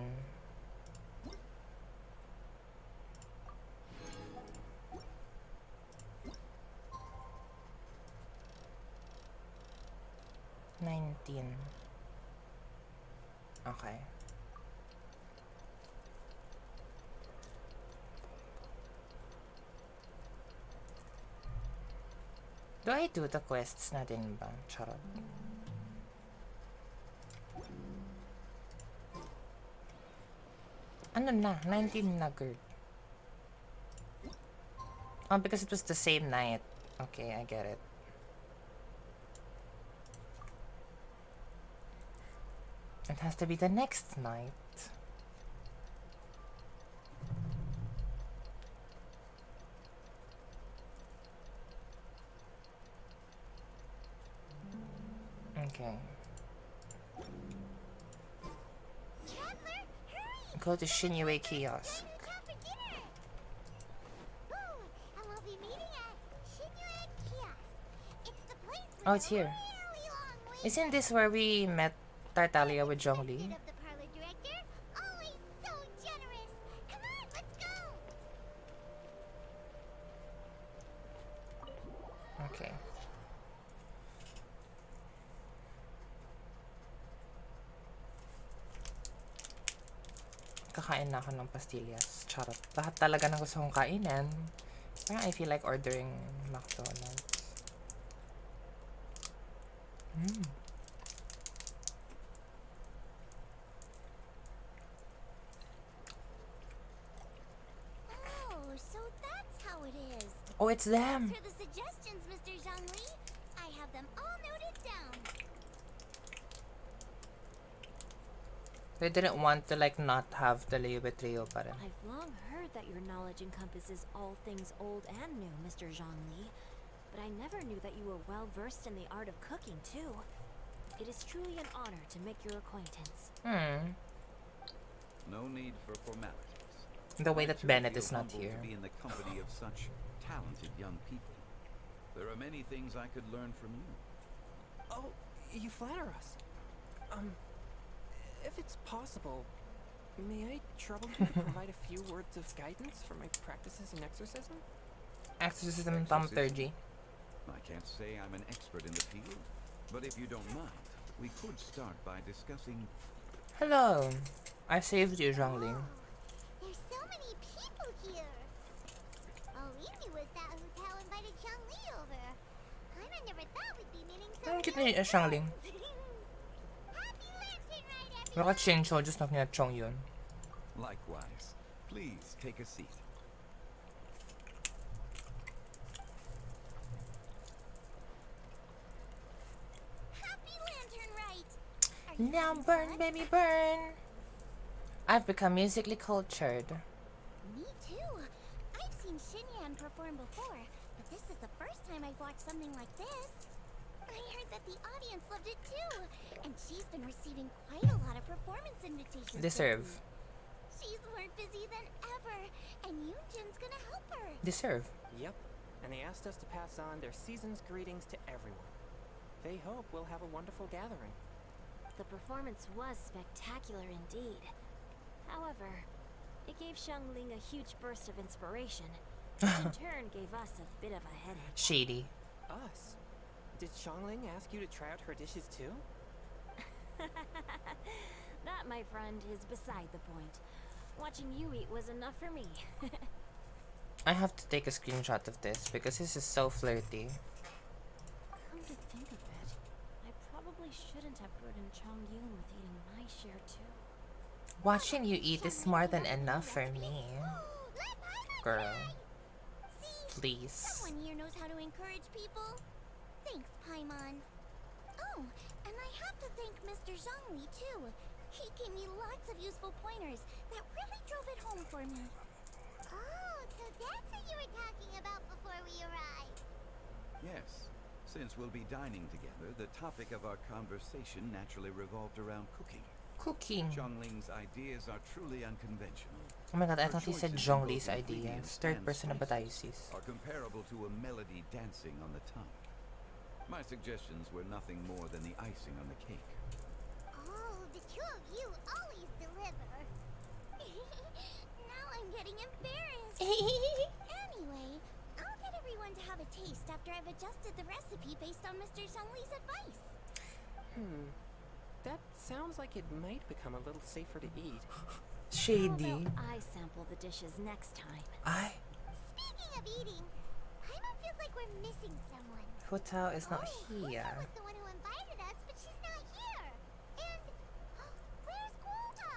Okay. Do I do the quests na din ba? Charot. Ano na? 19 na, girl. Oh, because it was the same night. Okay, I get it. It has to be the next night. Okay. Chandler, hurry! Go to Shinyue Kiosk. Time for dinner! Ooh, and we'll be meeting at Shinyue Kiosk. It's the place Oh, it's here. really long way. Isn't this where we met Tartaglia with Zhongli? Of the parlor director, always so generous. Come on, let's go. Okay. Kakain na ako ng pastillas. Charot. Lahat talaga ng gusto kong kainin. Parang I feel like ordering McDonald's. Oh, so that's how it is. Oh, it's them. Thanks for the suggestions, Mr. Zhongli. I have them all noted down. They didn't want to like not have the Leo Trio pa rin. I've long heard that your knowledge encompasses all things old and new, Mr. Zhongli. But I never knew that you were well versed in the art of cooking, too. It is truly an honor to make your acquaintance. No need for formalities. The way that I too Bennett feel is not humbled here. to be in the company of such talented young people. There are many things I could learn from you. Oh, you flatter us. If it's possible, may I trouble you to provide a few words of guidance for my practices in exorcism? Exorcism thaumaturgy. I can't say I'm an expert in the field, but if you don't mind, we could start by discussing... Hello. I saved you, Zhongli. There's so many people here. All we knew was that hotel invited Zhongli over. I never thought we'd be meeting Ang someone cute ni Zhongli. Baka Chincho, just not niya Chong yun. Likewise. Please take a seat. Happy Lantern Rite! Now burn, baby, burn. I've become musically cultured. Me too. I've seen Xinyan perform before, but this is the first time I've watched something like this. I heard that the audience loved it too, and she's been receiving quite a lot of performance invitations. Deserve. lately. She's more busy than ever, and Yoonjin's gonna help her. Deserve. Yep, and they asked us to pass on their season's greetings to everyone. They hope we'll have a wonderful gathering. The performance was spectacular indeed. However, it gave Xiangling a huge burst of inspiration, which in turn gave us a bit of a headache. Shady. Us? Did Xiangling ask you to try out her dishes too? That, my friend, is beside the point. Watching you eat was enough for me. I have to take a screenshot of this because this is so flirty. Come to think of it, I probably shouldn't have burdened Chongyun with eating my share too. Watching you eat is more than enough for me. Girl. Please. Someone here knows how to encourage people. Thanks, Paimon. Oh, and I have to thank Mr. Zhongli too. He gave me lots of useful pointers that really drove it home for me. Oh, so that's what you were talking about before we arrived. Yes. Since we'll be dining together, the topic of our conversation naturally revolved around cooking. Cooking. Zhongling's ideas are truly unconventional. Oh my god, I Her thought he said choices in Zhongli's both ideas. ingredients Third and person na ba tayo, spices sis? are comparable to a melody dancing on the tongue. My suggestions were nothing more than the icing on the cake. Oh, the two of you always deliver. Now I'm getting embarrassed. Anyway, I'll get everyone to have a taste after I've adjusted the recipe based on Mr. Zhongli's advice. That sounds like it might become a little safer to eat. Shady. How about I sample the dishes next time? Speaking of eating, Paimon feels like we're missing someone. Hu Tao is not here. That was the one who invited us, but she's not here. And where's Guoba?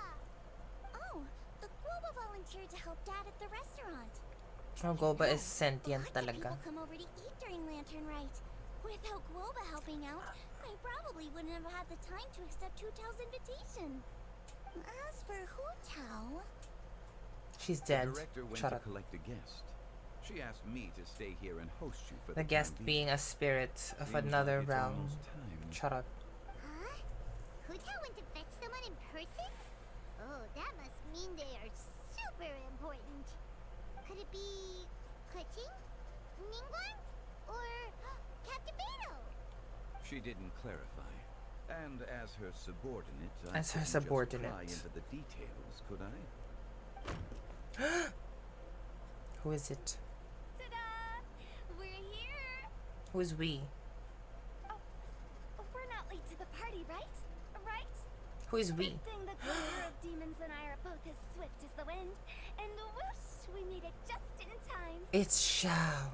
Oh, Guoba volunteered to help Dad at the restaurant. Oh, Goba is sentient Lots of talaga. people come over to eat during Lantern Rite. Without Guoba helping out, I probably wouldn't have had the time to accept Hu Tao's invitation. As for Hu Tao, She's dead. The director went Shut to up. collect a guest. She asked me to stay here and host you for The the guest time being a spirit of Seems another like it's realm. almost time. Shut up. Huh? Hu Tao went to fetch someone in person? Oh, that must mean they are super important. Could it be Kuching? Ningguang? Or Captain Beto? She didn't clarify. And as her subordinate, I As her couldn't just subordinate. pry into the details, could I? Who is it? ta-da! We're here! Who is we? We're not late to the party, right? Right? Who is we? Good thing the Queen of Demons and I are both as swift as the wind. And whoosh, we made it just in time. It's Xiao.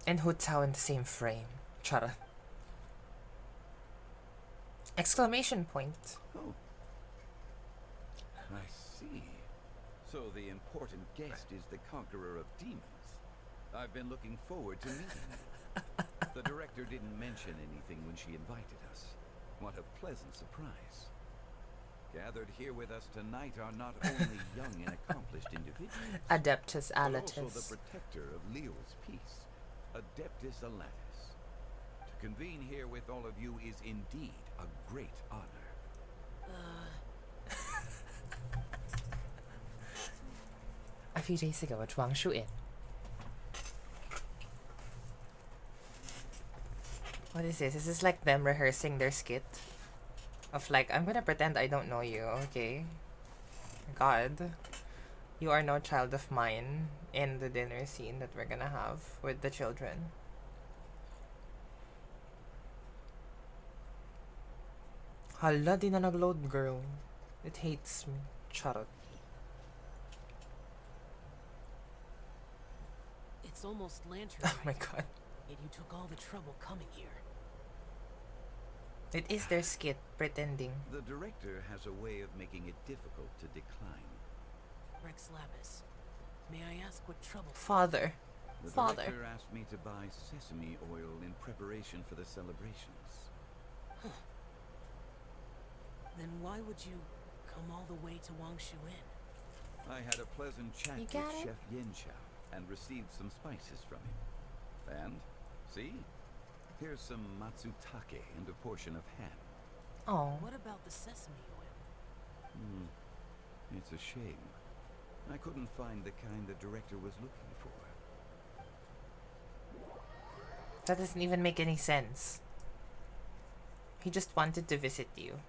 And Hu Tao in the same frame. Chara. Exclamation point. Oh. I see. So the important guest is the conqueror of demons. I've been looking forward to meeting you. The director didn't mention anything when she invited us. What a pleasant surprise. Gathered here with us tonight are not only young and accomplished individuals, Adeptus but also Alatus. the protector of Leo's peace, Adeptus Alatus. To convene here with all of you is indeed a great honor. A few days ago at Wang Shu Inn. What is this? Is this like them rehearsing their skit? Of like, I'm gonna pretend I don't know you, okay? God. You are no child of mine in the dinner scene that we're gonna have with the children. Hala, di na nag-load, girl. It hates me. Charot. It's almost lantern. Oh my god. Yet you took all the trouble coming here. It is their skit, pretending. The director has a way of making it difficult to decline. Rex Lapis, may I ask what trouble? Father. The Father. director asked me to buy sesame oil in preparation for the celebrations. Huh. Then why would you come all the way to Wang Shu Inn? I had a pleasant chat You with got it? Chef Yin Chao and received some spices from him. And, see? Here's some matsutake and a portion of ham. Oh. What about the sesame oil? It's a shame. I couldn't find the kind the director was looking for. That doesn't even make any sense. He just wanted to visit you.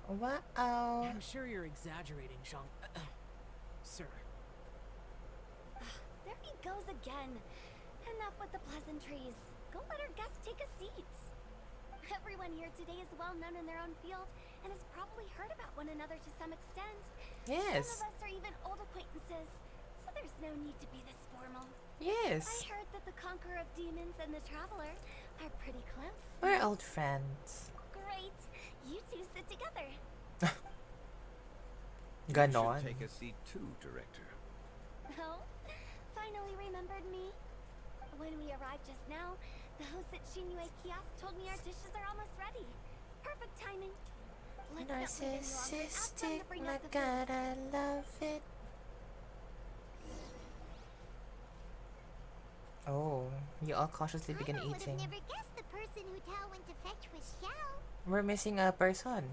Wow. I'm sure you're exaggerating, Zhang. Sir. There he goes again. Enough with the pleasantries. Go let our guests take a seat. Everyone here today is well known in their own field and has probably heard about one another to some extent. Yes. Some of us are even old acquaintances, so there's no need to be this formal. Yes. I heard that the Conqueror of Demons and the Traveler are pretty close. We're old friends. Great. You two sit together. Ganon. You should take a seat too, director. Oh, finally remembered me. When we arrived just now, the host at Shinue Kiosk told me our dishes are almost ready. Perfect timing. Let's not wait any longer and ask them Narcissistic, to bring my out the god, food. I love it. Oh, you all cautiously begin I would have eating. never guessed the person who Tao went to fetch was Xiao. We're missing a person.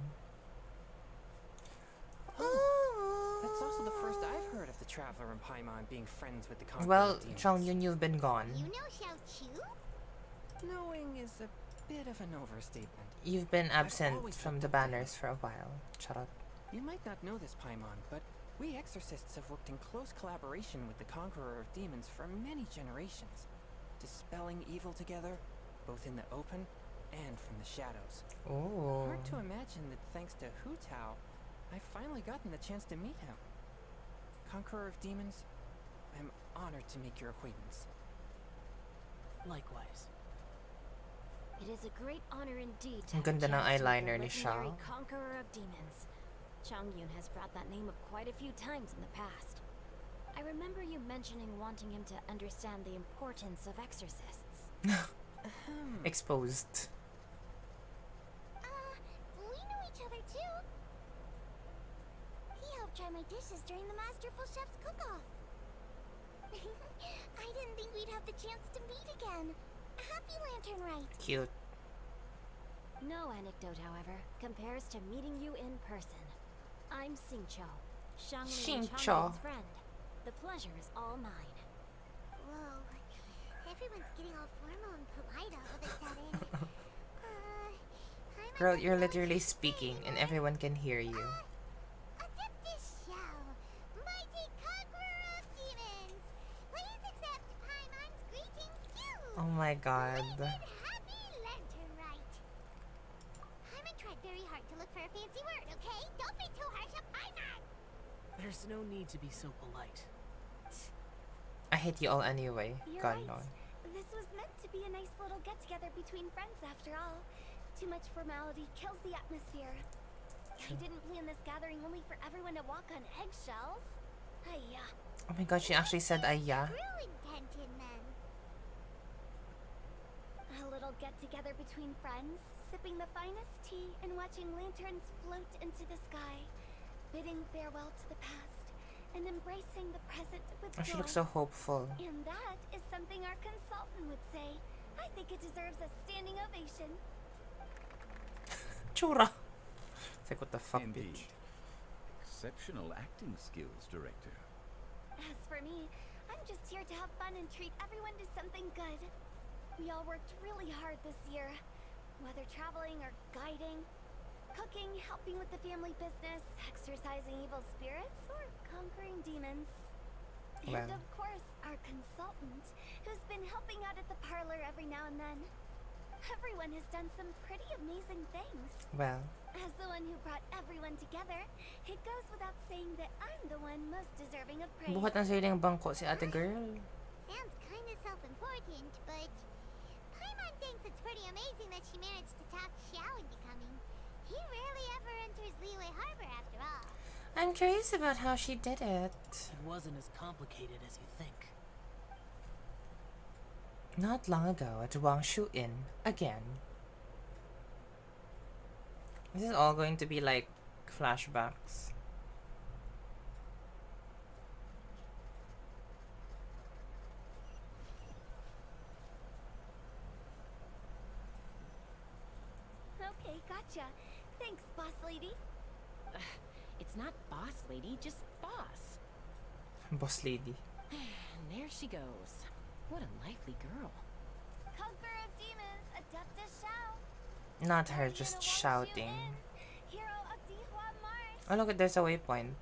That's also the first I've heard of the Traveler and Paimon being friends with the Conqueror Well, of Demons. Chong Yun, you've been gone. You know Xiao Chu? Knowing is a bit of an overstatement. You've been absent always from felt the that banners for a while. Charot. You might not know this, Paimon, but we exorcists have worked in close collaboration with the Conqueror of Demons for many generations, dispelling evil together, both in the open and from the shadows. Oh. Hard to imagine that thanks to Hu Tao, I've finally gotten the chance to meet him. Conqueror of Demons, I'm honored to make your acquaintance. Likewise. It is a great honor indeed to Ang have a ganda ng chance to meet eyeliner the ni legendary Xiao. Conqueror of Demons. Changyun has brought that name up quite a few times in the past. I remember you mentioning wanting him to understand the importance of exorcists. Exposed. We know each other too. He helped try my dishes during the Masterful Chef's cook-off. I didn't think we'd have the chance to meet again. Happy Lantern Rite. Cute. No anecdote, however, compares to meeting you in person. I'm Xingqiu, Shangli and Xingqiu. Changyun's friend. The pleasure is all mine. Whoa. Everyone's getting all formal and polite all of a sudden. Girl, you're literally speaking and everyone can hear you. Adeptus Xiao, mighty conqueror of demons. Please accept Paimon's greetings too. Oh my god. Happy Lantern Rite. Paimon tried very hard to look for a fancy word, okay? Don't be too harsh on Paimon. There's no need to be so polite. I hate you all anyway. You're Ganon. right. This was meant to be a nice little get-together between friends after all. Too much formality kills the atmosphere. true. I didn't plan this gathering only for everyone to walk on eggshells. Hiya. Oh my god, she actually said yeah. True intention, men. A little get-together between friends, sipping the finest tea and watching lanterns float into the sky, bidding farewell to the past and embracing the present with Oh, she joy. looks so hopeful. And that is something our consultant would say. I think it deserves a standing ovation. Chura. It's like, what the fuck, Indeed. bitch? Exceptional acting skills, Director. As for me, I'm just here to have fun and treat everyone to something good. We all worked really hard this year, whether traveling or guiding, cooking, helping with the family business, exercising evil spirits, or conquering demons. Well. And of course, our consultant, who's been helping out at the parlor every now and then. Everyone has done some pretty amazing things. Well. As the one who brought everyone together, it goes without saying that I'm the one most deserving of praise. Buhat ng sariling bangko si ate girl. Sounds kinda self-important, but Paimon thinks it's pretty amazing that she managed to talk Xiao into coming. He rarely ever enters Liyue Harbor after all. I'm curious about how she did it. It wasn't as complicated as you think. Not long ago at Wangshu Inn again. This is all going to be like flashbacks. Okay, gotcha. Thanks, boss lady. It's not boss lady, just boss. Boss lady. And there she goes. What a lively girl. Conqueror of demons, Adeptus Xiao. Not her, just shouting. Hero of Dihua Marsh. Oh look, there's a waypoint.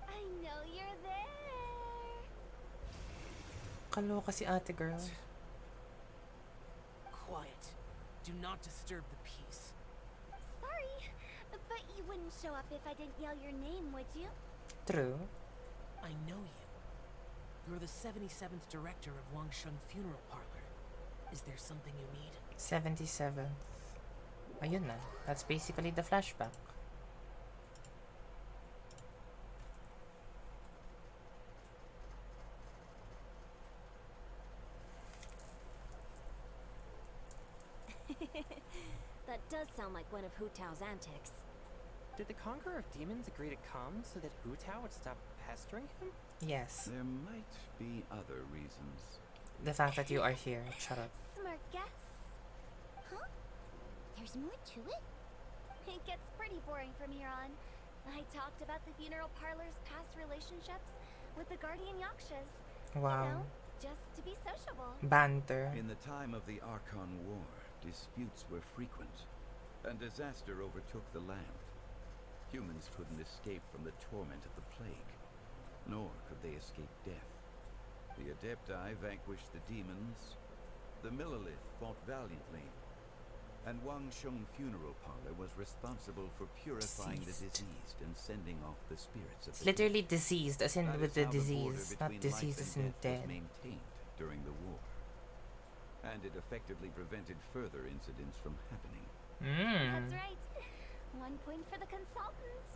I know you're there. Kaloka si ate girl. Quiet. Do not disturb the peace. Sorry, but you wouldn't show up if I didn't yell your name, would you? True. I know you. You're the 77th director of Wangsheng Funeral Parlor. Is there something you need? 77. Ayun na. That's basically the flashback. That does sound like one of Hu Tao's antics. Did the Conqueror of Demons agree to come so that Hu Tao would stop pestering him? Yes. There might be other reasons. The fact that you are here. Shut up. Smart guess. Huh? There's more to it? It gets pretty boring from here on. I talked about the funeral parlor's past relationships with the guardian yakshas. Wow. You know, just to be sociable. Banter. In the time of the Archon War, disputes were frequent, and disaster overtook the land. Humans couldn't escape from the torment of the plague, nor could they escape death. The Adepti vanquished the demons, the Millelith fought valiantly, and Wangsheng Funeral Parlor was responsible for purifying the diseased and sending off the spirits of It's the literally dead. diseased, as in That with is the how border disease, not between diseased life as and in death dead. was maintained during the war, and it effectively prevented further incidents from happening. That's right. 1 point for the consultant.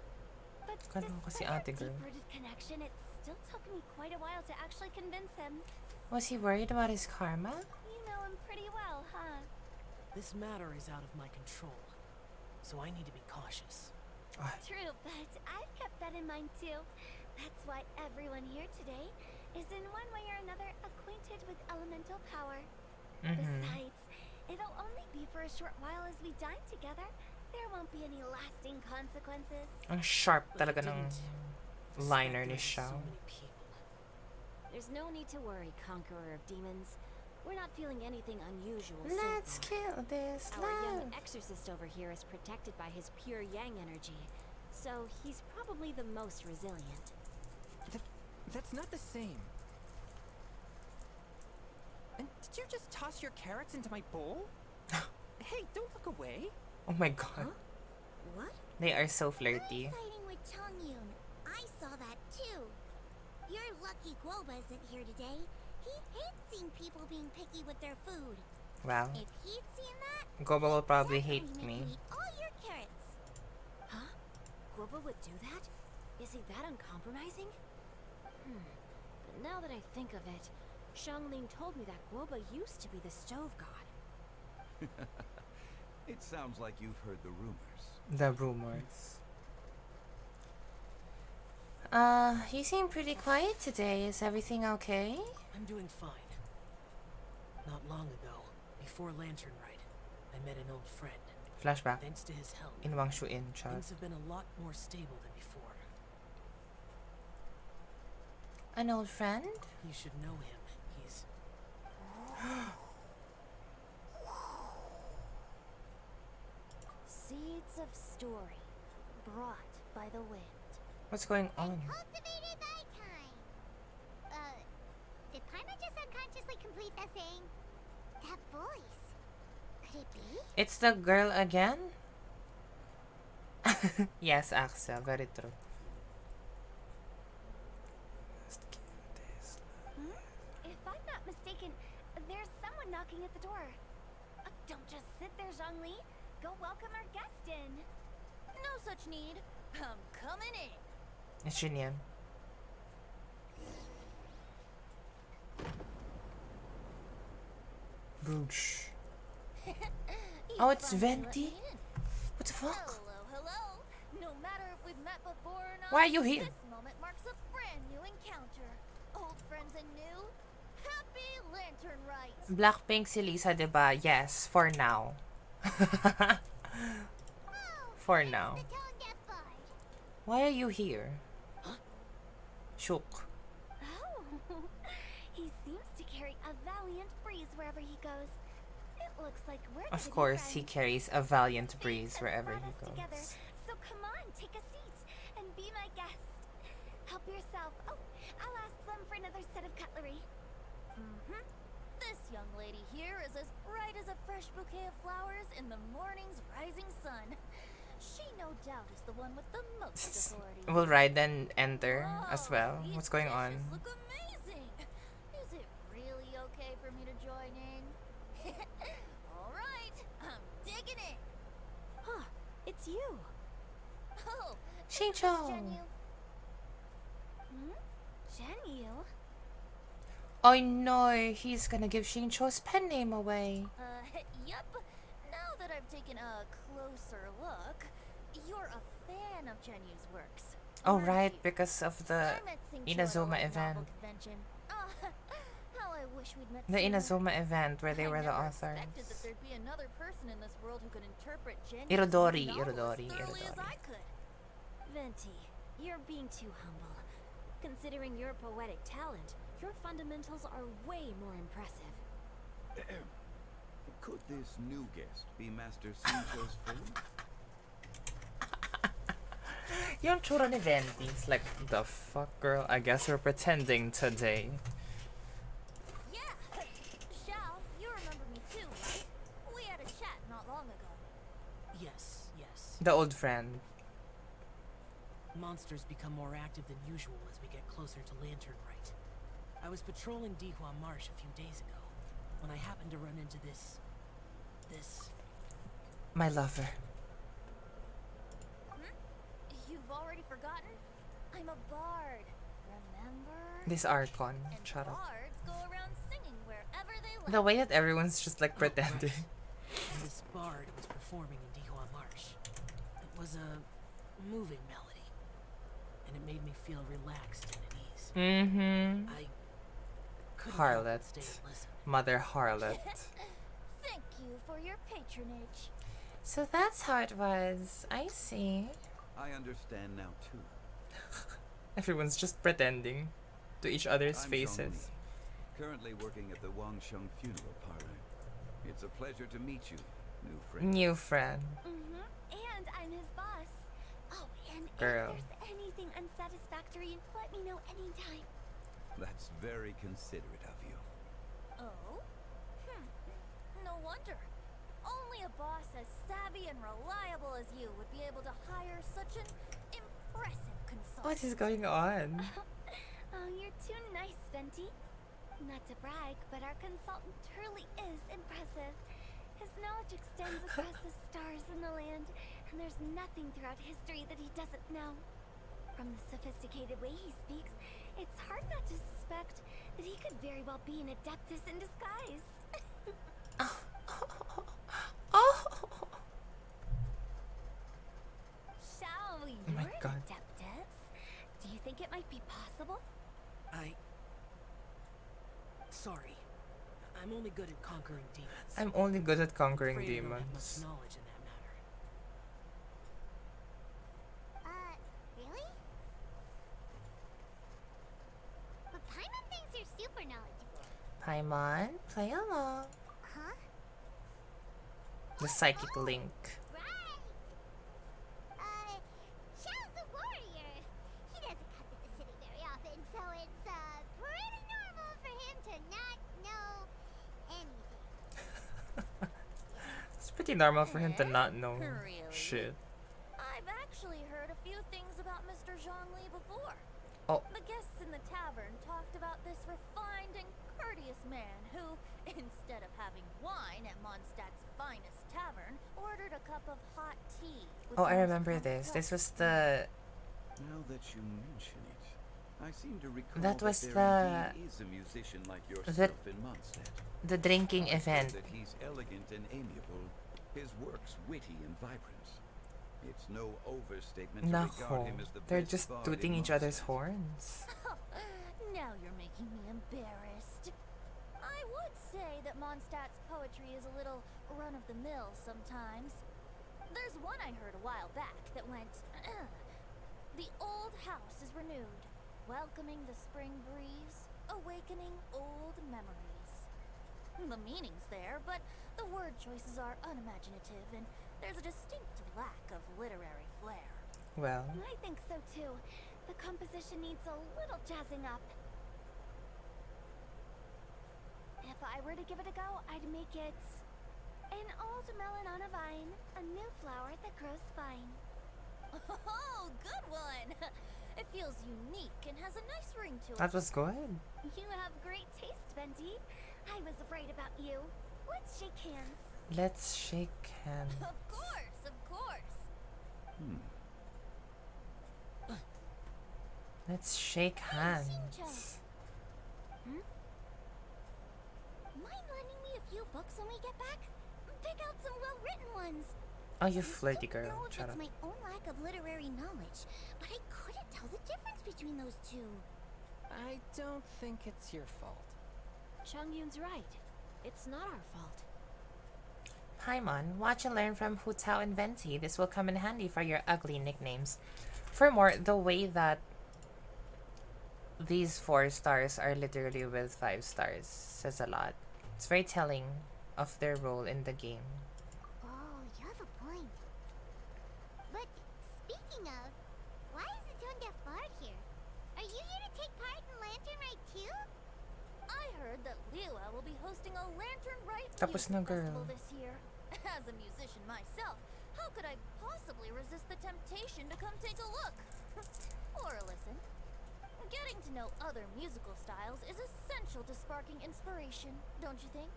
But Kaloka si despite our ate girl. deep-rooted connection, it still took me quite a while to actually convince him. Was he worried about his karma? You know him pretty well, huh? This matter is out of my control, so I need to be cautious. True, but I've kept that in mind too. That's why everyone here today is in one way or another acquainted with elemental power. Besides, it'll only be for a short while as we dine together. There won't be any lasting consequences. Ang sharp talaga ng liner ni So Xiao. many people. There's no need to worry, Conqueror of Demons. We're not feeling anything unusual Let's so far. kill this Our young love. exorcist over here is protected by his pure yang energy, so he's probably the most resilient. That's not the same. And did you just toss your carrots into my bowl? Hey, don't look away. Oh my god. What? They are so flirty. Fighting with Chongyun. I saw that too. You're lucky Guoba isn't here today. He hates seeing people being picky with their food. Wow. If he'd seen that, Goba will probably definitely hate make me. you eat all your carrots. Huh? Guoba would do that? Is he that uncompromising? But now that I think of it, Xiangling told me that Guoba used to be the stove god. It sounds like you've heard the rumors. The rumors. You seem pretty quiet today. Is everything okay? I'm doing fine. Not long ago, before Lantern Rite, I met an old friend. Flashback. Thanks to his help, In Wang Shu Inn, child. things have been a lot more stable than before. An old friend? You should know him. He's... Seeds of story, brought by the wind. What's going on? Cultivated by time. Did Paimon just unconsciously complete that thing? That voice. Could it be? It's the girl again? Yes, Axel, very true. If I'm not mistaken, there's someone knocking at the door. Don't just sit there, Zhongli. Go welcome our guest in. No such need. I'm coming in. It's Xinyan. Bruges. Oh, it's Venti? What the fuck? Hello, hello. No matter if we've met before or not, Why are you here? This moment marks a brand new encounter. Old friends and new. Happy Lantern Rite. Blackpink si Lisa, diba? Yes, for now. For now. Why are you here? Shook. Oh, he seems to carry a valiant breeze wherever he goes. It looks like we're Of gonna be course, he friends. carries a valiant breeze wherever Brought he us together, goes. so come on, take a seat and be my guest. Help yourself. Oh, I'll ask them for another set of cutlery. This young lady here is as bright as a fresh bouquet of flowers in the morning's rising sun. She no doubt is the one with the most authority. Will Raiden enter as well? What's going on? Look amazing. Is it really okay for me to join in? All right, I'm digging it. Huh, it's you. Oh, Xingqiu. Zhenyu? Oh no, he's gonna give Xingqiu's pen name away. Yep. Now that I've taken a closer look, you're a fan of Genyu's works. Oh right, because of the I met Xingqiu at a Inazuma novel event. convention. How I wish we'd met The sooner. Inazuma event where they were the I never authors. expected that there'd be another person in this world who could interpret Genyu's Irodori, novel as Irodori, thoroughly as Irodori. I could. Venti, you're being too humble. Considering your poetic talent, your fundamentals are way more impressive. Could this new guest be Master Xingqiu's friend? Yung tsura ni Venti is like, the fuck girl, I guess we're pretending today. Yeah, Xiao, you remember me too, right? We had a chat not long ago. Yes, yes. The old friend. Monsters become more active than usual as we get closer to Lantern Rite. I was patrolling Dihua Marsh a few days ago when I happened to run into this... My lover. You've already forgotten? I'm a bard, remember? This Archon. And Shut up. bards go around singing wherever they like. The way that everyone's just like pretending. And this bard was performing in Dihua Marsh. It was a moving melody, and it made me feel relaxed and at ease. Mm-hmm. I couldn't help but Harlot. stay and listen. Mother Harlot. Thank you for your patronage. So that's how it was. I see. I understand now too. Everyone's just pretending to each other's I'm faces. Zhongli, currently working at the Wangsheng funeral parlor. It's a pleasure to meet you, new friend. New friend. And I'm his boss. Oh, and Girl. if there's anything unsatisfactory, let me know anytime. That's very considerate of you. Oh? No wonder. Only a boss as savvy and reliable as you would be able to hire such an impressive consultant. What is going on? Oh, you're too nice, Venti. Not to brag, but our consultant truly is impressive. His knowledge extends across the stars and the land, And there's nothing throughout history that he doesn't know. From the sophisticated way he speaks, it's hard not to suspect that he could very well be an adeptus in disguise. Shao, you're my an God. adeptus? Do you think it might be possible? Sorry. I'm only good at conquering demons. I'm only good at conquering Afraid I don't have demons. much knowledge in that matter. Really? But Paimon thinks you're super knowledgeable. Paimon, play along. Huh? The psychic link. Right! Shao's a warrior. He doesn't come to the city very often, so it's, pretty normal for him to not know anything. It's pretty normal for him to not know Really? shit. I've actually heard a few things about Mr. Zhongli before. Oh. The guests in the tavern talked about this refined and courteous man who, instead of having wine at Mondstadt's finest tavern, ordered a cup of hot tea. With Oh, the I most remember this. This was the... Now that you mention it, I seem to recall That was there indeed is a musician like yourself in Mondstadt. the drinking I've heard event. that he's elegant and amiable, his work's witty and vibrant. It's no overstatement to regard him as the They're best just bard tooting in each other's Mondstadt. horns. Now you're making me embarrassed. I would say that Mondstadt's poetry is a little run-of-the-mill sometimes. There's one I heard a while back that went, "The old house is renewed, welcoming the spring breeze, awakening old memories." The meaning's there, but the word choices are unimaginative, and there's a distinct lack of literary flair. Well, I think so too. The composition needs a little jazzing up. If I were to give it a go, I'd make it an old melon on a vine, a new flower that grows fine. Oh, good one! It feels unique and has a nice ring to it. that was good. You have great taste, Venti. I was right about you. Let's shake hands. Let's shake hands. Of course, of course. Let's shake hands. Mind lending me a few books when we get back? Pick out some well-written ones. Oh, you flirty girl. I don't know if Shut it's up. my own lack of literary knowledge, but I couldn't tell the difference between those two. I don't think it's your fault. Chongyun's right. It's not our fault. Paimon, watch and learn from Hu Tao and Venti. This will come in handy for your ugly nicknames. Furthermore, the way that these 4 stars are literally with 5 stars says a lot. It's very telling of their role in the game. Oh, you have a point. But speaking of, why is the Tone Deaf Bard here? Are you here to take part in Lantern Rite too? I heard that Liwa will be hosting a Lantern Rite Tapos music na, girl. festival this year. As a musician myself, how could I possibly resist the temptation to come take a look? Or a listen. Getting to know other musical styles is essential to sparking inspiration, don't you think?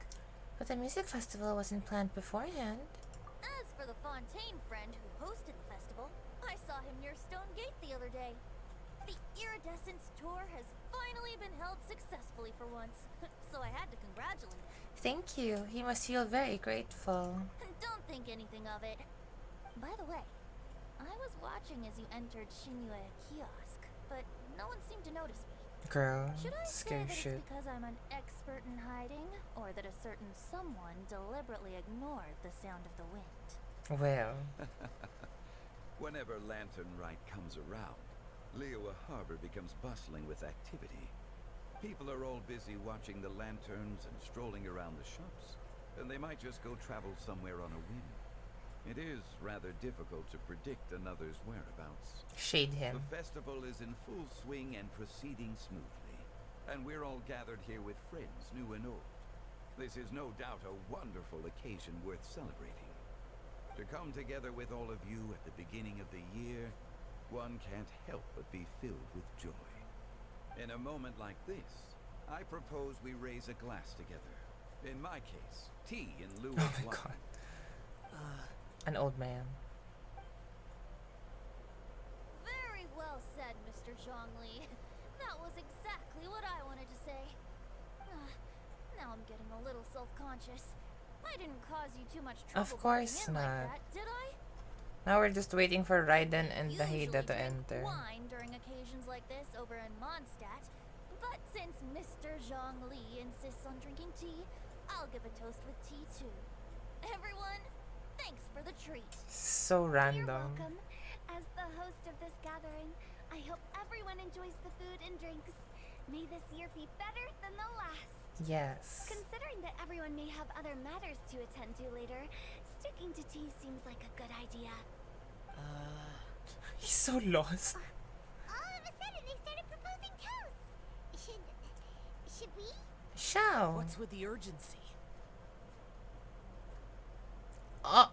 But the music festival wasn't planned beforehand. As for the Fontaine friend who hosted the festival, I saw him near Stone Gate the other day. The Iridescence tour has finally been held successfully for once, so I had to congratulate him. Thank you. He must feel very grateful. Don't think anything of it. By the way, I was watching as you entered Shinyue Kiosk, but no one seemed to notice me. Girl, Should I say scary that shit. it's because I'm an expert in hiding, or that a certain someone deliberately ignored the sound of the wind? Well, Whenever Lantern Rite comes around, Liwa Harbor becomes bustling with activity. People are all busy watching the lanterns and strolling around the shops, and they might just go travel somewhere on a whim. It is rather difficult to predict another's whereabouts. shade him. The festival is in full swing and proceeding smoothly, and we're all gathered here with friends, new and old. This is no doubt a wonderful occasion worth celebrating. To come together with all of you at the beginning of the year, one can't help but be filled with joy. In a moment like this, I propose we raise a glass together. In my case, tea in lieu of Oh my wine. god. An old man. Mr. Zhongli. That was exactly what I wanted to say. Now I'm getting a little self-conscious. I didn't cause you too much trouble. Of course butting in not. like that, did I? Now we're just waiting for Raiden and Dahida to enter. Wine during occasions like this over in Mondstadt, but since Mr. Zhongli insists on drinking tea, I'll give a toast with tea too. Everyone, thanks for the treat. So random. You're welcome. As the host of this gathering, I hope everyone enjoys the food and drinks. May this year be better than the last. Yes. Considering that everyone may have other matters to attend to later, sticking to tea seems like a good idea. He's so lost. All of a sudden, they started proposing toasts. Should we? Shao. What's with the urgency? Oh,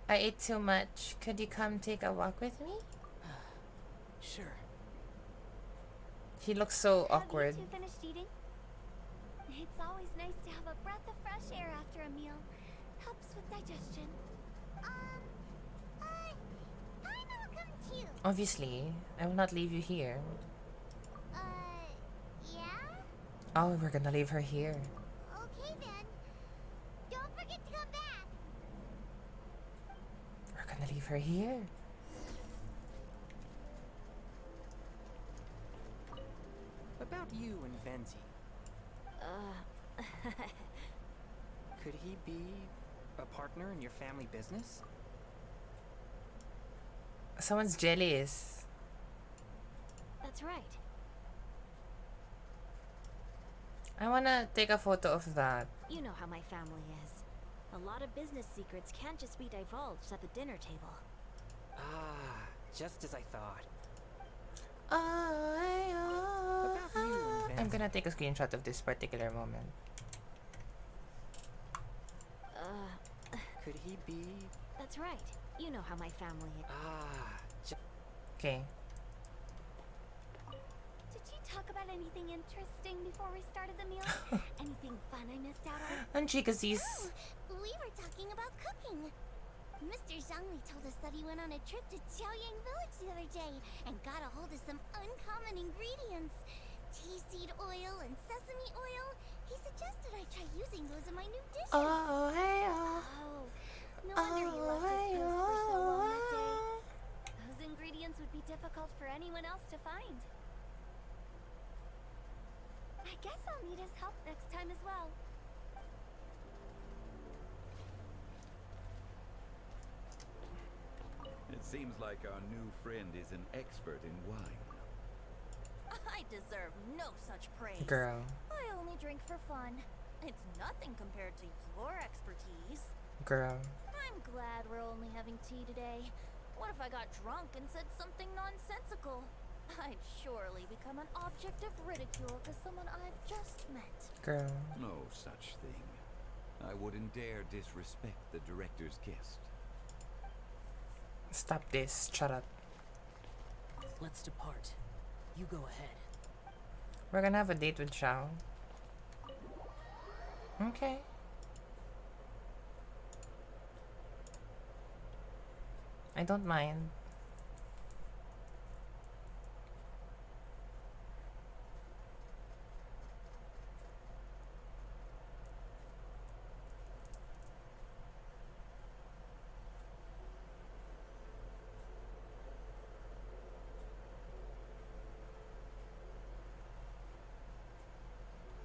I ate too much. Could you come take a walk with me? Sure. He looks so awkward. Have you two finished eating? It's always nice to have a breath of fresh air after a meal. Helps with digestion. I'll come too. Obviously, I will not leave you here. Yeah? Oh, we're gonna leave her here. Okay then. Don't forget to come back. We're gonna leave her here. About you and Venti. Could he be a partner in your family business? Someone's jealous. That's right. I wanna take a photo of that. You know how my family is. A lot of business secrets can't just be divulged at the dinner table. Ah, just as I thought. I'm gonna take a screenshot of this particular moment. Could he be? That's right. You know how my family is. Okay. Did you talk about anything interesting before we started the meal? Anything fun I missed out on? And Chikasi's. Oh, we were talking about cooking. Mr. Zhongli told us that he went on a trip to Qiaoyang Village the other day and got a hold of some uncommon ingredients. Tea seed oil and sesame oil. He suggested I try using those in my new dishes. Oh, hey, Oh, no wonder he left his post for so long that day. Those ingredients would be difficult for anyone else to find. I guess I'll need his help next time as well. It seems like our new friend is an expert in wine. I deserve no such praise. Girl. I only drink for fun. It's nothing compared to your expertise. Girl. I'm glad we're only having tea today. What if I got drunk and said something nonsensical? I'd surely become an object of ridicule to someone I've just met. Girl. No such thing. I wouldn't dare disrespect the director's guest. Stop this. Shut up. Let's depart. You go ahead. We're gonna have a date with Shao. Okay. I don't mind.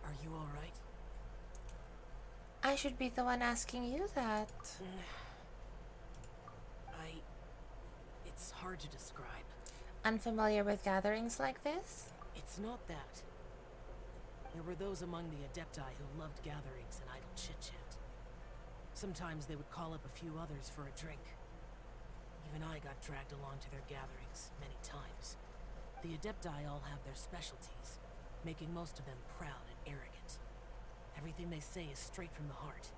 Are you all right? I should be the one asking you that. It's hard to describe. Unfamiliar with gatherings like this? It's not that. There were those among the Adepti who loved gatherings and idle chit-chat. Sometimes they would call up a few others for a drink. Even I got dragged along to their gatherings many times. The Adepti all have their specialties, making most of them proud and arrogant. Everything they say is straight from the heart.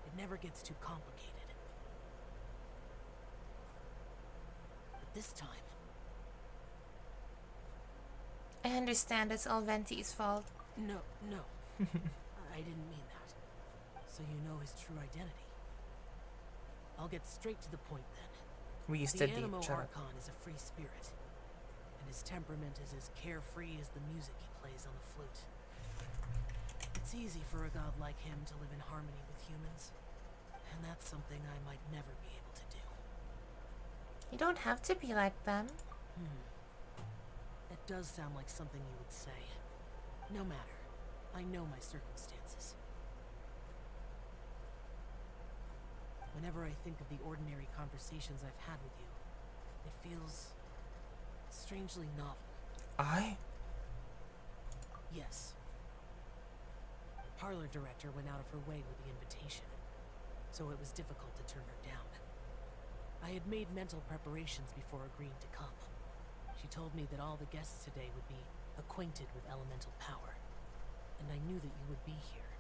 It never gets too complicated. But this time... I understand it's all Venti's fault. No. I didn't mean that. So you know his true identity. I'll get straight to the point then. We used the to date. Animo Shut up. Archon is a free spirit. And his temperament is as carefree as the music he plays on the flute. It's easy for a god like him to live in harmony with humans, and that's something I might never be able to do. You don't have to be like them. It does sound like something you would say. No matter. I know my circumstances. Whenever I think of the ordinary conversations I've had with you, it feels strangely novel. Yes. The parlor director went out of her way with the invitation, so it was difficult to turn her down. I had made mental preparations before agreeing to come. She told me that all the guests today would be acquainted with elemental power, and I knew that you would be here.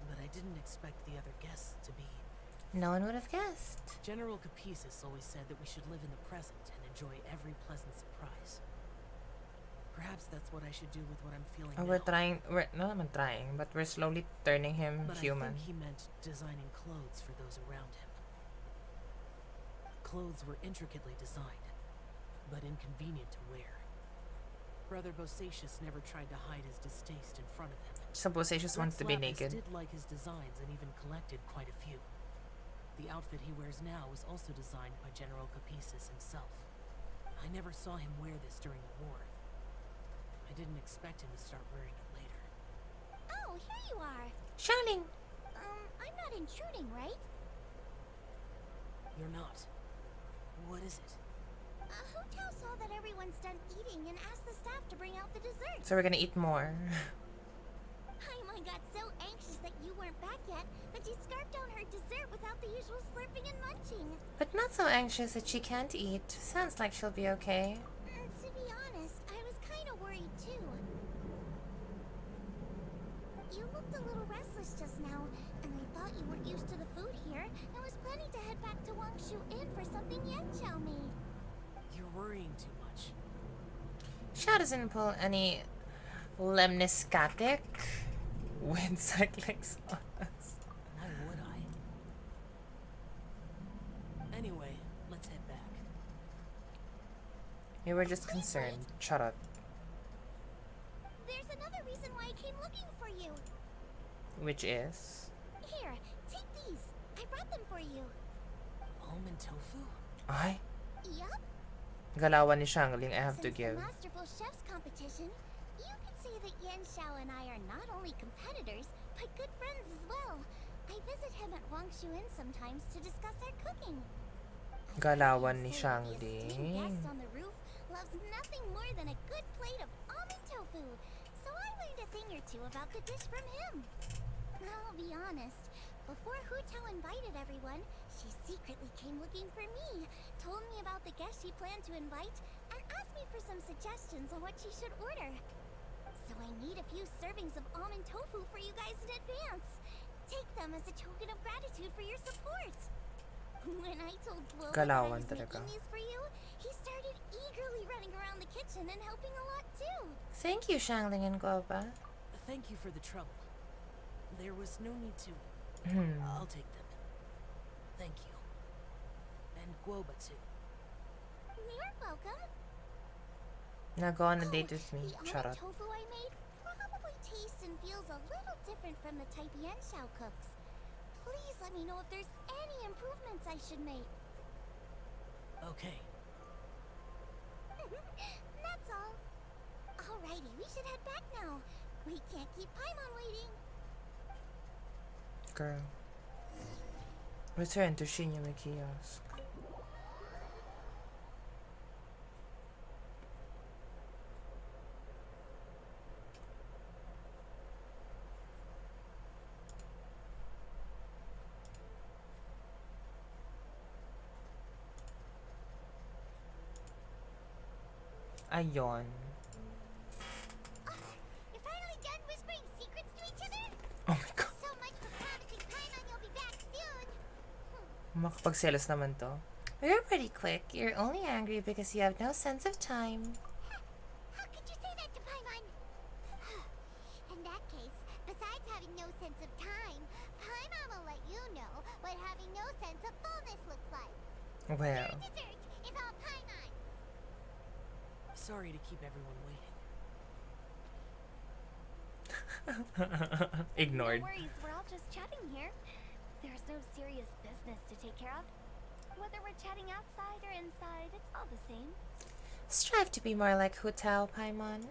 But I didn't expect the other guests to be... No one would have guessed. General Capisis always said that we should live in the present and enjoy every pleasant surprise. Perhaps that's what I should do with what I'm feeling now. We're not even trying, but we're slowly turning him human. I think he meant designing clothes for those around him. Clothes were intricately designed, but inconvenient to wear. Brother Bosacius never tried to hide his distaste in front of him. So Bosacius wants to be naked. Did like his designs and even collected quite a few. The outfit he wears now was also designed by General Capisis himself. I never saw him wear this during the war. I didn't expect him to start wearing it later. Oh, here you are. Shining. I'm not intruding, right? You're not. What is it? Hotel saw that everyone's done eating and asked the staff to bring out the dessert. So we're gonna eat more. Paimon got so anxious that you weren't back yet that she scarfed down her dessert without the usual slurping and munching. But not so anxious that she can't eat. Sounds like she'll be okay. To be honest, I was kind of worried too. You looked a little restless just now, and I thought you weren't used to the food here and was planning to head back to Wangshu Inn for something Yanxiao made. You're worrying too much. Xiao doesn't pull any lemniscatic wind cyclics on us. Why would I? Anyway, let's head back. We were just concerned. Shut up. There's another reason why I came looking for you. Which is? Here, take these. I brought them for you. Almond tofu? Yup. Galawan ni Shangling I have to Since give. the Masterful Chefs competition, you could say that Yanxiao and I are not only competitors, but good friends as well. I visit him at Wangshu Inn sometimes to discuss our cooking. Galawan ni The Shangling. guest on the roof loves nothing more than a good plate of almond tofu, so I learned a thing or two about the dish from him. I'll be honest, before Hu Tao invited everyone, she secretly came looking for me, told me about the guests she planned to invite, and asked me for some suggestions on what she should order. So I made a few servings of almond tofu for you guys in advance. Take them as a token of gratitude for your support. When I told Guoba that I was making these for you, he started eagerly running around the kitchen and helping a lot too. Thank you, Shangling and Guoba. Thank you for the trouble. There was no need to... I'll take them. Thank you. And Guoba too. You're welcome. Now go on a date with me. Shut up. The tofu I made probably tastes and feels a little different from the type Yanxiao cooks. Please let me know if there's any improvements I should make. Okay. That's all. Alrighty, we should head back now. We can't keep Paimon waiting. Girl. Return to Shinyame Kiosk. Ayon. You're finally done whispering secrets to each other? Oh my god. So much for promising Paimon you'll be back soon. Makapagselos naman to. You're pretty quick. You're only angry because you have no sense of time. How could you say that to Paimon? In that case, besides having no sense of time, Paimon will let you know what having no sense of fullness looks like. Well. Your dessert is all Paimon. Sorry to keep everyone waiting. Ignored. No worries, we're all just chatting here. There's no serious business to take care of. Whether we're chatting outside or inside, it's all the same. Strive to be more like Hotel Paimon.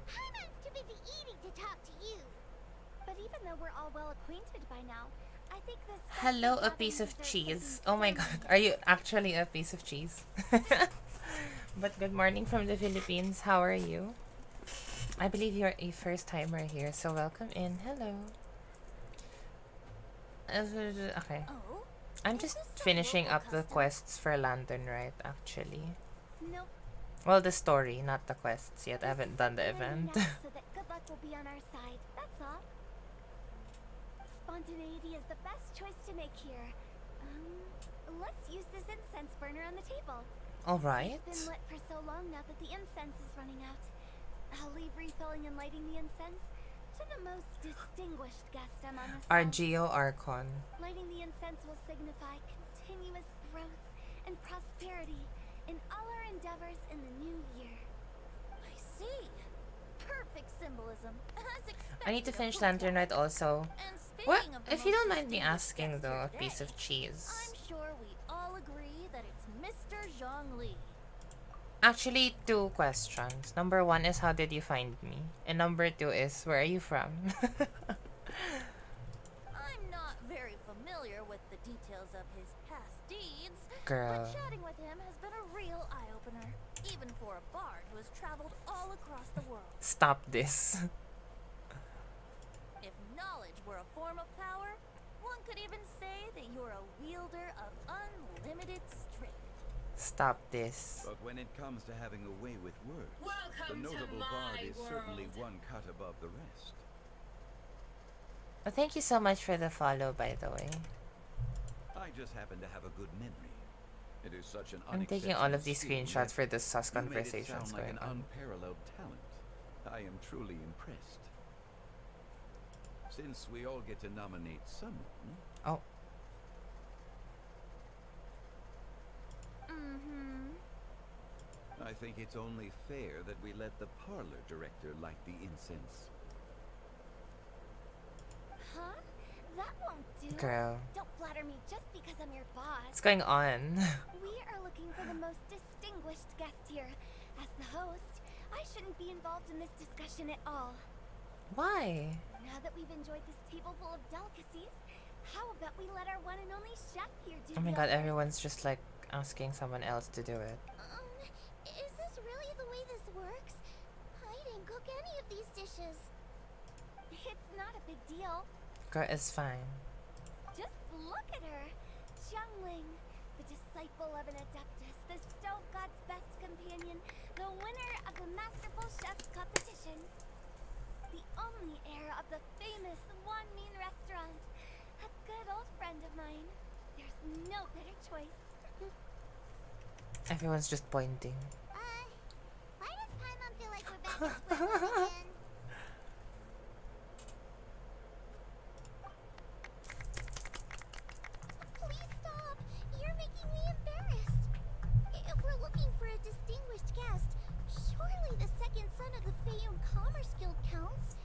Paimon's too busy eating to talk to you. But even though we're all well acquainted by now, I think this. Hello, a piece of cheese. Oh my god, are you actually a piece of cheese? But good morning from the Philippines. How are you? I believe you're a first timer here, so welcome in. Hello. Okay. Oh, I'm just finishing up the quests for Lantern Rite, actually. Nope. Well, the story, not the quests yet. I haven't done the event. So that good luck will be on our side. That's all. Spontaneity is the best choice to make here. Let's use this incense burner on the table. All right. It's been lit for so long now that the incense is running out. I'll leave refilling and lighting the incense to the most distinguished guest I'm on this side. Argeo Archon. Lighting the incense will signify continuous growth and prosperity in all our endeavors in the new year. I see. Perfect symbolism. I need to finish Lantern Rite also. What? If you don't mind me asking though, a piece of cheese. I'm sure we all agree that it's Mr. Zhongli. Actually, 2 questions. Number 1 is how did you find me? And number 2 is where are you from? I'm not very familiar with the details of his past deeds, Girl. but chatting with him has been a real eye-opener, even for a bard who has traveled all across the world. Stop this. If knowledge were a form of power, one could even say that you're a wielder of unlimited strength. Stop this. But when it comes to having a way with words, Welcome the notable to bard my is certainly world. one cut above the rest. Oh, thank you so much for the follow, by the way. I just happen to have a good memory. It is such an I'm taking all of these skill screenshots that for the sus you made it conversations sound like going an on. unparalleled talent. I am truly impressed. Since we all get to nominate someone, Oh. I think it's only fair that we let the parlor director light the incense. Huh? That won't do. Girl. Don't flatter me just because I'm your boss. What's going on? We are looking for the most distinguished guest here. As the host, I shouldn't be involved in this discussion at all. Why? Now that we've enjoyed this table full of delicacies, how about we let our one and only chef here do Oh my the god, honors? everyone's just like asking someone else to do it. Is this really the way this works? I didn't cook any of these dishes. It's not a big deal. Girl, it's fine. Just look at her. Xiangling, the disciple of an adeptus, the stove god's best companion, the winner of the Masterful Chef's competition. The only heir of the famous Wan Min restaurant. A good old friend of mine. There's no better choice. Everyone's just pointing. Why does Paimon feel like we're back at square one again? Please stop! You're making me embarrassed. If we're looking for a distinguished guest, surely the second son of the Feyun Commerce Guild counts.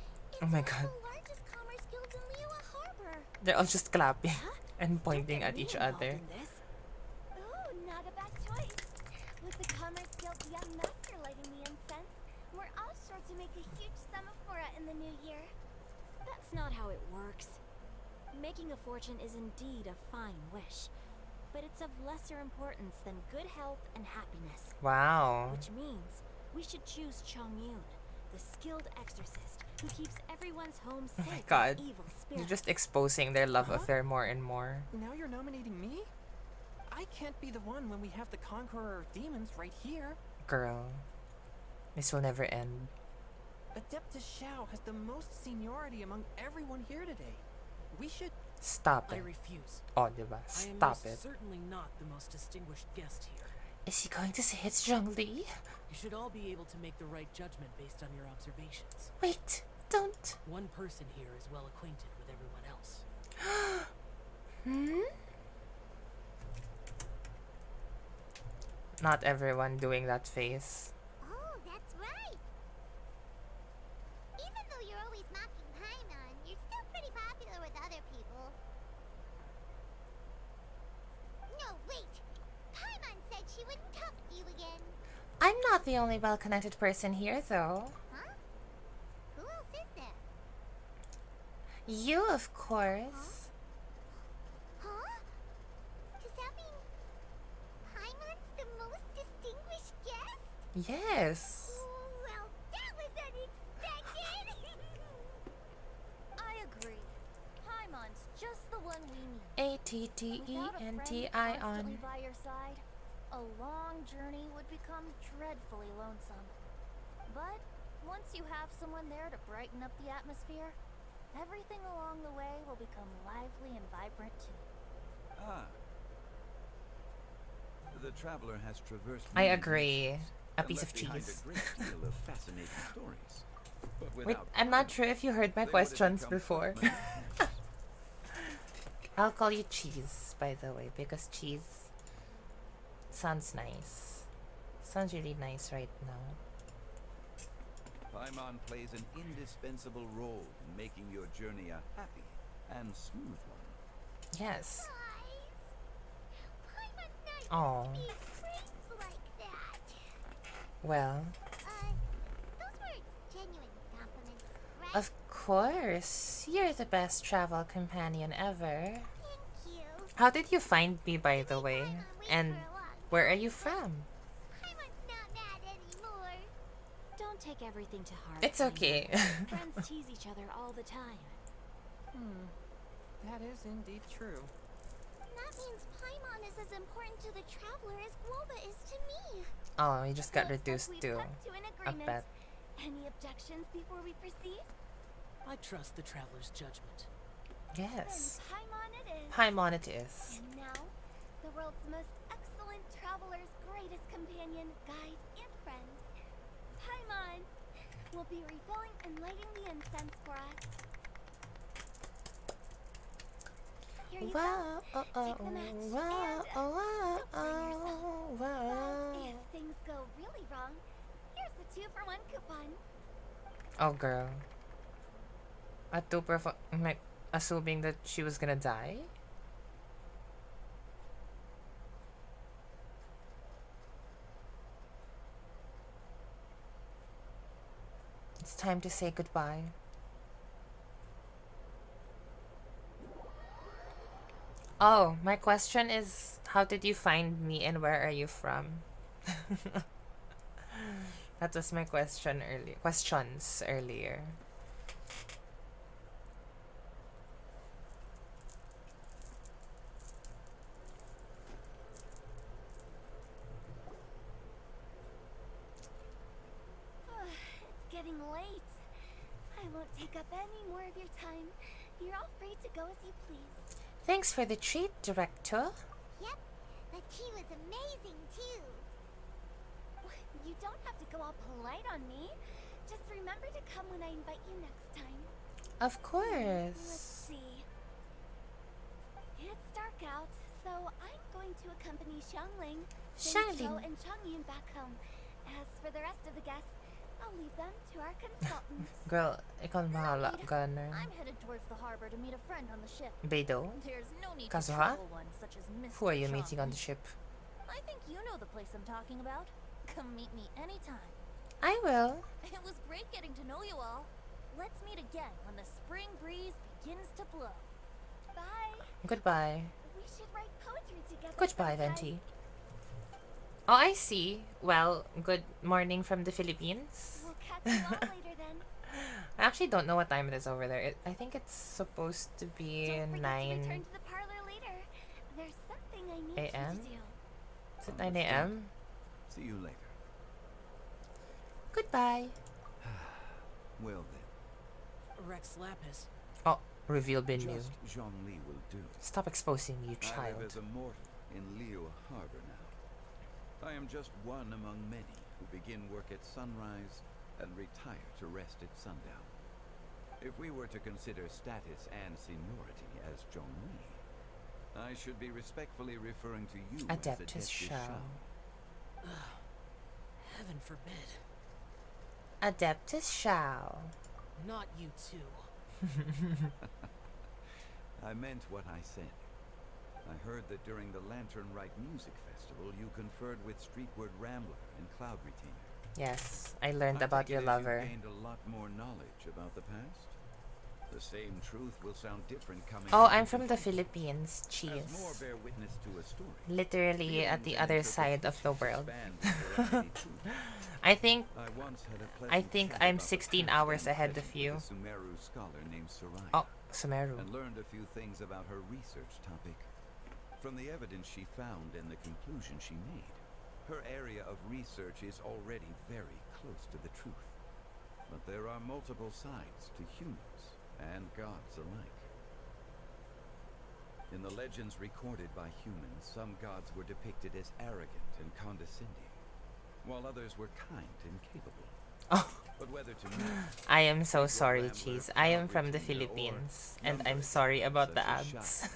Oh my god. The largest commerce guild in Liyue Harbor. They're all just clapping and pointing at each other. Ooh, not a bad choice. With the Commerce Guild's young master lighting the incense, we're all sure to make a huge sum of fora in the new year. That's not how it works. Making a fortune is indeed a fine wish, but it's of lesser importance than good health and happiness. Wow. Which means we should choose Chongyun, the skilled exorcist who keeps everyone's home Oh safe my god. from evil You're spirits. just exposing their love affair more and more. Now you're nominating me? I can't be the one when we have the conqueror of demons right here. Girl. This will never end. Adeptus Xiao has the most seniority among everyone here today. We should... Stop I it. refuse. Oh, diba? I am Stop most it. certainly not the most distinguished guest here. Is he going to say it's Zhongli? You should all be able to make the right judgment based on your observations. Wait, don't. One person here is well acquainted with everyone else. Not everyone doing that face. I'm not the only well-connected person here, though. Huh? Who else is there? You, of course. Huh? Does that mean Paimon's the most distinguished guest? Yes. Well, that was unexpected. I agree. Paimon's just the one we need. Without a friend ATTENTI constantly on. by your side, a long journey would become dreadfully lonesome. But once you have someone there to brighten up the atmosphere, everything along the way will become lively and vibrant too. Ah. The traveler has traversed I many agree. dimensions A and piece left of behind cheese. a great deal of fascinating stories. But Wait, without I'm not Paimon, sure if you heard my they would have questions become before. monotonous. I'll call you Cheese, by the way, because cheese sounds nice. Sounds really nice right now. Paimon plays an indispensable role in making your journey a happy and smooth one. Yes. Paimon's not Oh. used to be praised like that. Well, Those were genuine compliments, right? of course. You're the best travel companion ever. Thank you. How did you find me, by the way? And where are you from? Paimon's not mad anymore. Don't take everything to heart. It's okay. Friends tease each other all the time. That is indeed true. That means Paimon is as important to the traveler as Guoba is to me. Oh, you just got Looks like reduced we've to come to an a agreement. pet. Any objections before we proceed? I trust the traveler's judgment. Yes. Then Paimon it is. Paimon it is. And now, the world's most excellent traveler's greatest companion, guide, and friend, Paimon, will be refilling and lighting the incense for us. Here you Wow, go. oh, Take the match wow, and oh, wow, don't burn yourself. oh, But wow. if things go really wrong, here's the 2-for-1 coupon. Oh, girl. A duper for like, assuming that she was gonna die? It's time to say goodbye. Oh, my question is, how did you find me and where are you from? That was my question earlier. Questions earlier. It's getting late. I won't take up any more of your time. You're all free to go as you please. Thanks for the treat, Director. Yep, the tea was amazing too. You don't have to go all polite on me. Just remember to come when I invite you next time. Of Let's course. see. It's dark out, so I'm going to accompany Xiangling, Xingqiu, Xiangling. and Changyun back home. As for the rest of the guests, I'll leave them to our consultant. Girl, ikaw mahala, gunner. I'm headed towards the harbor to meet a friend on the ship. Beidou? There's no need Kazuha? to trouble one such as Mr. Who are you Chong. meeting on the ship? I think you know the place I'm talking about. Come meet me anytime. I will. It was great getting to know you all. Let's meet again when the spring breeze begins to blow. Bye. Goodbye. We should write poetry together. Goodbye, sometime. Venti. Oh, I see. Well, good morning from the Philippines. We'll catch you all later then. I actually don't know what time it is over there. I think it's supposed to be Don't forget to 9 return to the parlor later. There's something I need a.m. you to do. Is it 9 a.m.? See you later. Goodbye. Well then, Rex Lapis. Oh, reveal bin new. just Zhongli will do. Stop exposing me, you I child. live as a mortal in Liu Harbor now. I am just one among many who begin work at sunrise and retire to rest at sundown. If we were to consider status and seniority as Zhongli, I should be respectfully referring to you Adeptus as Adeptus Shao. Heaven forbid. Adeptus Shao. Not you too. I meant what I said. I heard that during the Lantern Rite Music Festival, you conferred with Streetward Rambler and Cloud Retainer. Yes, I learned about your lover. You gained a lot more knowledge about the past. The same truth will sound different coming. Oh, I'm from the Philippines. Cheese. As more bear witness to a story. Literally at the other side of the world. I think I'm 16 hours ahead of you. Sumeru scholar named Sarai. Oh, Sumeru. And learned a few things about her research topic. From the evidence she found and the conclusion she made, her area of research is already very close to the truth. But there are multiple sides to humans and gods alike. In the legends recorded by humans, some gods were depicted as arrogant and condescending, while others were kind and capable. Oh. But whether to me, I am so sorry, Cheese. I am from the Philippines, and I'm sorry about the ads.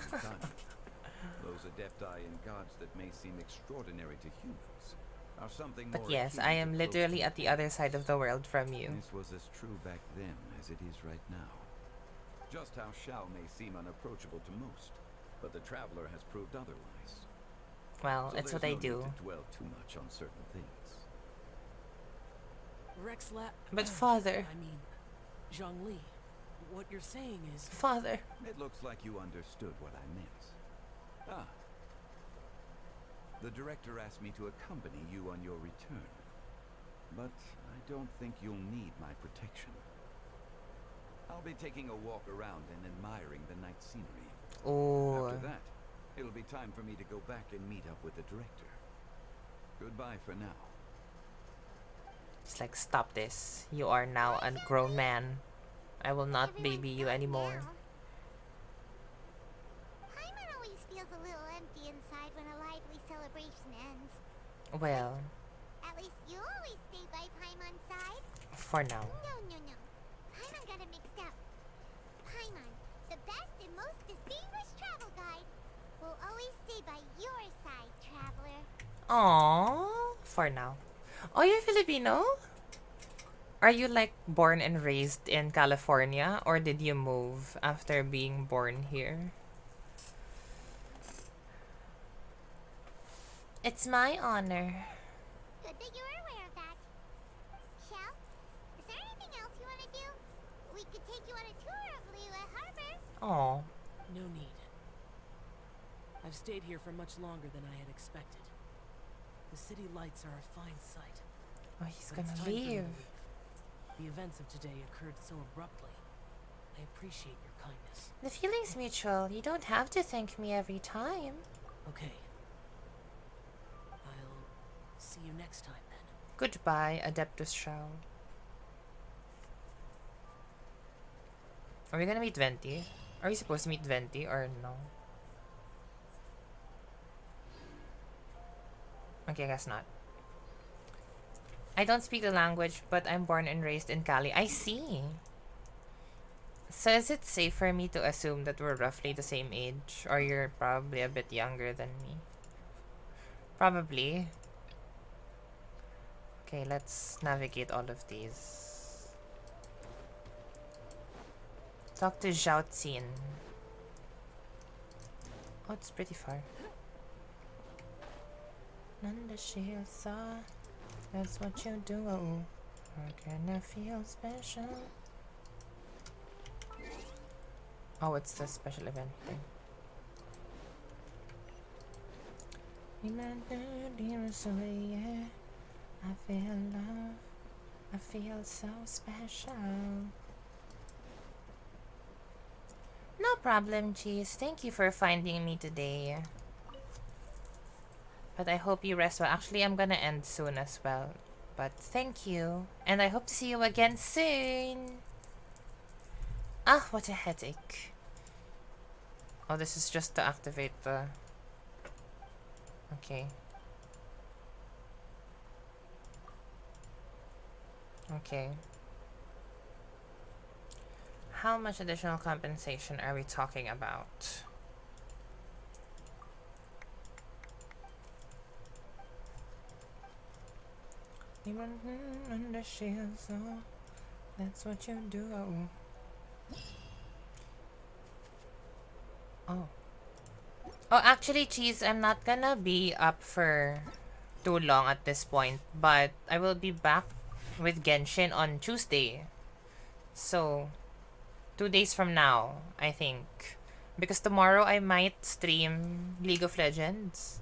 Those adepti and gods that may seem extraordinary to humans are something but more yes, akin I to am close literally at the companionship. other side of the world from you. This was as true back then as it is right now. Just how Shao may seem unapproachable to most, but the traveler has proved otherwise. Well, So it's there's what I no do. need to dwell too much on certain things. But father. I mean, Zhongli, what you're saying is... Father. It looks like you understood what I meant. Ah. The director asked me to accompany you on your return. But I don't think you'll need my protection. I'll be taking a walk around and admiring the night scenery. Oh. After that, it'll be time for me to go back and meet up with the director. Goodbye for now. It's like, stop this. You are now a grown man. I will not baby you anymore. Paimon always feels a little empty inside when a lively celebration ends. Well, At least you always stay by Paimon's side. for now. No. Paimon got it mixed up. Paimon, the best and most distinguished travel guide, will always stay by your side, traveler. Aww. For now. Oh, you're Filipino? Are you like born and raised in California, or did you move after being born here? It's my honor. Good that you're aware of that. Shell, is there anything else you want to do? We could take you on a tour of Liyue Harbor. Aw. No need. I've stayed here for much longer than I had expected. The city lights are a fine sight. Oh, he's But it's gonna time for me to leave. The events of today occurred so abruptly. I appreciate your kindness. The feeling's mutual. You don't have to thank me every time. Okay. I'll see you next time then. Goodbye, Adeptus Shao. Are we gonna meet Venti? Are we supposed to meet Venti or no? Okay, I guess not. I don't speak the language, but I'm born and raised in Cali. I see. So is it safe for me to assume that we're roughly the same age? Or you're probably a bit younger than me? Probably. Okay, let's navigate all of these. Talk to Zhao Xin. Oh, it's pretty far. Nanda shield saw. That's what you do. How can I feel special? Oh, it's the special event thing. I feel love. I feel so special. No problem, Cheese. Thank you for finding me today. But I hope you rest well. Actually, I'm gonna end soon as well. But thank you. And I hope to see you again soon. Ah, what a headache. Oh, this is just to activate the... Okay. Okay. How much additional compensation are we talking about? Even under shield, so that's what you do. Oh. Oh, actually, Cheese, I'm not gonna be up for too long at this point, but I will be back with Genshin on Tuesday. So, 2 days from now, I think. Because tomorrow I might stream League of Legends.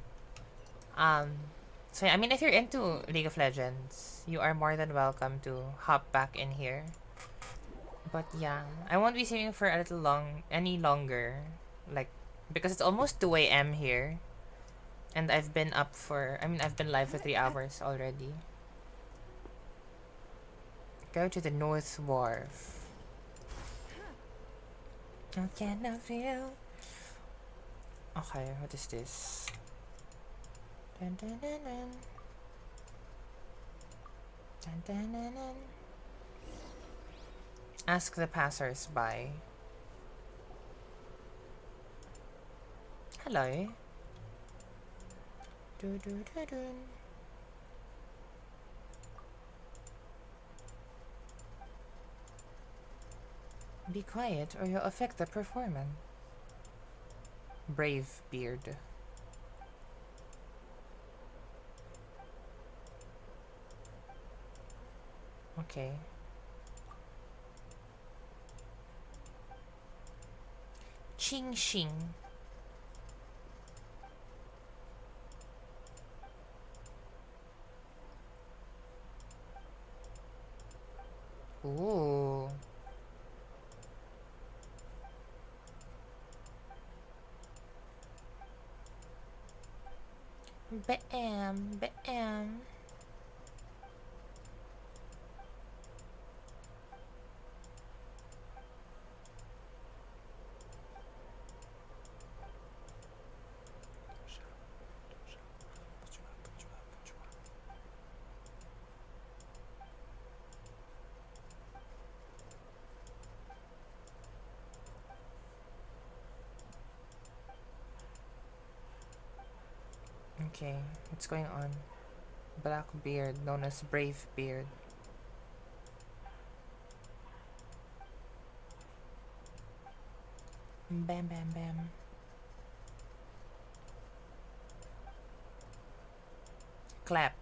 So I mean, if you're into League of Legends, you are more than welcome to hop back in here. But yeah, I won't be streaming for a little any longer. Like, because it's almost 2 a.m. here. And I've been I've been live for 3 hours already. Go to the North Wharf. I cannot feel. Okay, what is this? Dun, dun, dun, dun. Dun, dun, dun, dun. Ask the passers-by. Hello. Do, do, do, do. Be quiet or you'll affect the performance. Brave beard. Okay. Ching Shing. Ooh. Bam, bam. Okay, what's going on? Blackbeard, known as Brave Beard. Bam, bam, bam. Clap.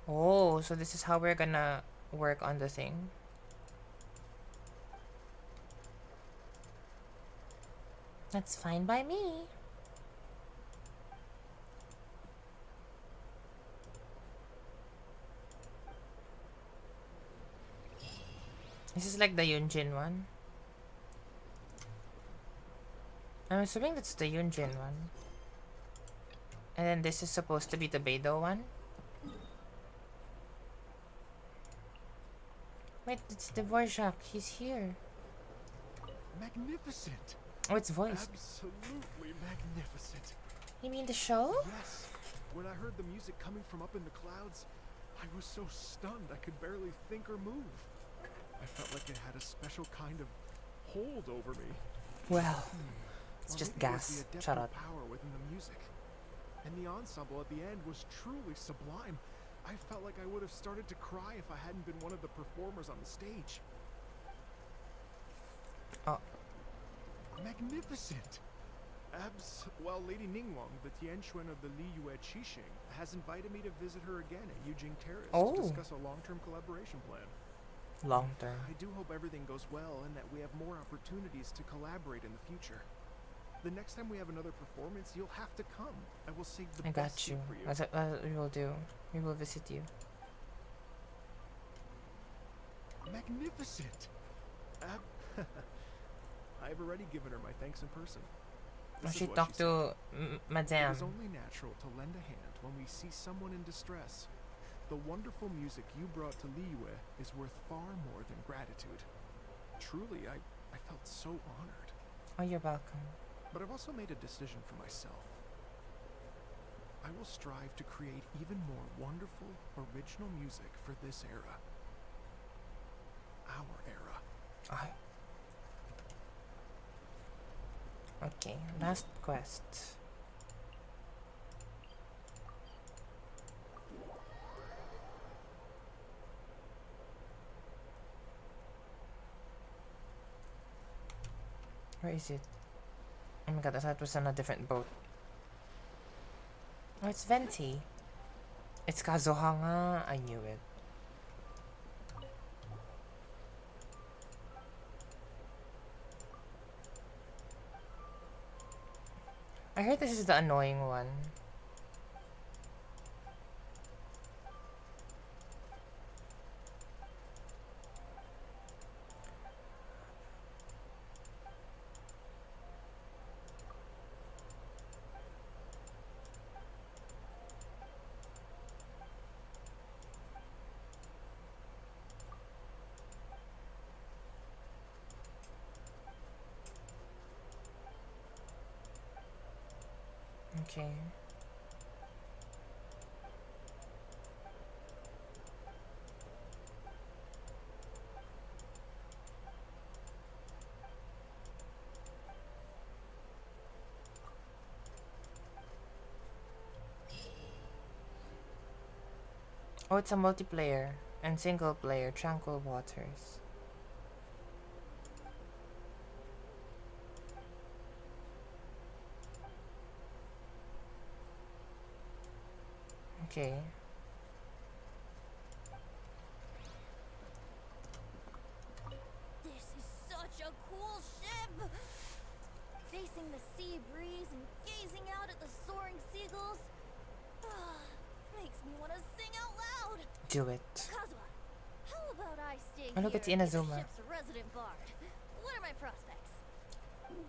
Oh, so this is how we're gonna work on the thing. That's fine by me. This is like the Yunjin one. I'm assuming that's the Yunjin one. And then this is supposed to be the Beidou one. Wait, it's the Dvorak. He's here. Magnificent. Oh, it's voiced. Absolutely magnificent. You mean the show? Yes. When I heard the music coming from up in the clouds, I was so stunned I could barely think or move. I felt like it had a special kind of hold over me. Well, it's just gas. Shut up. Power within the music. And the ensemble at the end was truly sublime. I felt like I would have started to cry if I hadn't been one of the performers on the stage. Oh. Magnificent! Well, Lady Ningguang, the Tianquan of the Liyue Qixing, has invited me to visit her again at Yujing Terrace to discuss a long-term collaboration plan. Long-term. I do hope everything goes well and that we have more opportunities to collaborate in the future. The next time we have another performance, you'll have to come. I will save the best seat for you. We will do. We will visit you. Magnificent! I've already given her my thanks in person. She talked to Madame. It is only natural to lend a hand when we see someone in distress. The wonderful music you brought to Liyue is worth far more than gratitude. Truly, I felt so honored. Oh, you're welcome. But I've also made a decision for myself. I will strive to create even more wonderful, original music for this era. Our era. Okay, last quest. Where is it? Oh my god, I thought it was on a different boat. Oh, it's Venti. It's Kazuha nga. I knew it. I heard this is the annoying one. Okay. Oh, it's a multiplayer and single player, Tranquil Waters. Okay. This is such a cool ship! Facing the sea breeze and gazing out at the soaring seagulls makes me want to sing out loud. Do it. Kazuha, how about I stay Oh, look, here it's and be the Inazuma. ship's resident bard? What are my prospects?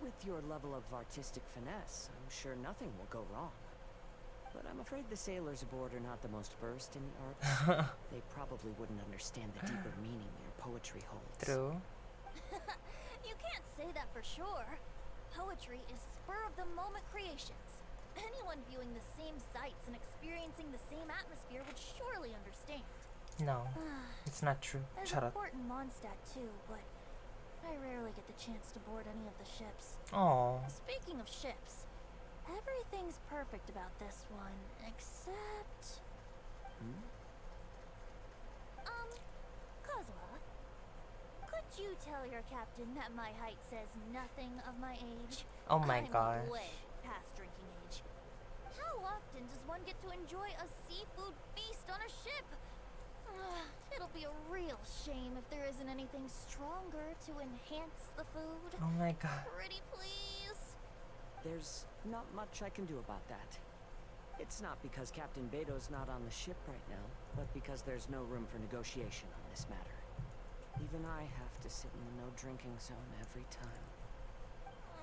With your level of artistic finesse, I'm sure nothing will go wrong. But I'm afraid the sailors aboard are not the most versed in the art. They probably wouldn't understand the deeper meaning your poetry holds. True. You can't say that for sure. Poetry is spur-of-the-moment creations. Anyone viewing the same sights and experiencing the same atmosphere would surely understand. No, it's not true. There's Shut a up. port in Mondstadt too, but I rarely get the chance to board any of the ships. Oh. Speaking of ships, everything's perfect about this one, except... Kazuha, could you tell your captain that my height says nothing of my age? Oh my I'm gosh. way past drinking age. How often does one get to enjoy a seafood feast on a ship? It'll be a real shame if there isn't anything stronger to enhance the food. Oh my god. Pretty please. There's not much I can do about that. It's not because Captain Beto's not on the ship right now, but because there's no room for negotiation on this matter. Even I have to sit in the no-drinking zone every time.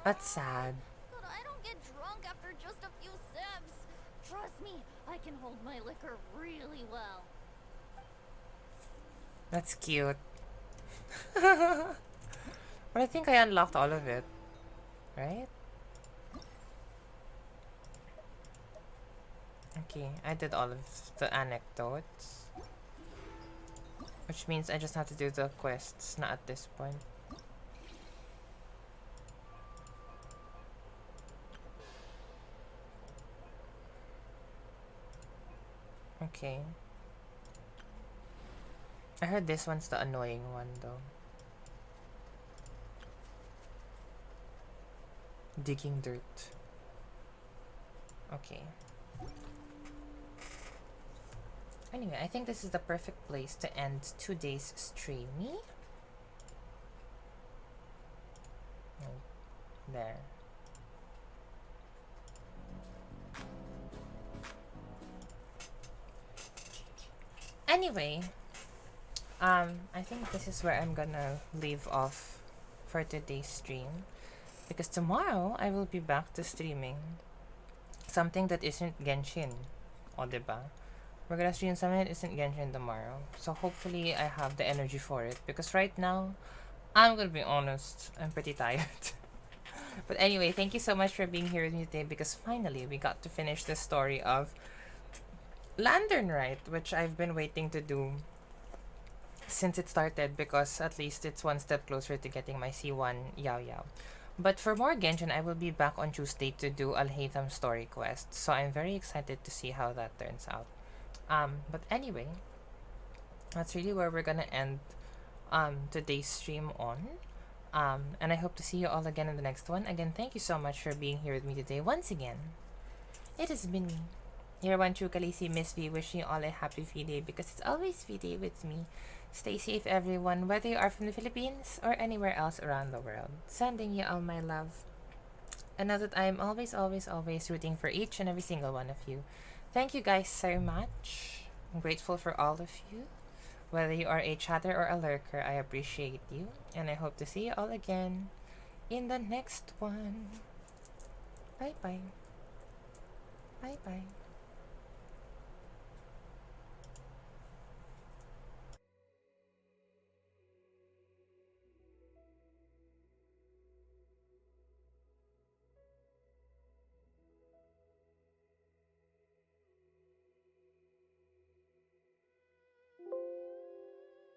That's sad. But I don't get drunk after just a few sips. Trust me, I can hold my liquor really well. That's cute. But I think I unlocked all of it. Right? Okay, I did all of the anecdotes. Which means I just have to do the quests, not at this point. Okay. I heard this one's the annoying one though. Digging dirt. Okay. Anyway, I think this is the perfect place to end today's streamy. Oh, there. Anyway, I think this is where I'm gonna leave off for today's stream, because tomorrow I will be back to streaming something that isn't Genshin, o diba? We're gonna stream something that isn't Genshin tomorrow, so hopefully I have the energy for it, because right now, I'm gonna be honest, I'm pretty tired. But anyway, thank you so much for being here with me today, because finally we got to finish the story of Lantern Rite, which I've been waiting to do since it started, because at least it's one step closer to getting my C1 Yao Yao. But for more Genshin, I will be back on Tuesday to do Al-Haytham story quest, so I'm very excited to see how that turns out. But anyway, that's really where we're gonna end today's stream on. And I hope to see you all again in the next one. Again, thank you so much for being here with me today once again. It has been me, your one true Khaleesi, Miss V, wishing you all a happy V-Day because it's always V-Day with me. Stay safe, everyone, whether you are from the Philippines or anywhere else around the world. Sending you all my love. And know that I am always, always, always rooting for each and every single one of you. Thank you guys so much. I'm grateful for all of you. Whether you are a chatter or a lurker, I appreciate you. And I hope to see you all again in the next one. Bye-bye. Bye-bye.